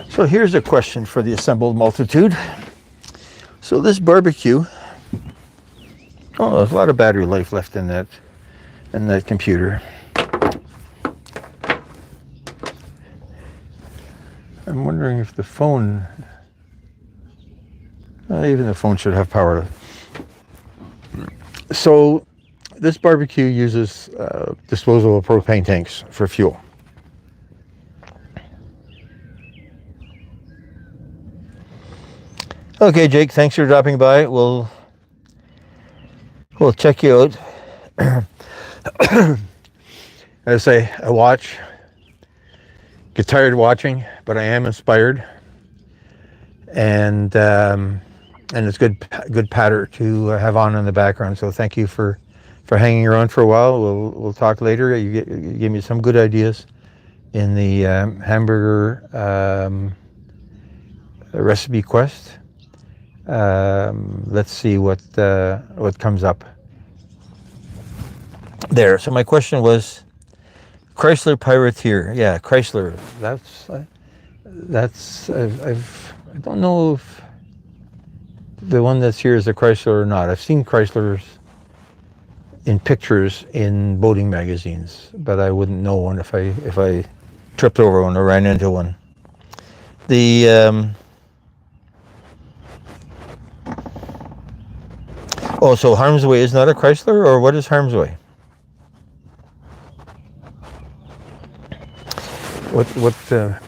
So here's a question for the assembled multitude. So this barbecue, oh, there's a lot of battery life left in that computer. I'm wondering if the phone, even the phone should have power. So this barbecue uses disposable propane tanks for fuel. Okay, Jake, thanks for dropping by. We'll check you out. As I say, I watch, get tired watching, but I am inspired, and it's good patter to have on in the background. So thank you for hanging around for a while. We'll talk later. You gave me some good ideas in the hamburger recipe quest. Let's see what comes up there. So my question was Chrysler Privateer. Yeah, Chrysler. I don't know if the one that's here is a Chrysler or not. I've seen Chryslers in pictures in boating magazines, but I wouldn't know one if I tripped over one or ran into one. Oh, so Harm's Way is not a Chrysler, or what is Harm's Way? What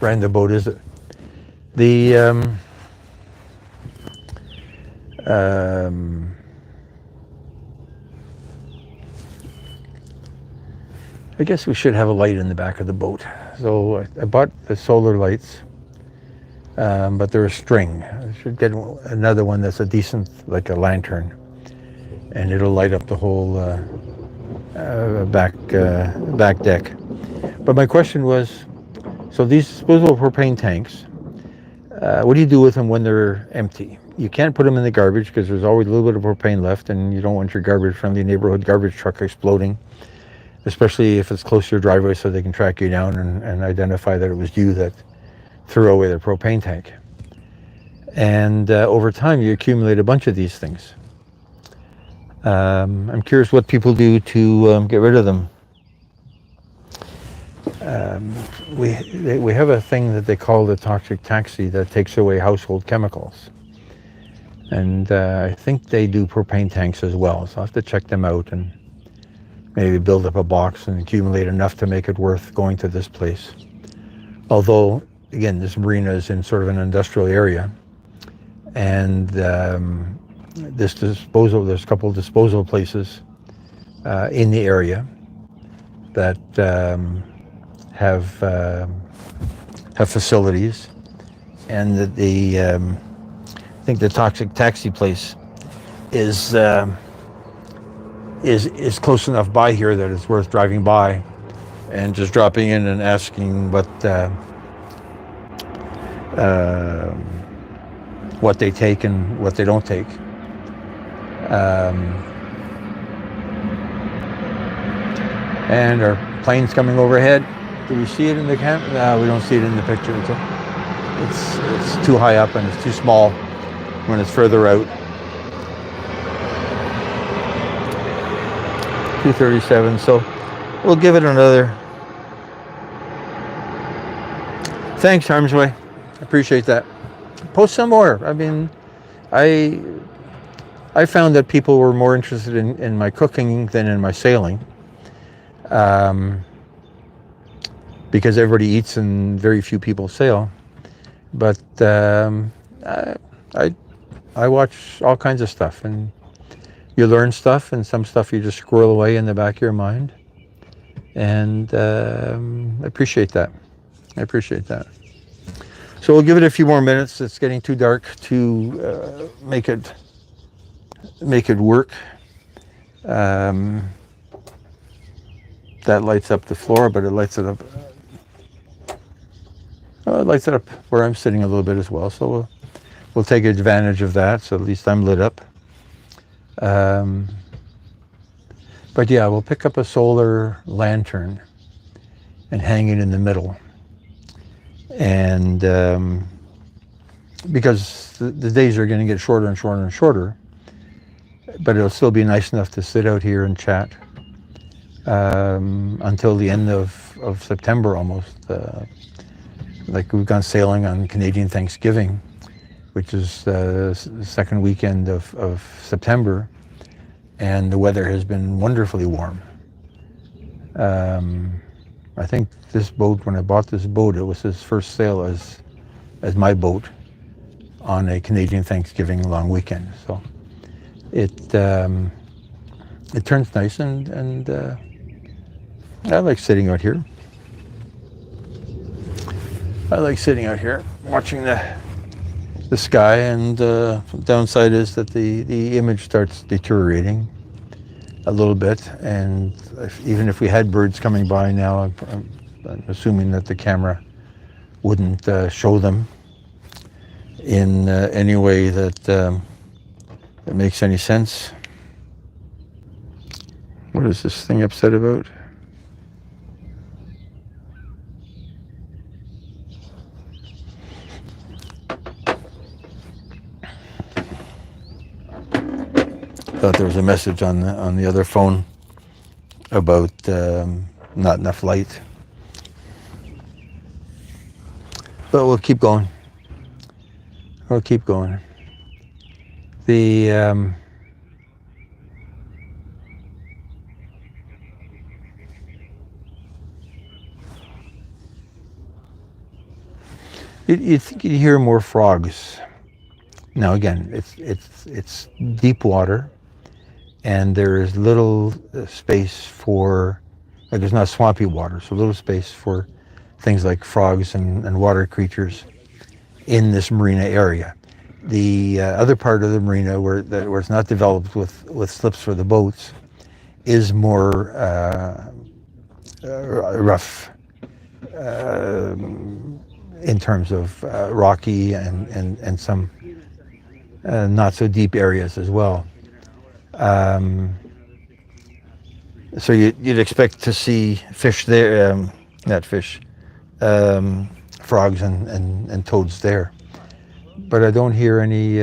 brand of boat is it? I guess we should have a light in the back of the boat. So I bought the solar lights, but they're a string. I should get another one that's a decent, like a lantern, and it'll light up the whole back deck. But my question was, So these disposable propane tanks, what do you do with them when they're empty? You can't put them in the garbage because there's always a little bit of propane left, and you don't want your garbage-friendly neighborhood garbage truck exploding, especially if it's close to your driveway so they can track you down and identify that it was you that threw away the propane tank. And over time, you accumulate a bunch of these things. I'm curious what people do to get rid of them. We have a thing that they call the toxic taxi that takes away household chemicals. And I think they do propane tanks as well. So I'll have to check them out and maybe build up a box and accumulate enough to make it worth going to this place. Although, again, this marina is in sort of an industrial area. And there's a couple of disposal places in the area that have facilities, and that I think the toxic taxi place is close enough by here that it's worth driving by and just dropping in and asking what they take and what they don't take. And our plane's coming overhead. Do we see it in the camera? No, we don't see it in the picture. It's too high up and it's too small when it's further out. 2:37, so we'll give it another. Thanks, Harmsway. I appreciate that. Post some more. I mean, I found that people were more interested in my cooking than in my sailing. Because everybody eats and very few people sail. But I watch all kinds of stuff, and you learn stuff, and some stuff you just squirrel away in the back of your mind. And I appreciate that. So we'll give it a few more minutes. It's getting too dark to make it work. That lights up the floor, but it lights it up. It lights it up where I'm sitting a little bit as well. So we'll take advantage of that. So at least I'm lit up. But yeah, we'll pick up a solar lantern and hang it in the middle. And because the days are going to get shorter and shorter and shorter, but it'll still be nice enough to sit out here and chat until the end of September almost. Like we've gone sailing on Canadian Thanksgiving, which is the second weekend of September, and the weather has been wonderfully warm. I think this boat, when I bought this boat, it was his first sail as my boat on a Canadian Thanksgiving long weekend. So it turns nice, and I like sitting out here. I like sitting out here watching the sky, and the downside is that the image starts deteriorating a little bit, and even if we had birds coming by now, I'm assuming that the camera wouldn't show them in any way that makes any sense. What is this thing upset about? Thought there was a message on the other phone about not enough light, but we'll keep going. The you'd think you'd hear more frogs. Now again, it's deep water, and there is little space for, like, there's not swampy water, so little space for things like frogs and water creatures in this marina area. The other part of the marina where it's not developed with slips for the boats is more rough in terms of rocky and some not so deep areas as well. So you'd expect to see fish there, not fish, frogs and toads there. But I don't hear any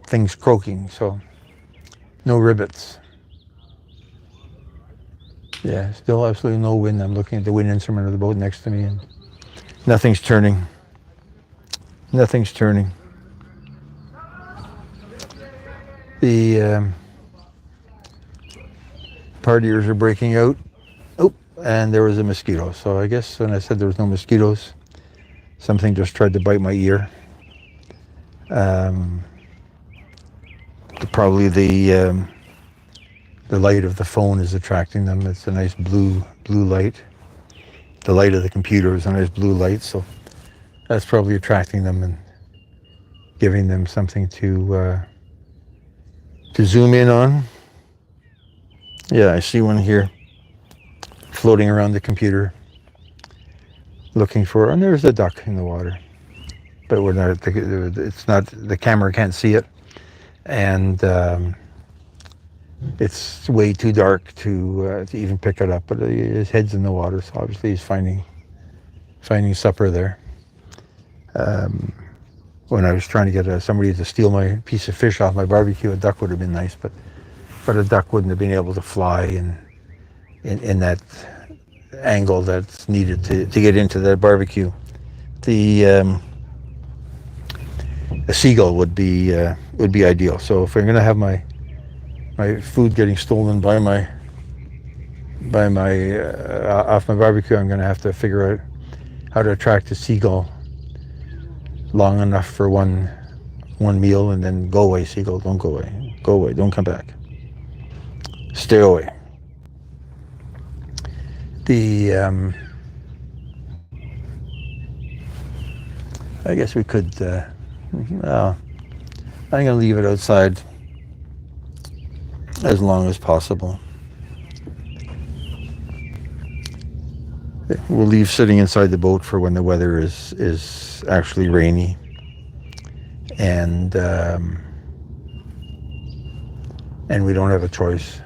things croaking, so no rivets. Yeah, still absolutely no wind. I'm looking at the wind instrument of the boat next to me, and nothing's turning. Nothing's turning. The partiers are breaking out. Oh, and there was a mosquito. So I guess when I said there was no mosquitoes, something just tried to bite my ear. Probably the light of the phone is attracting them. It's a nice blue light. The light of the computer is a nice blue light, so that's probably attracting them and giving them something to zoom in on. Yeah, I see one here floating around the computer, looking for. And there's a duck in the water, but we're not. It's not. The camera can't see it, and it's way too dark to even pick it up. But his head's in the water, so obviously he's finding supper there. When I was trying to get somebody to steal my piece of fish off my barbecue, a duck would have been nice, but a duck wouldn't have been able to fly in that angle that's needed to get into that barbecue. A seagull would be ideal. So if I'm going to have my food getting stolen by my off my barbecue, I'm going to have to figure out how to attract a seagull long enough for one meal, and then go away, seagull, don't go away, don't come back, stay away. I guess we could, I'm going to leave it outside as long as possible. We'll leave sitting inside the boat for when the weather is actually rainy, and we don't have a choice,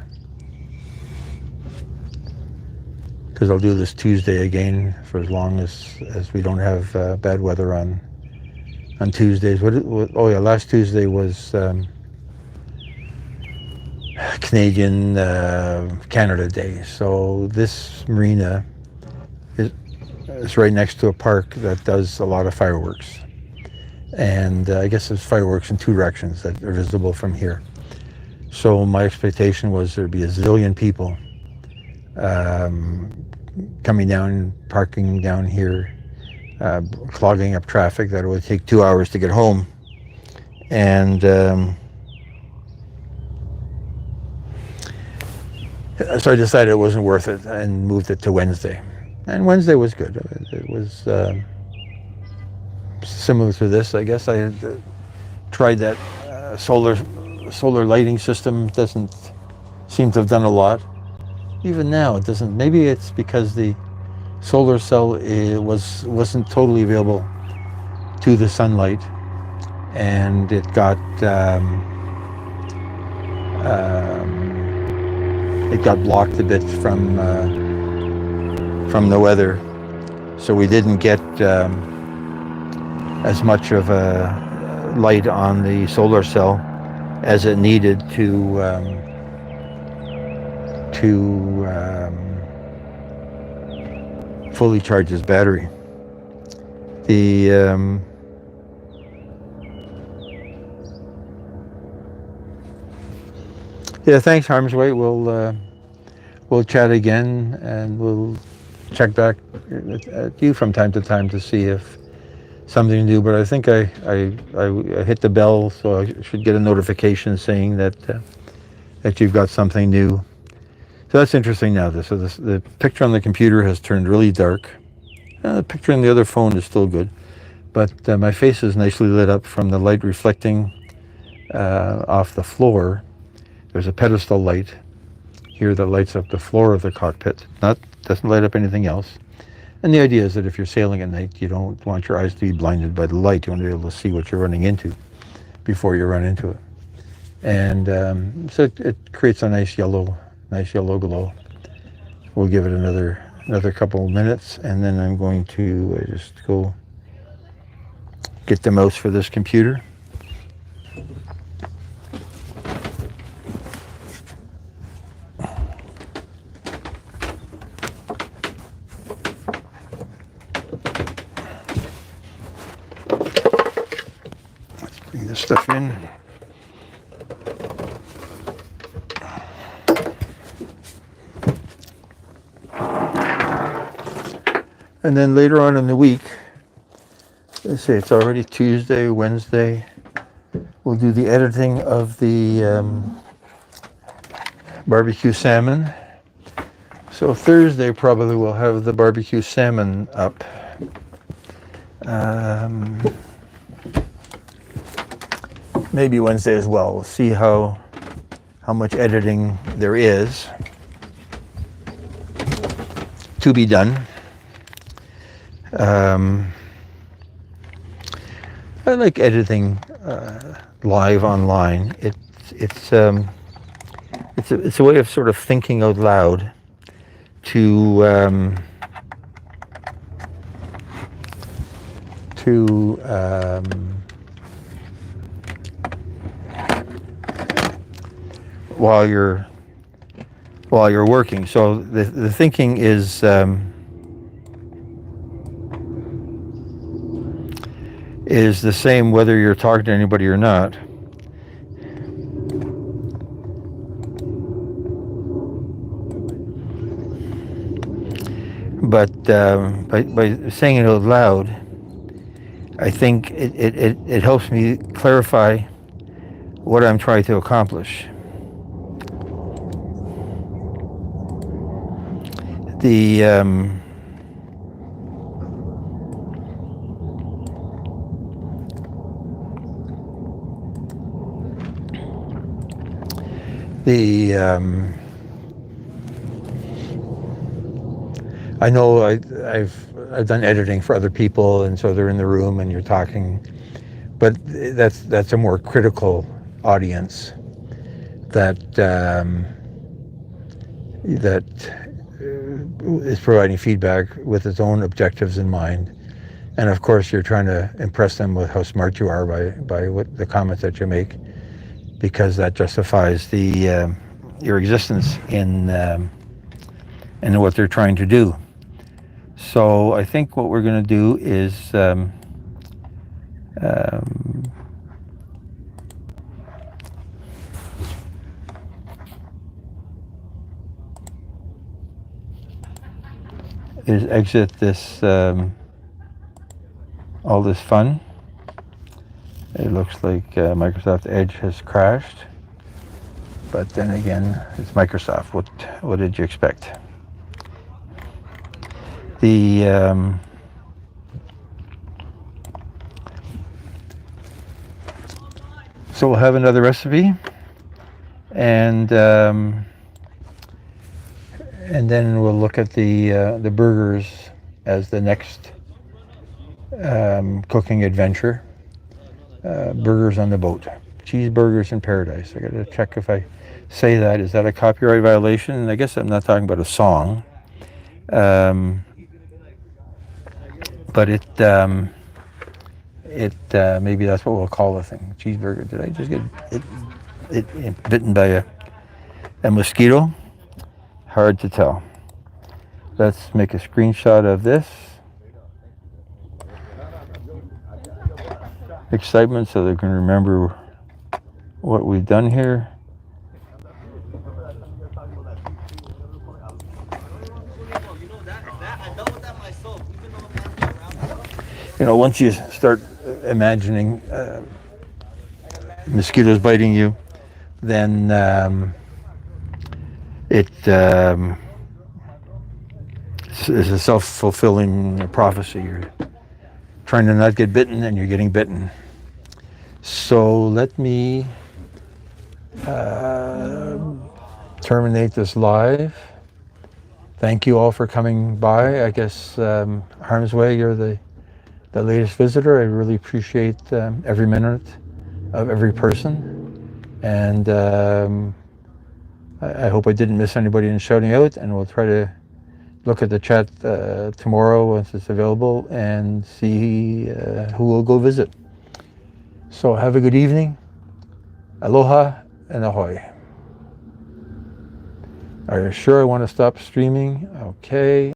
because I'll do this Tuesday again for as long as we don't have bad weather on Tuesdays. Last Tuesday was Canadian Canada Day, so this marina is right next to a park that does a lot of fireworks, and I guess there's fireworks in two directions that are visible from here. So my expectation was there'd be a zillion people coming down, parking down here, clogging up traffic that it would take 2 hours to get home, and so I decided it wasn't worth it and moved it to Wednesday. And Wednesday was good. It was similar to this, I guess. I had tried that solar lighting system. Doesn't seem to have done a lot. Even now, it doesn't. Maybe it's because the solar cell wasn't totally available to the sunlight, and it got blocked a bit from the weather, so we didn't get as much of a light on the solar cell as it needed to fully charge its battery. Thanks, Harm's Way. We'll chat again, and we'll check back at you from time to time to see if something new. But I think I hit the bell, so I should get a notification saying that you've got something new. So that's interesting now. So the picture on the computer has turned really dark. The picture on the other phone is still good, but my face is nicely lit up from the light reflecting off the floor. There's a pedestal light here that lights up the floor of the cockpit, not doesn't light up anything else. And the idea is that if you're sailing at night, you don't want your eyes to be blinded by the light. You want to be able to see what you're running into before you run into it. And so it creates a nice yellow glow. We'll give it another couple of minutes, and then I'm going to just go get the mouse for this computer. Let's bring this stuff in. And then later on in the week, let's see, it's already Tuesday, Wednesday, we'll do the editing of the barbecue salmon. So Thursday probably we'll have the barbecue salmon up. Maybe Wednesday as well. We'll see how much editing there is to be done. I like editing live online. It's a way of sort of thinking out loud to while you're working. So the thinking is the same whether you're talking to anybody or not. But by saying it out loud, I think it helps me clarify what I'm trying to accomplish. I know I've done editing for other people, and so they're in the room and you're talking, but that's a more critical audience that is providing feedback with its own objectives in mind. And of course, you're trying to impress them with how smart you are by what the comments that you make, because that justifies your existence in what they're trying to do. So I think what we're going to do is exit this all this fun. It looks like Microsoft Edge has crashed, but then again, it's Microsoft. What did you expect? So we'll have another recipe, and then we'll look at the burgers as the next cooking adventure. Burgers on the boat, cheeseburgers in paradise. I got to check if I say that. Is that a copyright violation? And I guess I'm not talking about a song, but it maybe that's what we'll call the thing. Cheeseburger. Did I just get it bitten by a mosquito? Hard to tell. Let's make a screenshot of this. Excitement, so they can remember what we've done here. You know, once you start imagining mosquitoes biting you, then it is a self-fulfilling prophecy. You're trying to not get bitten, and you're getting bitten. So let me terminate this live, thank you all for coming by. I guess Harm's Way, you're the latest visitor. I really appreciate every minute of every person. And I hope I didn't miss anybody in shouting out, and we'll try to look at the chat tomorrow once it's available and see who will go visit. So have a good evening. Aloha and ahoy. Are you sure I want to stop streaming? Okay.